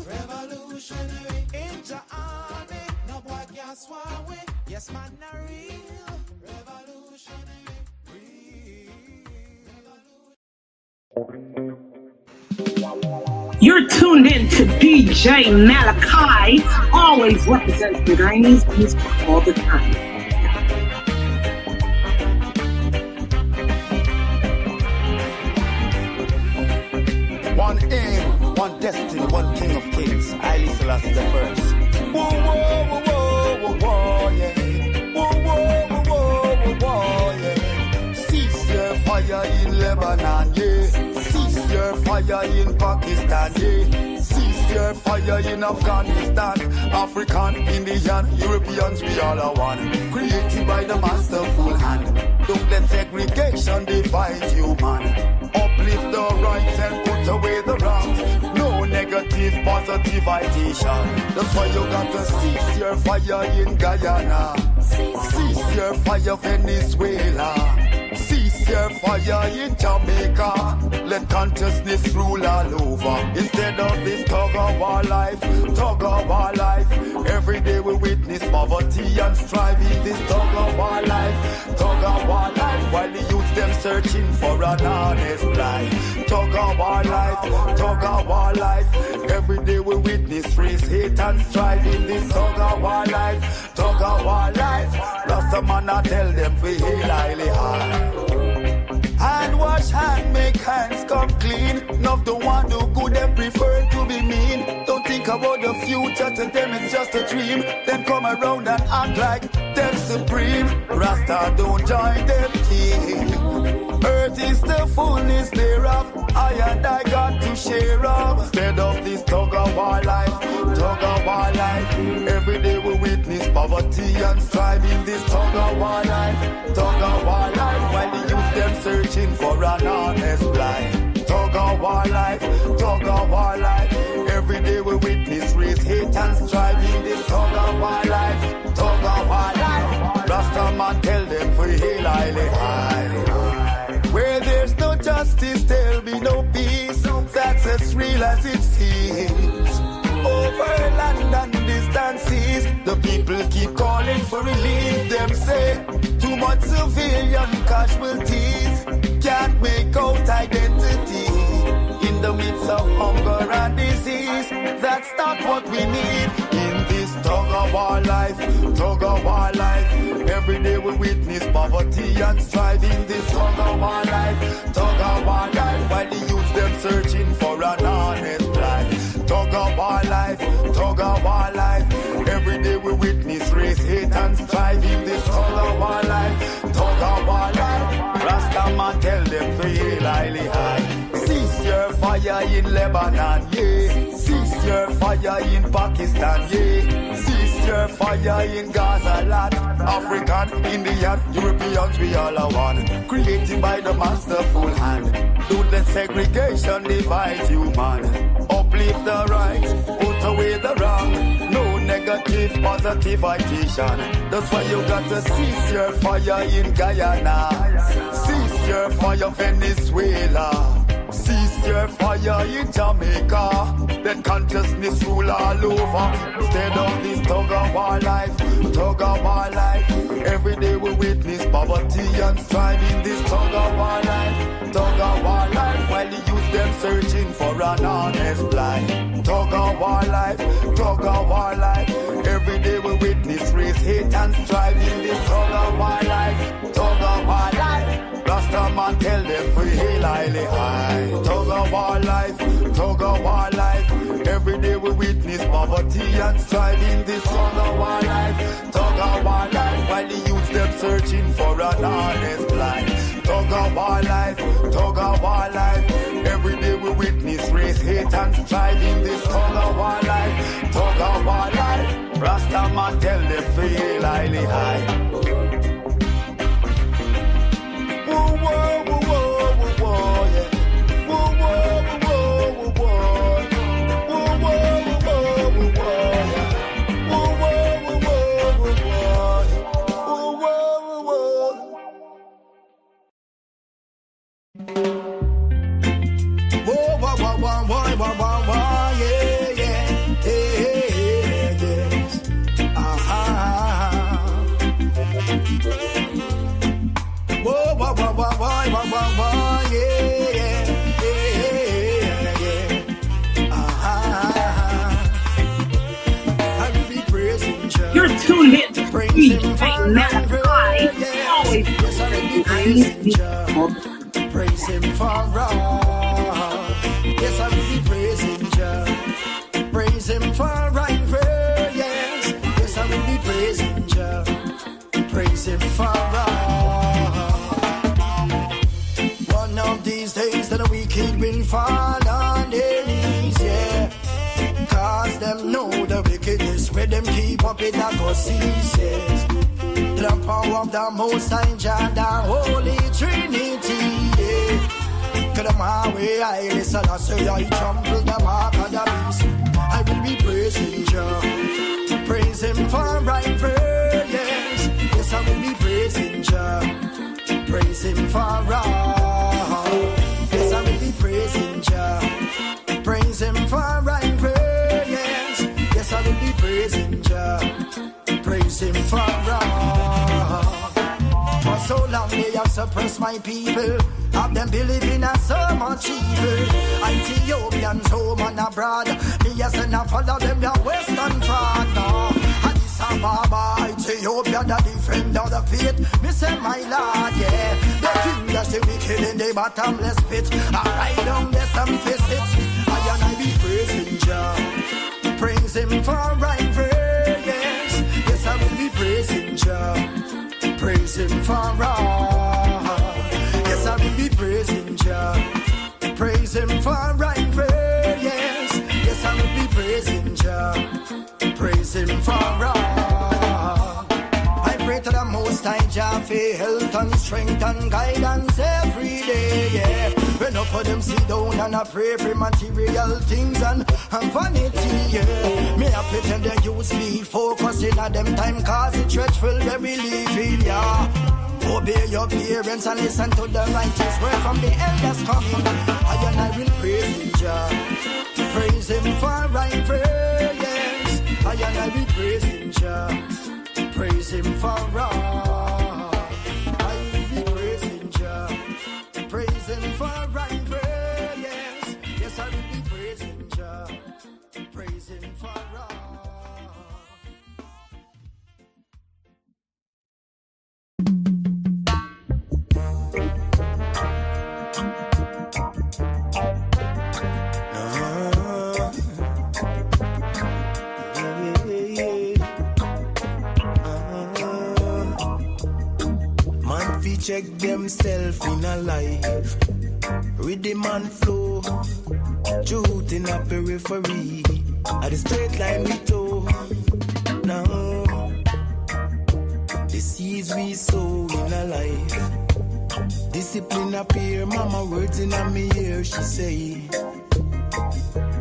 revolutionary in Jah army. No boy can swallow it. Yes, man a real revolutionary. You're tuned in to DJ Malachi, always representing Guyanese music all the time. One aim, one destiny, one king of kings. Haile Selassie the first. Whoa, whoa, whoa, whoa, whoa, whoa, yeah. Whoa, whoa, whoa, whoa, whoa, whoa, yeah. Cease your fire in Lebanon, yeah. Cease your fire in Pakistan, yeah. Cease your fire in Afghanistan. African, Indian, Europeans, we all are one. Created by the masterful hand. Don't let segregation divide you, man. Uplift the rights and put away the wrongs. No negative, positive ideation. That's why you got to cease your fire in Guyana. Cease your fire Venezuela. Cease your fire in Jamaica. Let consciousness rule all over. Instead of this tug of war life, tug of war life. Every day we witness poverty and striving. This tug of war life, tug of war life. While the youth them searching for an honest life. Tug of war life, tug of war life. Every day we witness race, hate and striving. This tug of war life, tug of war life. Rasta man I tell them we hail highly high. Hand wash, hand make hands come clean. Enough don't want to good, them prefer to be mean. Don't think about the future, to them it's just a dream. Then come around and act like them supreme. Rasta don't join them team. Earth is the fullness thereof. I and I got to share up. Instead of this tug of war life, tug of war life. Every day we witness poverty and striving. This tug of war life, tug of war life. While the youth them searching for an honest life. Tug of war life, tug of war life. Every day we witness race, hate and striving. This tug of war life, tug of war life. Rasta man tell them for hail highly high. Where there's no justice, there'll be no peace. That's as real as it seems. Over land and distances, the people keep calling for relief. Them say too much civilian casualties, can't make out identity in the midst of hunger and disease. That's not what we need in this tug of our life, tug of our life. Every day we witness poverty and striving. This tug of our life, tug of our life. While the youth them searching for an honest life. Tug of our life, tug of our life. Every day we witness race, hate and striving. This tug of our life, tug of our life. Rasta man tell them for hail highly high. Cease your fire in Lebanon, yeah. Cease your fire in Pakistan, yeah. Cease your fire in Gaza land. African, Indian, Europeans, we all are one. Created by the masterful hand. Don't let segregation divide you, man. Uplift the right, put away the wrong. No negative, positive ideation. That's why you got to cease your fire in Guyana. Cease your fire Venezuela. Cease your fire in Jamaica. Let consciousness rule all over. Instead of this tug of our life, tug of our life. Every day we witness poverty and striving. This tug of our life, tug of our life. While the youth them searching for an honest life. Tug of our life, tug of our life. Every day we witness race, hate and striving. This tug of our life, tug of our life. Rasta man tell them for hail highly high. Tug of our life, tug of our life. Every day we witness poverty and striving. This tug of our life, tug of our life. While the youth them searching for an honest life. Tug of our life, tug of our life. Every day we witness race, hate and striving. This tug of our life, tug of our life. Rasta man tell them for hail highly high. Whoa, whoa, whoa, whoa, whoa, whoa, yeah. Whoa, whoa, whoa, whoa, whoa. Whoa, whoa, whoa, whoa, whoa, yeah. Whoa, whoa, whoa, whoa, whoa. Whoa, whoa, whoa. Whoa, whoa, whoa, whoa, whoa, whoa, whoa, yeah, yeah, yeah, yeah, yeah. DJ Malachi, always praise him for all. Yes, I will be praising Jah. Praise him for right prayer. Yes, yes, I will be praising Jah. Praise him for all. One of these days that the wicked will fall on their knees, yeah. Cause them know the wickedness where them keep up it that go ceases. The power of the Most High Jah, the Holy Trinity, yeah. Cause them highway I listen, I say I trample the mark of the beast. I will be praising Jah. Praise him for right prayer, yes. Yes, I will be praising Jah. Praise him for all. Yes, I will be praising Jah. Praise him for right prayer, yes. Yes, I will be praising Jah. Praise him for all. For so long they have suppressed my people, have them believing in so much evil. Ethiopians home and abroad, me as and I follow them the western fraud. No, Addis Ababa, Ethiopia, the defender of the faith. Me say my Lord, yeah. The king that's the wicked in the bottomless pit. I ride down there some fist it. I and I be praising Jah. Praise him for right prayer, yes. Yes, I will be praising Jah. Praise him for all. Yes, I will be praising Jah. Praise him for right prayer, yes. Yes, I will be praising Jah. Praise him for all. I pray to the Most High Jah for health and strength and guidance every day, yeah. When enough of them sit down and I pray for material things and vanity, yeah. Me have to tell them use me focusing at them time cause it's dreadful they believe, yeah. Obey your parents and listen to the righteous word from the elders coming. I will praise Jah. Praise him for right prayer, yes. I will praise him, Jah. Praise him for all. I will be praising Jah. Praise him for right prayer, yes. Yes, I will be praising Jah. Praise him for all. Check themself in a life, rhythm and flow, truth in a periphery, at the straight line we toe. Now, the seeds we sow in a life, discipline appear, mama words in a me ear, she say,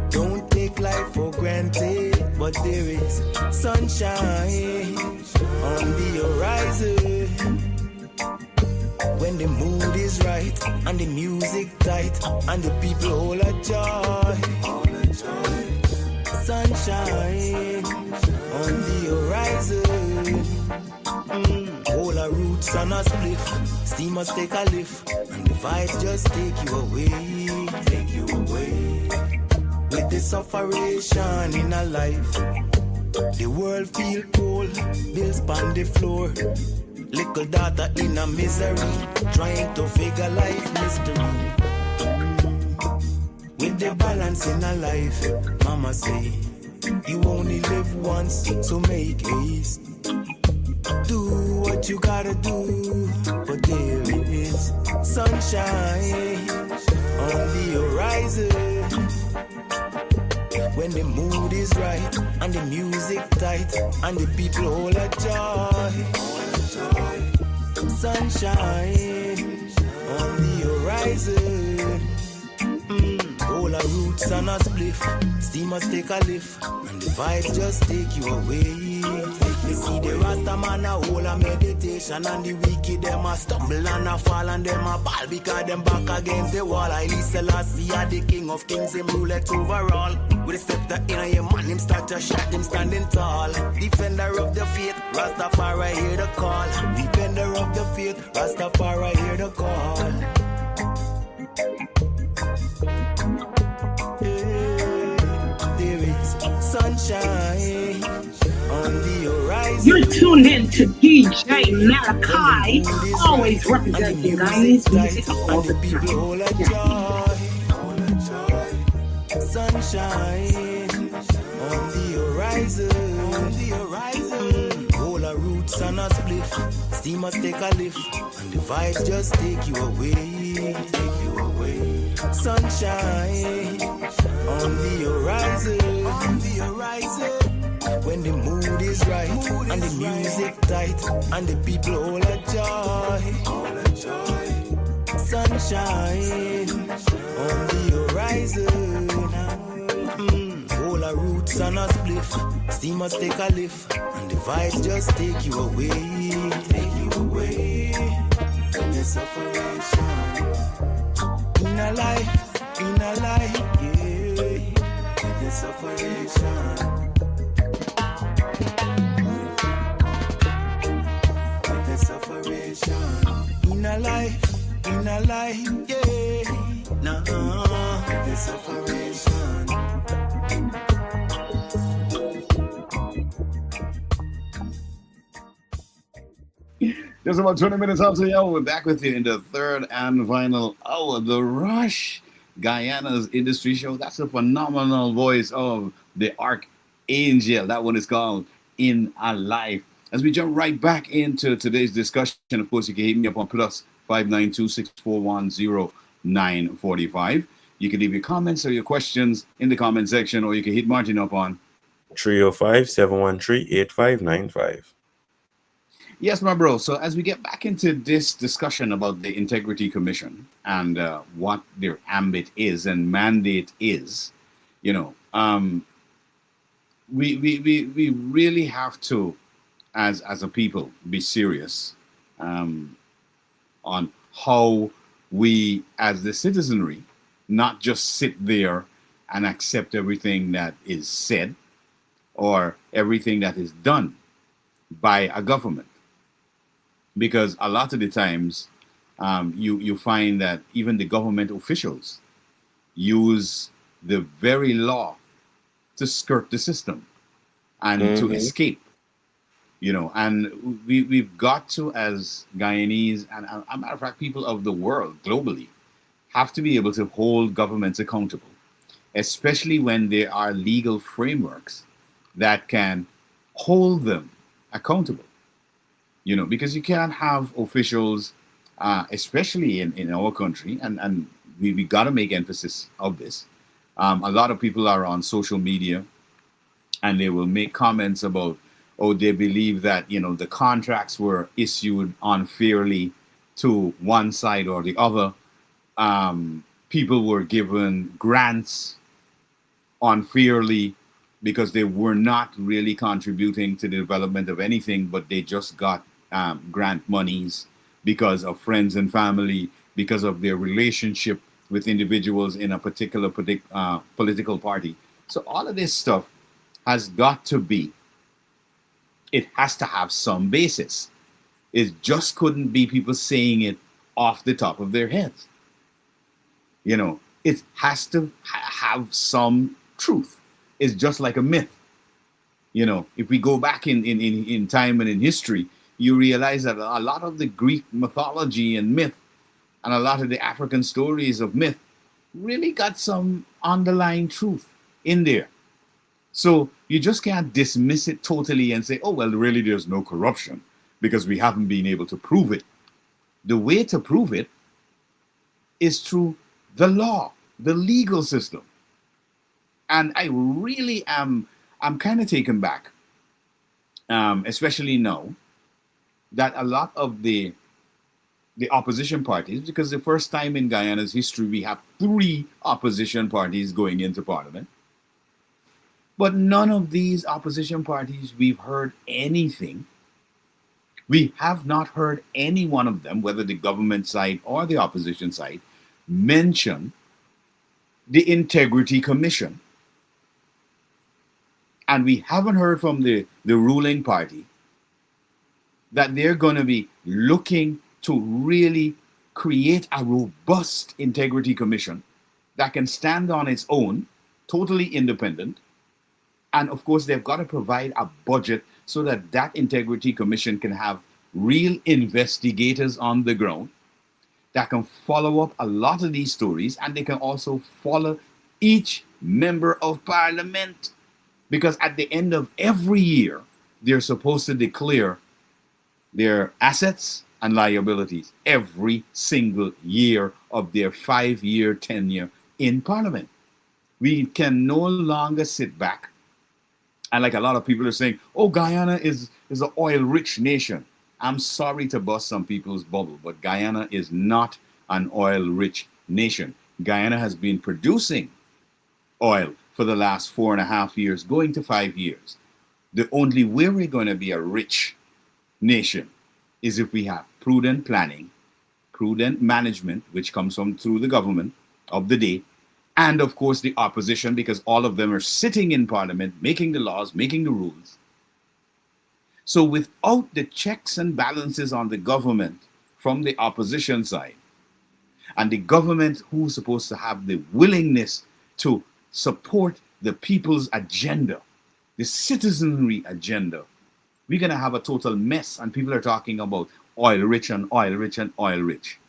don't take life for granted, but there is sunshine on the horizon. When the mood is right, and the music tight, and the people all a joy. Sunshine on the horizon. All our roots and a spliff. Steamers take a lift, and the vibes just take you away. Take you away. With the sufferation in a life, the world feel cold, bills on the floor. Little daughter in a misery, trying to figure life mystery. With the balance in a life, mama say, you only live once, so make haste. Do what you gotta do, but there is sunshine on the horizon. When the mood is right, and the music tight, and the people all a joy. Sunshine on the horizon. All our roots and a spliff. Steamers take a lift, and the vibes just take you away. You see the Rasta man a whole a meditation, and the wicked them a stumble and a fall, and them a ball because them back against the wall. I listen Selassie a the king of kings, him rule it overall. With a scepter in your man, him start to shot, him standing tall. Defender of the faith, Rastafari hear the call. Defender of the faith, Rastafari hear the call. There is sunshine on the horizon. You're tuned in to DJ Malachi, always representing Guyanese music all the time. Sunshine on the horizon. All our roots and a spliff. Steam must take a lift, and the vibes just take you away. Sunshine on the horizon. When the mood is right, and the music tight, and the people all a joy. Sunshine on the horizon. All our roots and a spliff. Steam must take a lift, and the vibes just take you away. The separation in a life, yeah. The separation. In a life, yeah. Nah, the separation. Just about 20 minutes after the hour, we're back with you in the third and final hour. The Rush, Guyana's Industry Show. That's a phenomenal voice of the Archangel. That one is called In a Life. As we jump right back into today's discussion, of course, you can hit me up on plus 592-641-0945. You can leave your comments or your questions in the comment section, or you can hit Martin up on 305-713-8595. Yes, my bro. So as we get back into this discussion about the Integrity Commission and what their ambit is and mandate is, we really have to, as a people, be serious on how we, as the citizenry, not just sit there and accept everything that is said or everything that is done by a government. Because a lot of the times you find that even the government officials use the very law to skirt the system and to escape. And we've got to, as Guyanese, and a matter of fact, people of the world globally, have to be able to hold governments accountable, especially when there are legal frameworks that can hold them accountable. Because you can't have officials, especially in our country, and we got to make emphasis of this. A lot of people are on social media, and they will make comments about, they believe that, the contracts were issued unfairly to one side or the other. People were given grants unfairly because they were not really contributing to the development of anything, but they just got grant monies because of friends and family, because of their relationship with individuals in a particular political party. So all of this stuff has got to be, it has to have some basis. It just couldn't be people saying it off the top of their heads. It has to have some truth. It's just like a myth. If we go back in time and in history, you realize that a lot of the Greek mythology and myth and a lot of the African stories of myth really got some underlying truth in there. So you just can't dismiss it totally and say, really there's no corruption because we haven't been able to prove it. The way to prove it is through the law, the legal system. And I really I'm kind of taken back, especially now, that a lot of the opposition parties, because the first time in Guyana's history we have 3 opposition parties going into parliament, but none of these opposition parties we've heard anything. We have not heard any one of them, whether the government side or the opposition side, mention the Integrity Commission. And we haven't heard from the ruling party that they're going to be looking to really create a robust Integrity Commission that can stand on its own, totally independent, And of course, they've got to provide a budget so that that integrity commission can have real investigators on the ground that can follow up a lot of these stories, and they can also follow each member of parliament. Because at the end of every year, they're supposed to declare their assets and liabilities every single year of their 5-year tenure in parliament. We can no longer sit back and, like a lot of people are saying, oh, Guyana is an oil-rich nation. I'm sorry to bust some people's bubble, but Guyana is not an oil-rich nation. Guyana has been producing oil for the last 4.5 years, going to 5 years. The only way we're going to be a rich nation is if we have prudent planning, prudent management, which comes from through the government of the day, and of course the opposition, because all of them are sitting in parliament, making the laws, making the rules. So without the checks and balances on the government from the opposition side, and the government who's supposed to have the willingness to support the people's agenda, the citizenry agenda, we're going to have a total mess. And people are talking about oil rich and oil rich and oil rich.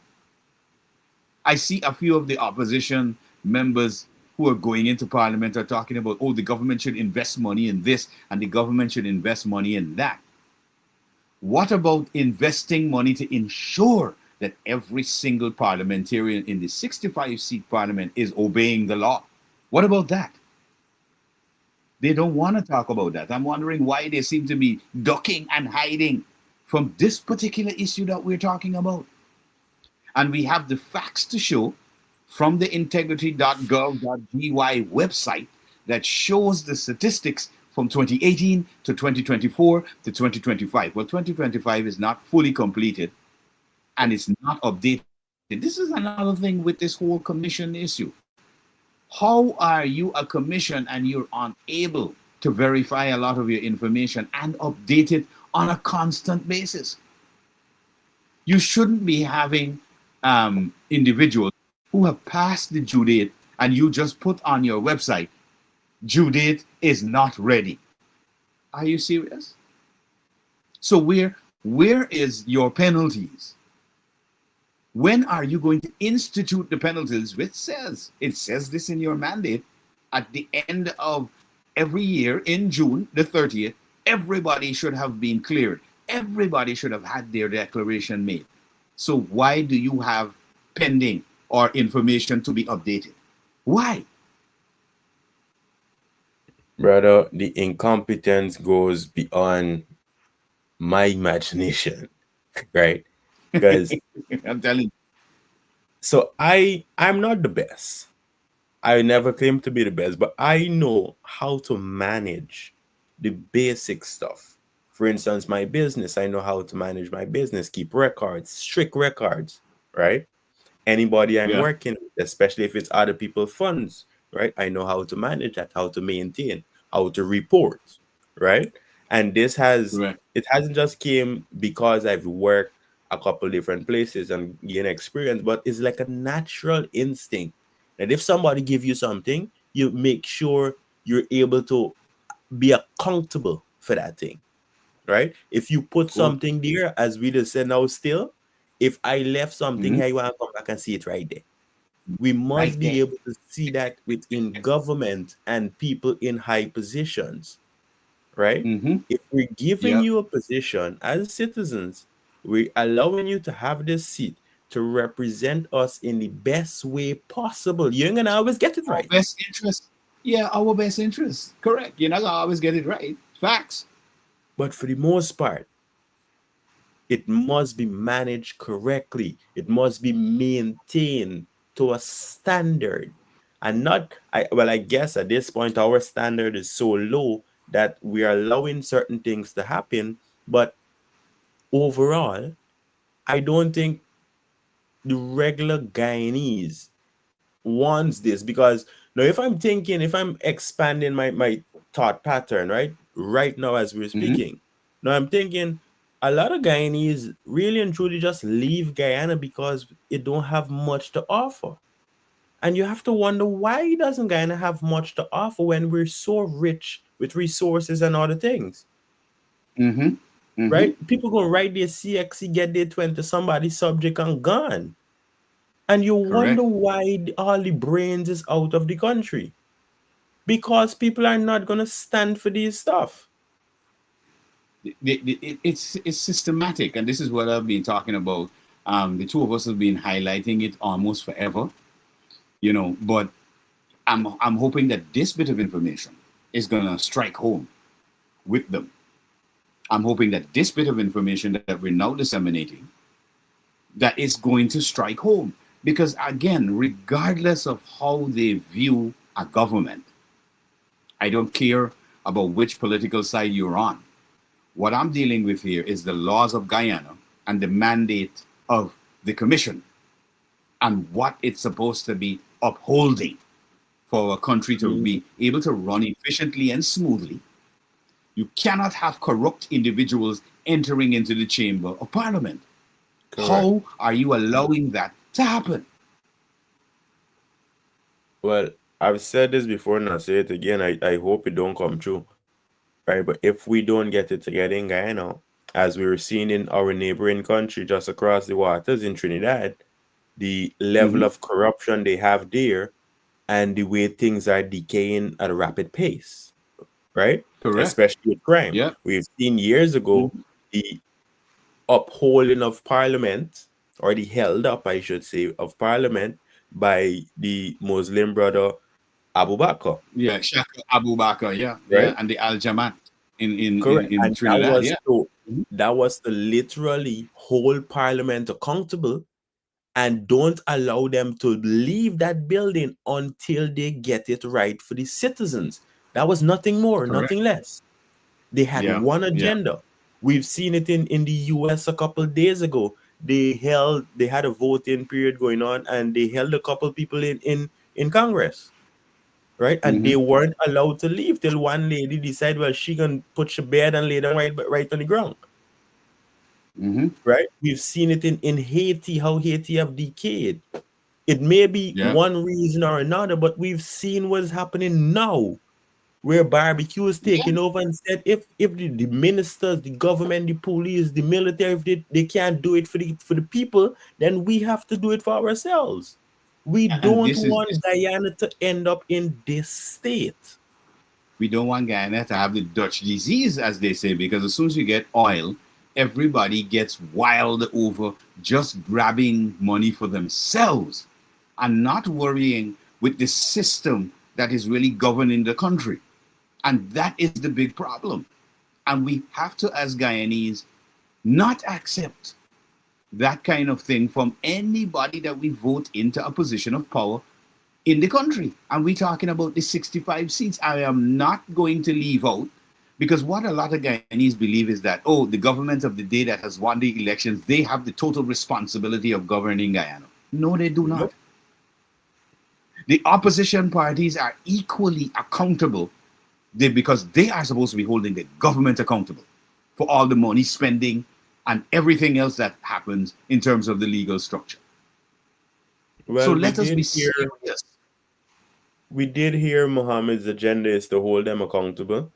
I see a few of the opposition members who are going into parliament are talking about, oh, the government should invest money in this and the government should invest money in that. What about investing money to ensure that every single parliamentarian in the 65-seat parliament is obeying the law? What about that? They don't want to talk about that. I'm wondering why they seem to be ducking and hiding from this particular issue that we're talking about. And we have the facts to show from the integrity.gov.gy website that shows the statistics from 2018 to 2024 to 2025. Well, 2025 is not fully completed and it's not updated. This is another thing with this whole commission issue. How are you a commission and you're unable to verify a lot of your information and update it on a constant basis? You shouldn't be having individuals who have passed the due date and you just put on your website, due date is not ready. Are you serious? So where is your penalties? When are you going to institute the penalties? It says this in your mandate. At the end of every year in June the 30th, everybody should have been cleared. Everybody should have had their declaration made. So why do you have pending or information to be updated? Why? Brother, the incompetence goes beyond my imagination, right? Because I'm telling you. So I'm not the best. I never claim to be the best, but I know how to manage the basic stuff. For instance, my business, I know how to manage my business, keep records, strict records, right? Anybody I'm working with, especially if it's other people's funds, right? I know how to manage that, how to maintain, how to report, right? And this it hasn't just came because I've worked a couple different places and gain experience, but it's like a natural instinct that if somebody give you something, you make sure you're able to be accountable for that thing, right? If you put something there, as we just said now, still, if I left something here, you want to come back and see it right there. We must be able to see that within government and people in high positions, right? If we're giving you a position as citizens, we're allowing you to have this seat to represent us in the best way possible. You're going to always get it right. Our best interest. Yeah, our best interest. Correct. You're not going to always get it right. Facts. But for the most part, it must be managed correctly. It must be maintained to a standard. And I guess at this point, our standard is so low that we are allowing certain things to happen. But overall, I don't think the regular Guyanese wants this, because now if I'm expanding my thought pattern, right now as we're speaking, now I'm thinking a lot of Guyanese really and truly just leave Guyana because it don't have much to offer. And you have to wonder, why doesn't Guyana have much to offer when we're so rich with resources and other things. Mm-hmm. Right? People gonna write their CXC, get their 20 somebody subject and gone. And you wonder why all the brains is out of the country. Because people are not gonna stand for this stuff. It's systematic, and this is what I've been talking about. The two of us have been highlighting it almost forever, but I'm hoping that this bit of information is gonna strike home with them. I'm hoping that this bit of information that we're now disseminating, that is going to strike home. Because again, regardless of how they view a government, I don't care about which political side you're on. What I'm dealing with here is the laws of Guyana and the mandate of the commission and what it's supposed to be upholding for a country to be able to run efficiently and smoothly. You cannot have corrupt individuals entering into the chamber of parliament. Correct. How are you allowing that to happen? Well, I've said this before and I'll say it again. I hope it don't come true. Right? But if we don't get it together in Guyana, as we were seeing in our neighboring country just across the waters in Trinidad, the level of corruption they have there and the way things are decaying at a rapid pace. Right? Correct. Especially with crime. Yep. We've seen years ago the upholding of parliament, or the held up, I should say, of parliament by the Muslim brother Abu Bakr. Yeah, Shaka Abu Bakr, yeah. Right? Yeah, and the Al Jamaat in and Trinidad. That was to literally hold parliament accountable and don't allow them to leave that building until they get it right for the citizens. That was nothing more, nothing less. They had one agenda. We've seen it in the US a couple of days ago. They had a voting period going on, and they held a couple of people in Congress. Right? And they weren't allowed to leave till one lady decided, well, she gonna put her bed and lay down right on the ground. Right? We've seen it in Haiti, how Haiti have decayed. It may be one reason or another, but we've seen what's happening now, where barbecue is taking over, and said if the ministers, the government, the police, the military, if they can't do it for the people, then we have to do it for ourselves. We don't want Guyana to end up in this state. We don't want Guyana to have the Dutch disease, as they say, because as soon as you get oil, everybody gets wild over just grabbing money for themselves and not worrying with the system that is really governing the country. And that is the big problem. And we have to, as Guyanese, not accept that kind of thing from anybody that we vote into a position of power in the country. And we're talking about the 65 seats. I am not going to leave out, because what a lot of Guyanese believe is that, the government of the day that has won the elections, they have the total responsibility of governing Guyana. No, they do not. The opposition parties are equally accountable because they are supposed to be holding the government accountable for all the money spending and everything else that happens in terms of the legal structure. Well, so let us be serious. We did hear Mohammed's agenda is to hold them accountable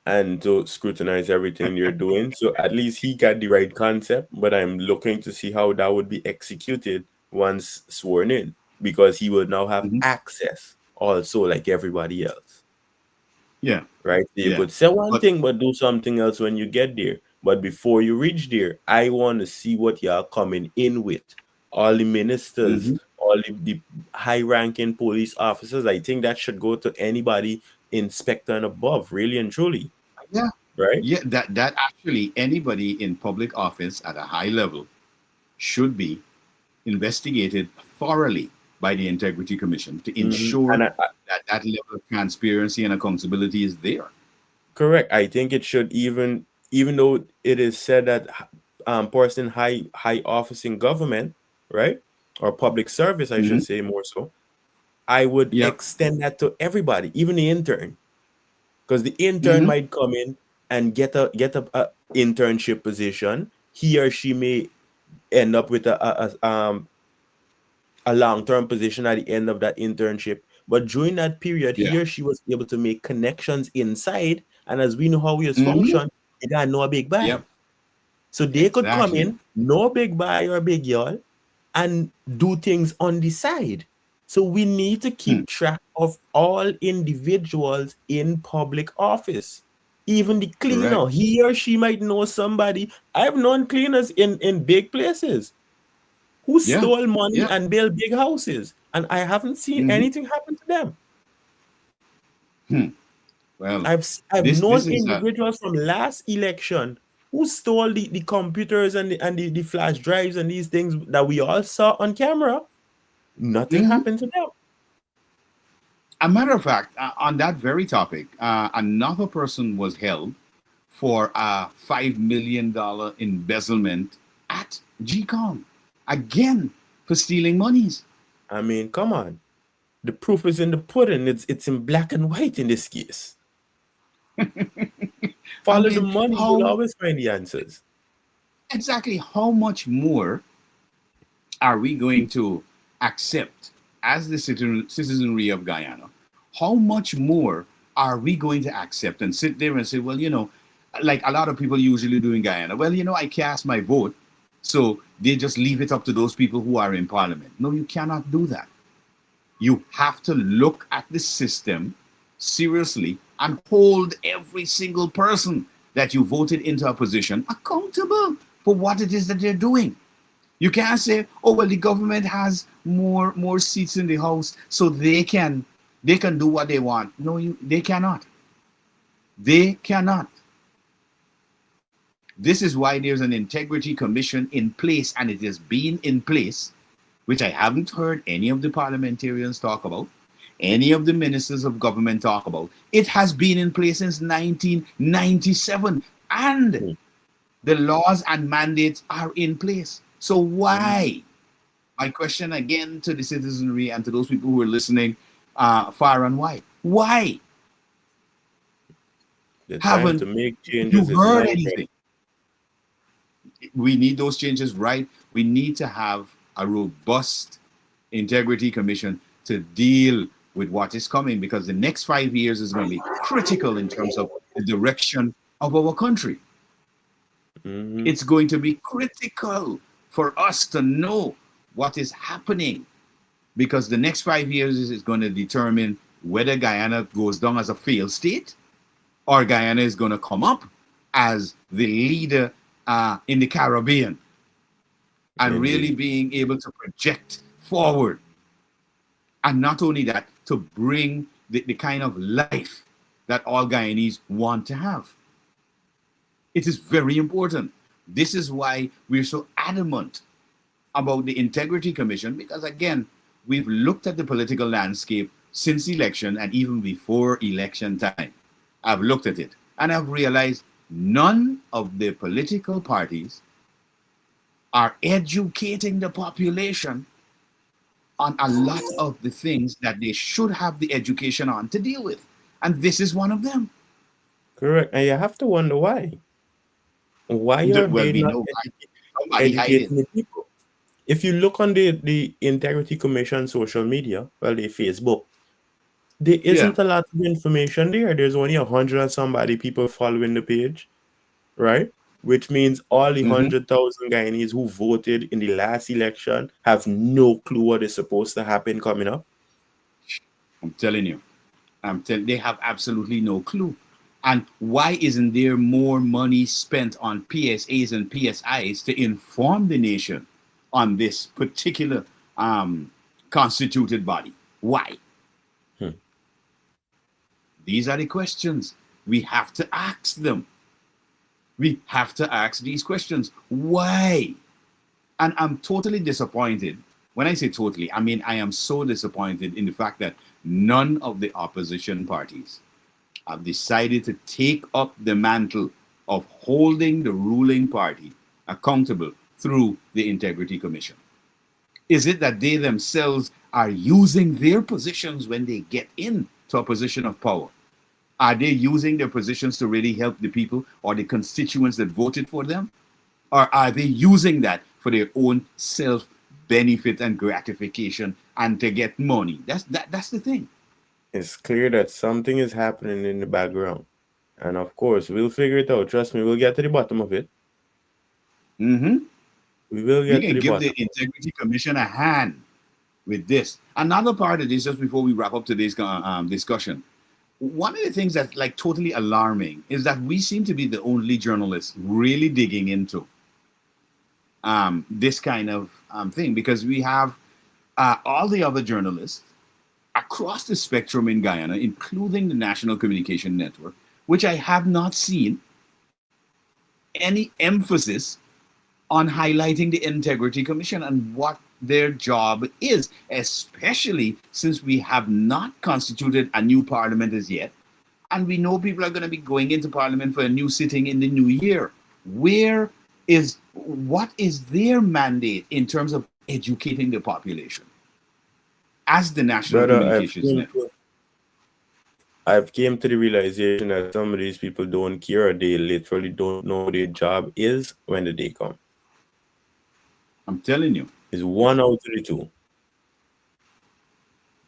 and to scrutinize everything you're doing. So at least he got the right concept, but I'm looking to see how that would be executed once sworn in, because he will now have access also like everybody else. Yeah. Right? You could say one thing, but do something else when you get there. But before you reach there, I want to see what you're coming in with. All the ministers, all the high-ranking police officers, I think that should go to anybody, inspector and above, really and truly. Yeah. Right? Yeah, that actually anybody in public office at a high level should be investigated thoroughly by the Integrity Commission to ensure that level of transparency and accountability is there. Correct. I think it should even though it is said that person high office in government, right, or public service, I should say more so, I would extend that to everybody, even the intern, because the intern might come in and get a internship position. He or she may end up with a long-term position at the end of that internship, But during that period, he Yeah. or she was able to make connections inside. And as we know how we Mhm. function, they got no big buy. Yep. So they could come Exactly. in, no big buy or big y'all, and do things on the side. So we need to keep track of all individuals in public office. Even the cleaner, Correct. he or she might know somebody. I've known cleaners in big places who Yeah. stole money Yeah. and built big houses, and I haven't seen Mhm. anything happen to them. Well, I've this known is individuals from last election who stole the computers and the flash drives and these things that we all saw on camera. Nothing happened to them. a matter of fact, on that very topic, another person was held for a $5 million embezzlement at GCOM. Again, for stealing monies. I mean, come on. The proof is in the pudding. It's in black and white in this case. Follow the money, you'll always find the answers. Exactly. How much more are we going to accept as the citizenry of Guyana? How much more are we going to accept and sit there and say, well, you know, like a lot of people usually do in Guyana, well, you know, I cast my vote, so they just leave it up to those people who are in parliament. No, you cannot do that. You have to look at the system seriously and hold every single person that you voted into a position accountable for what it is that they're doing. You can't say, oh, well, the government has more seats in the House, so they can do what they want. No, they cannot. They cannot. This is why there's an integrity commission in place, and it has been in place, which I haven't heard any of the parliamentarians talk about, any of the ministers of government talk about. It has been in place since 1997, and the laws and mandates are in place. So why? My question again to the citizenry and to those people who are listening far and wide. Why? The time Haven't to make changes you is heard now, anything? We need those changes, right? We need to have a robust integrity commission to deal with what is coming, because the next 5 years is going to be critical in terms of the direction of our country. It's going to be critical for us to know what is happening, because the next 5 years is going to determine whether Guyana goes down as a failed state or Guyana is going to come up as the leader in the Caribbean and really being able to project forward. And not only that, to bring the kind of life that all Guyanese want to have. It is very important. This is why we're so adamant about the Integrity Commission, because again, we've looked at the political landscape since election and even before election time. I've looked at it and I've realized none of the political parties are educating the population on a lot of the things that they should have the education on to deal with. And this is one of them. Correct. And you have to wonder why. Why are Well, they we not know why. educating the people? If you look on the Integrity Commission social media, well, the Facebook, there isn't a lot of information there. There's only 100 and somebody people following the page, right? Which means all the 100,000 Guyanese who voted in the last election have no clue what is supposed to happen coming up. I'm telling you. They have absolutely no clue. And why isn't there more money spent on PSAs and PSIs to inform the nation on this particular constituted body? Why? These are the questions. We have to ask them. We have to ask these questions. Why? And I'm totally disappointed. When I say totally, I mean I am so disappointed in the fact that none of the opposition parties have decided to take up the mantle of holding the ruling party accountable through the Integrity Commission. Is it that they themselves are using their positions when they get into a position of power? Are they using their positions to really help the people or the constituents that voted for them? Or are they using that for their own self-benefit and gratification and to get money? That's the thing. It's clear that something is happening in the background. And of course, we'll figure it out. Trust me, we'll get to the bottom of it. Mm-hmm. We will We get to can the give bottom. the Integrity Commission a hand with this. Another part of this, just before we wrap up today's discussion, one of the things that's like totally alarming is that we seem to be the only journalists really digging into this kind of thing, because we have all the other journalists across the spectrum in Guyana, including the National Communication Network, which I have not seen any emphasis on highlighting the Integrity Commission and what their job is, especially since we have not constituted a new parliament as yet. And we know people are going to be going into parliament for a new sitting in the new year. What is their mandate in terms of educating the population as the National Communications Network? I've came to the realization that some of these people don't care, or they literally don't know what their job is when the day comes. I'm telling you. It's one out of the two.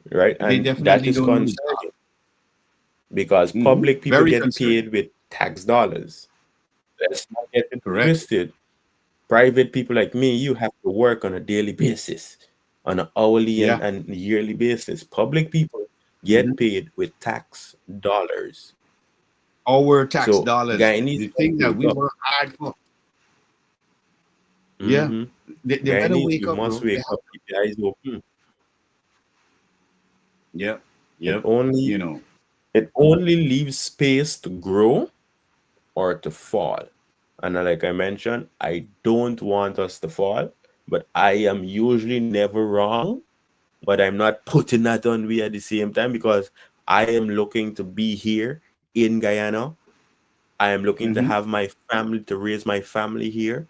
Right? They And definitely that is don't know. concerning. Because public people Very get concerning. paid with tax dollars. Let's not get it twisted. Private people like me, you have to work on a daily basis, on an hourly and yearly basis. Public people get paid with tax dollars. Our tax So, dollars, Guyanese the thing that wake we up. work hard for. Yeah. Mhm. They better Guyanese, wake you up, must bro. wake up, keep your eyes open. Yep. It only leaves space to grow or to fall. And like I mentioned, I don't want us to fall, but I am usually never wrong. But I'm not putting that on we at the same time, because I am looking to be here in Guyana. I am looking to have my family, to raise my family here,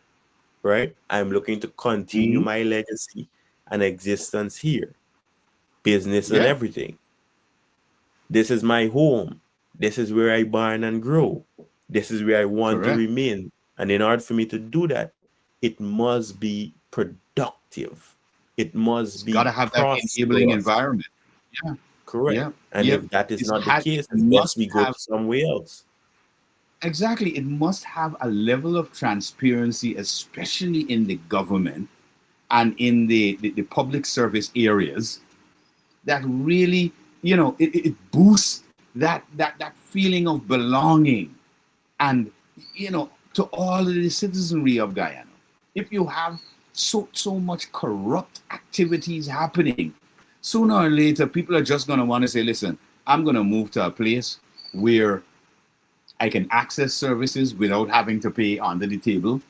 right? I'm looking to continue my legacy and existence here, business and Yeah. everything. This is my home. This is where I born and grow. This is where I want to Correct. remain. And in order for me to do that, it must be productive. It must be Got to have that enabling prosperous. environment. Yeah. Correct. Yeah. And Yeah. if that is It's not the had- case, it then must we go have- to somewhere else. Exactly. It must have a level of transparency, especially in the government and in the public service areas, that really, it boosts that feeling of belonging and, to all of the citizenry of Guyana. If you have so much corrupt activities happening, sooner or later, people are just going to want to say, listen, I'm going to move to a place where I can access services without having to pay under the table,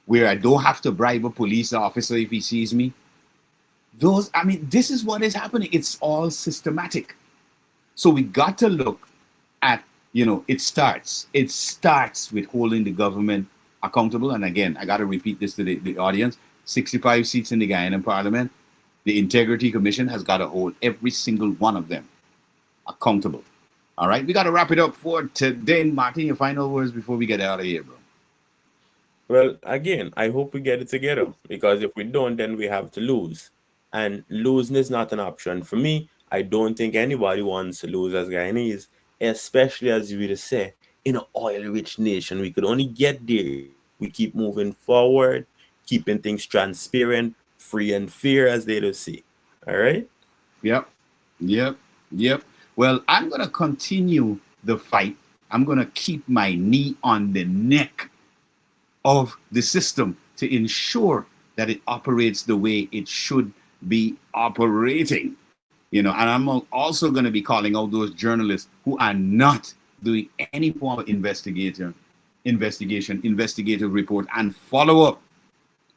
where I don't have to bribe a police officer if he sees me. This is what is happening. It's all systematic. So we got to look at, it starts with holding the government accountable. And again, I got to repeat this to the audience, 65 seats in the Guyana Parliament. The Integrity Commission has got to hold every single one of them accountable. All right, we got to wrap it up for today. Martin, your final words before we get out of here, bro. Well, again, I hope we get it together, because if we don't, then we have to lose. And losing is not an option. For me, I don't think anybody wants to lose as Guyanese, especially as you would say, in an oil-rich nation. We could only get there. We keep moving forward, keeping things transparent, free and fair, as they do say. All right? Yep. Well, I'm going to continue the fight. I'm going to keep my knee on the neck of the system to ensure that it operates the way it should be operating. And I'm also going to be calling out those journalists who are not doing any form of investigative report and follow up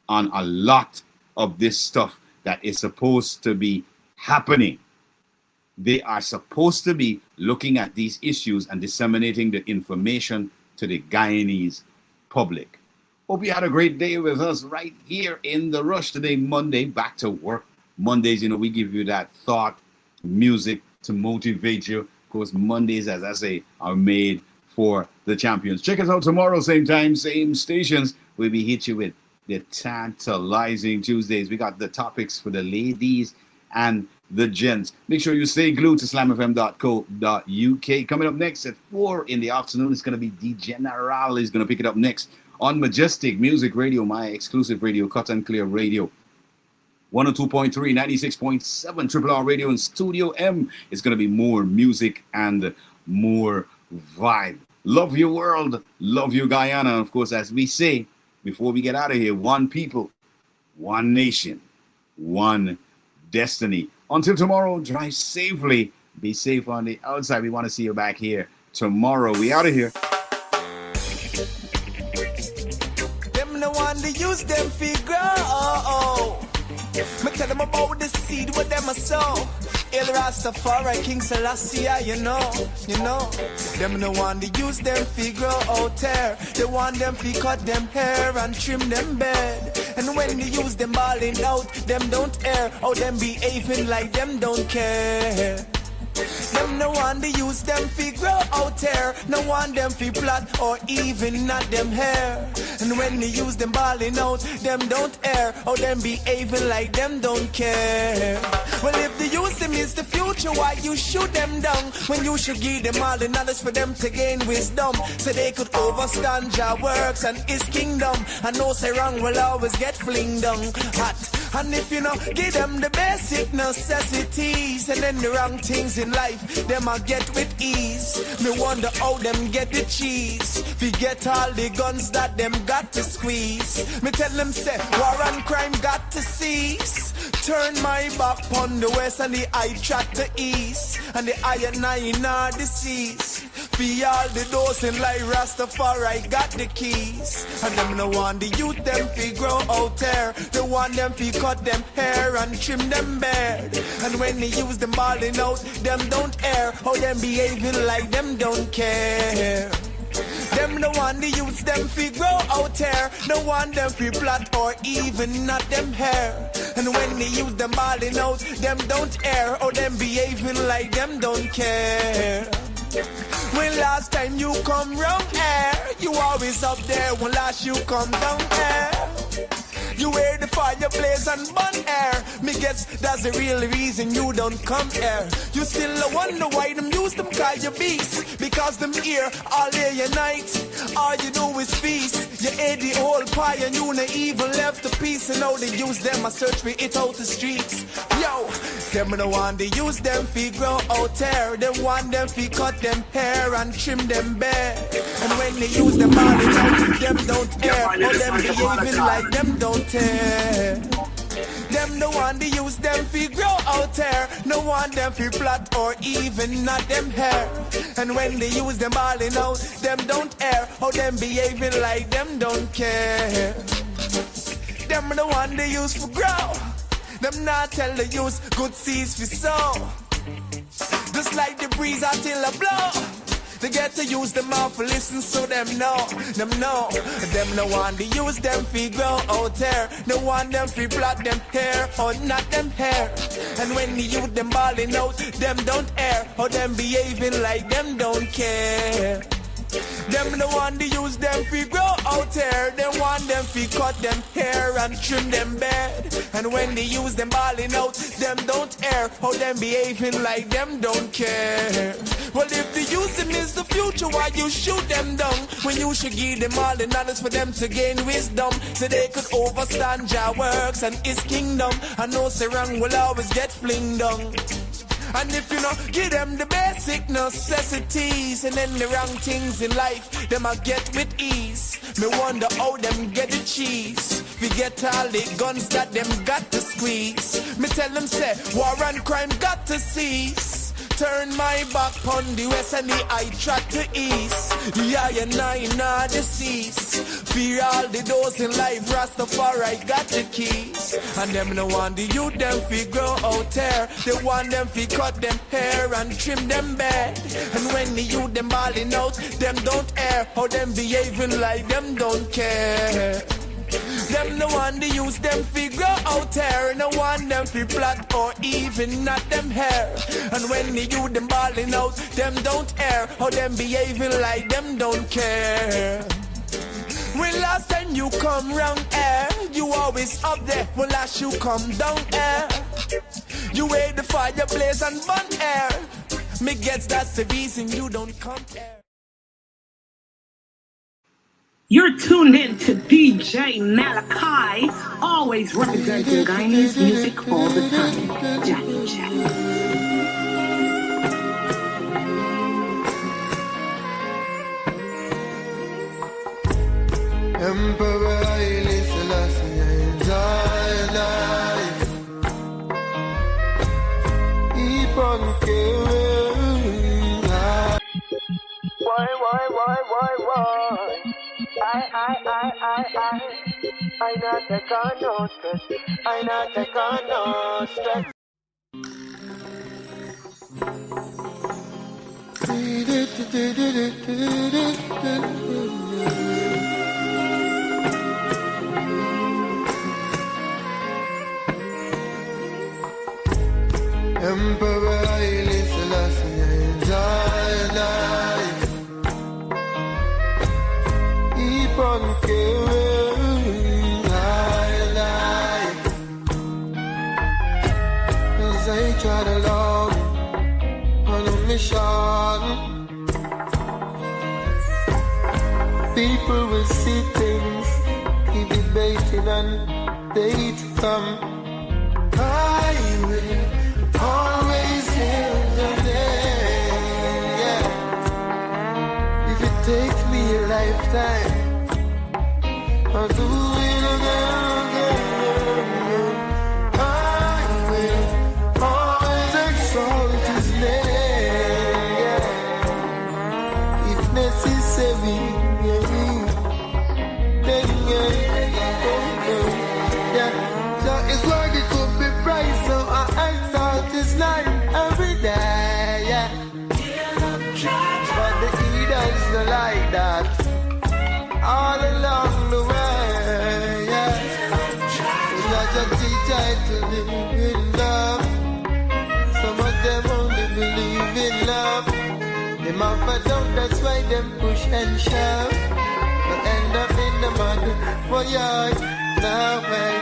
on a lot of this stuff that is supposed to be happening. They are supposed to be looking at these issues and disseminating the information to the Guyanese public. Hope you had a great day with us right here in The Rush today, Monday, back to work. Mondays, we give you that thought, music to motivate you. Of course, Mondays, as I say, are made for the champions. Check us out tomorrow, same time, same stations. We'll be hit you with the tantalizing Tuesdays. We got the topics for the ladies and the gents. Make sure you stay glued to slamfm.co.uk. Coming up next at 4 in the afternoon, it's going to be D General. He's going to pick it up next on Majestic Music Radio, my exclusive radio, Cut and Clear Radio. 102.3, 96.7, Triple R Radio and Studio M. It's going to be more music and more vibe. Love your world, love you Guyana. And of course, as we say, before we get out of here, one people, one nation, one destiny. Until tomorrow, drive safely. Be safe on the outside. We want to see you back here tomorrow. We out of here. Them no one to use them figure. Me tell them about the seed with them a sow. El Rastafari, King Selassie, you know. Them no one to use them figure out there. They want them to cut them hair and trim them bed. And when they use them balling out, them don't air. Oh, them behaving like them don't care. Them no one to use them figure out there. No one them fi plot or even not them hair. And when they use them balling out, them don't air. Oh, them behaving like them don't care. Well, if the use them is the future, why you shoot them down? When you should give them all the knowledge for them to gain wisdom, so they could overstand Jah works and His kingdom. And no say wrong will always get fling down hot. And if you know, give them the basic necessities, and then the wrong things in life, them I get with ease. Me wonder how them get the cheese. We get all the guns that them got to squeeze. Me tell them say, war and crime got to cease. Turn my back on the west and the eye track to east. And the eye and I in our disease. Be all the doors in like Rastafari got the keys. And them no want the youth them fi grow out there. They want them fi cut them hair and trim them beard. And when they use them balling out, them don't air. Oh, them behaving like them don't care. Them no one the youths them fi grow out there. No one them fi plot or even not them hair. And when they use them balling out, them don't air. Oh, them behaving like them don't care. When last time you come round air, you always up there. When last you come down air, you wear the fireplace and burn air. Me guess that's the real reason you don't come here. You still wonder why them use them call you beast. Because them here all day and night, all you do is feast. You ate the whole pie and you not even left a piece. And now they use them, I search for it out the streets. Yo, them no want they use them fi grow out there. They want them fi cut them hair and trim them beard. And when they use them all they know, them don't air. Or them behaving like them don't tear. Them no one they use them fi grow out there. No one them fi plot or even not them hair. And when they use them balling out, them don't air. How them behaving like them don't care. Them the one they use for grow. Them not tell the use good seeds fi sow. Just like the breeze until I blow. They get to use them out for listen, so them know. Them no one to use them fi grow out there. No one them fi plot them hair or not them hair. And when the youth them balling out, them don't air. Or them behaving like them don't care. Them the one to use them fi grow out there. Them want them fi cut them hair and trim them beard. And when they use them balling out, them don't air. How them behaving like them don't care. Well, if the use them is the future, why you shoot them down? When you should give them all the knowledge for them to gain wisdom, so they could overstand Jah works and His kingdom. I know say wrong will always get fling down. And if you know, give them the basic necessities, and then the wrong things in life, them I get with ease. Me wonder how them get the cheese. We get all the guns that them got to squeeze. Me tell them say, war and crime got to cease. Turn my back on the west and the eye track to east. The eye and I in all the seas. Fear all the doors in life, Rastafari got the keys. And them no want the youth them fi grow out there. They want them fi cut them hair and trim them beard. And when the youth them balling out, them don't air. How them behaving like them don't care. Them no one to use them fi grow out there. No one them fi plot or even not them hair. And when the youth them balling out, them don't air. How them behaving like them don't care. When last time you come round air, you always up there. When last you come down air, You wait the fireplace and burn air. Me gets that's the reason you don't compare. You're tuned in to DJ Malachi, always representing Guyanese music all the time. Jackie Jack. Emperor Haile Selassie is alive. Keep on carrying on. Why? I not take on no stress. I not take on no stress. Emperor Haile Selassie is alive. Keep on carrying life as I trot along on a mission. People will see things, keep debating and they to come. I will always hear your name, yeah. If it takes me a lifetime, I'll do it again. I will always exalt his name, yeah. If necessary, yeah. So it's worth it to be bright, so I exalt his name every day, yeah. But the leaders don't like that. All along the way, yeah. It's not just teacher to live in love. Some of them only believe in love. Them have a doubt, that's why them push and shove. But end up in the mud, for yeah, now way.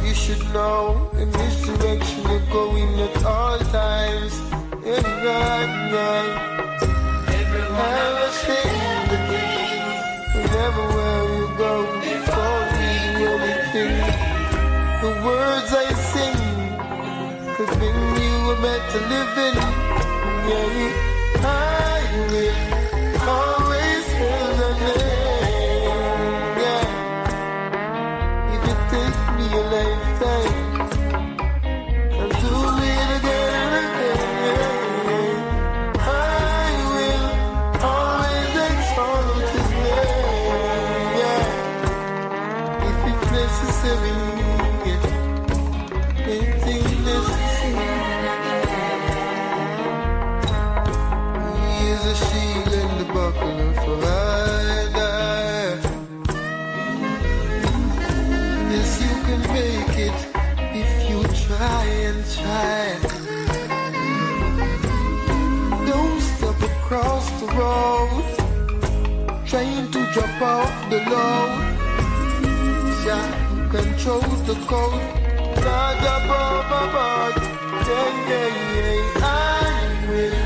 You should know in this direction you're going at all times. Everything everywhere you go, before me anything. The words I sing could bring you a better living. Yeah, I will always feel the name. Yeah, if it takes me a lifetime, I'll do it again and again. I will always exalt his name. Yeah, if it's necessary, anything necessary. He is a shield and the buckler for I die. Yes, you can make it if you try and try. Don't stop across the road, trying to drop off the load. Yeah, you control the code, not drop overboard. Yeah, I will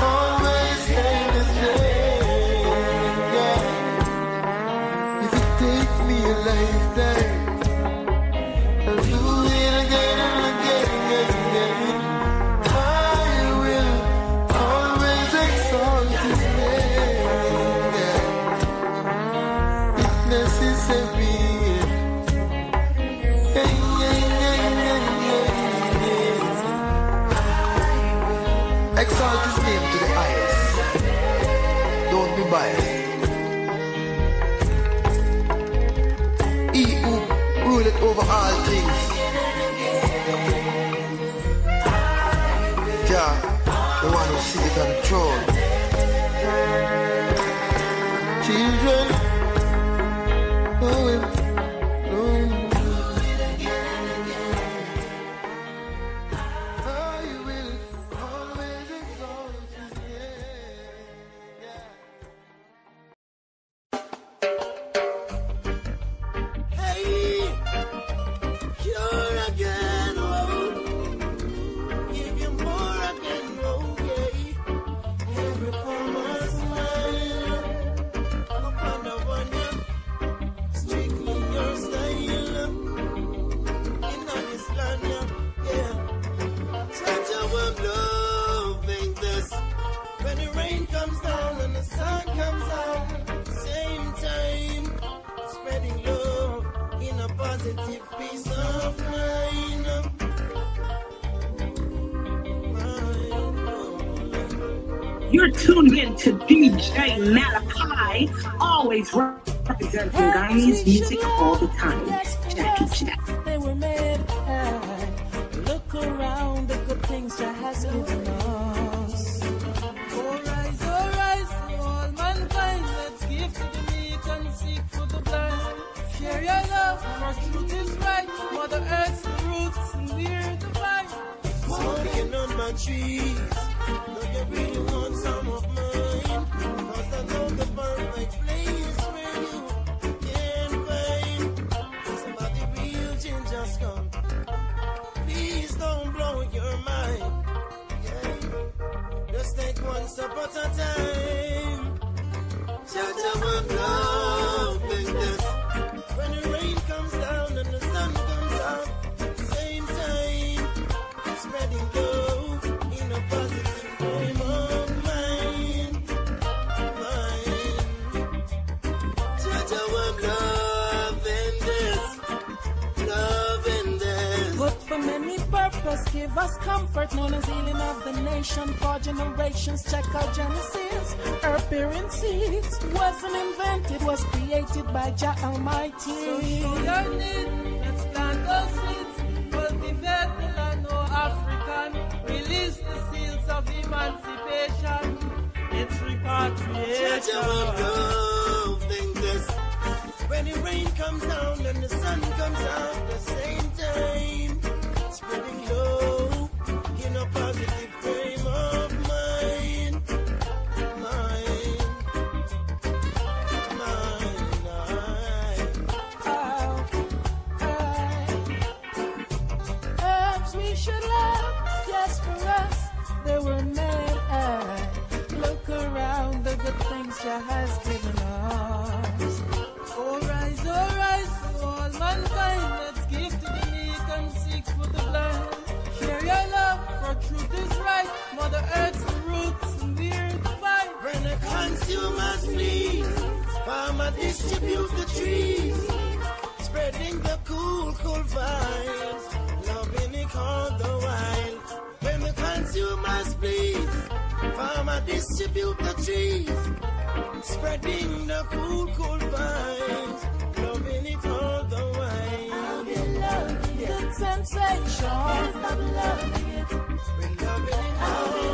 always hail his name. Yeah, if it takes me a lifetime, I'll do it again and again. I will always exalt his name. Yeah, if necessary. Exalt his name to the highest. Don't be biased. He who ruleth over all things. Jah, the one who sitteth on the throne. Children, know him. Yo, You're tuned in to DJ Malachi, always representing Guyanese music all the time. Jackie Jack. They were made high. Look around the good things Jah has given us. Oh rise, all mankind. Let's give to the meek and seek for the blind. Share your love, for truth is right. Mother Earth's roots and we're divine. Smoking on my trees. Look, you really want some of mine. Cause I know the perfect place where you can find somebody real gingers come. Please don't blow your mind. Yeah. Just take one step at a time. Judge our love like this. When the rain comes down and the sun comes out, same time, spreading love in a positive frame of mind. Judge our love in this. Good for many purpose, give us comfort, known as healing of the nation for generations. Check out Genesis, earth bearing seeds wasn't invented, was created by Jah Almighty. So show your need, let's plant those seeds, cultivate the land, no African, release the seals of emancipation. It's repatriation. Judge our love in this. When the rain comes down and the sun comes out the same time, spreading love in a positive frame of mind. Herbs we should love, yes for us, they were made high. Look around the good things Jah has given us. Oh rise, all mankind, let's give to the meek and seek for the blind. Share your love, for truth is right. Mother Earth's the roots and we're divine. When the consumers please, farmer distribute the trees, spreading the cool vibes, loving it all the while. When the consumers please, farmer distribute the trees, spreading the cool vibes, loving it all the while. I'll be loving it. Good sensation. Can't stop loving it. We're loving it all the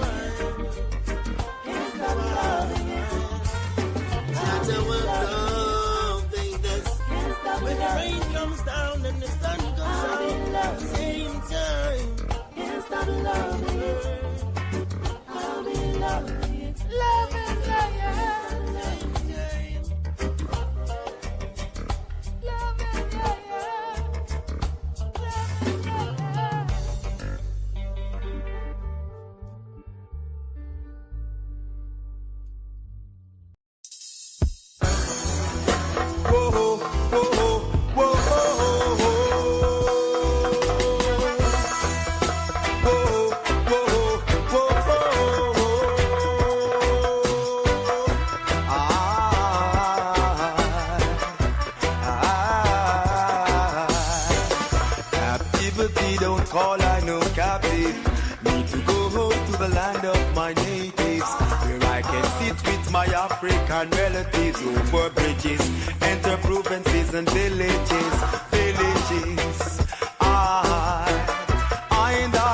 while. Can't stop loving it. Judge our loving this. When the rain comes down and the sun comes out at the same time, Can't stop loving it. I'll be loving it. Loving, yeah. Captivity don't call, I know captive. Need to go home to the land of my natives, where I can sit with my African relatives over bridges, enter provinces and villages.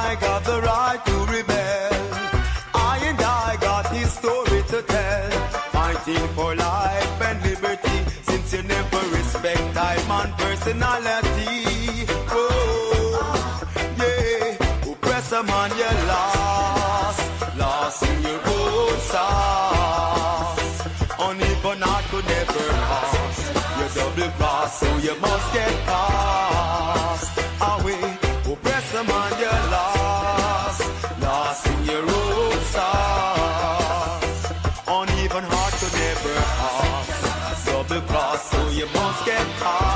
I got the right to rebel. I got his story to tell. Fighting for life and liberty, since you never respect time and personality. Oppressor man, you're lost in your own sauce. Uneven heart could never pass. You're double cross, so you must get cast away. Oppressor man, you're lost in your own sauce. Uneven heart could never pass. Double cross, so you must get cast.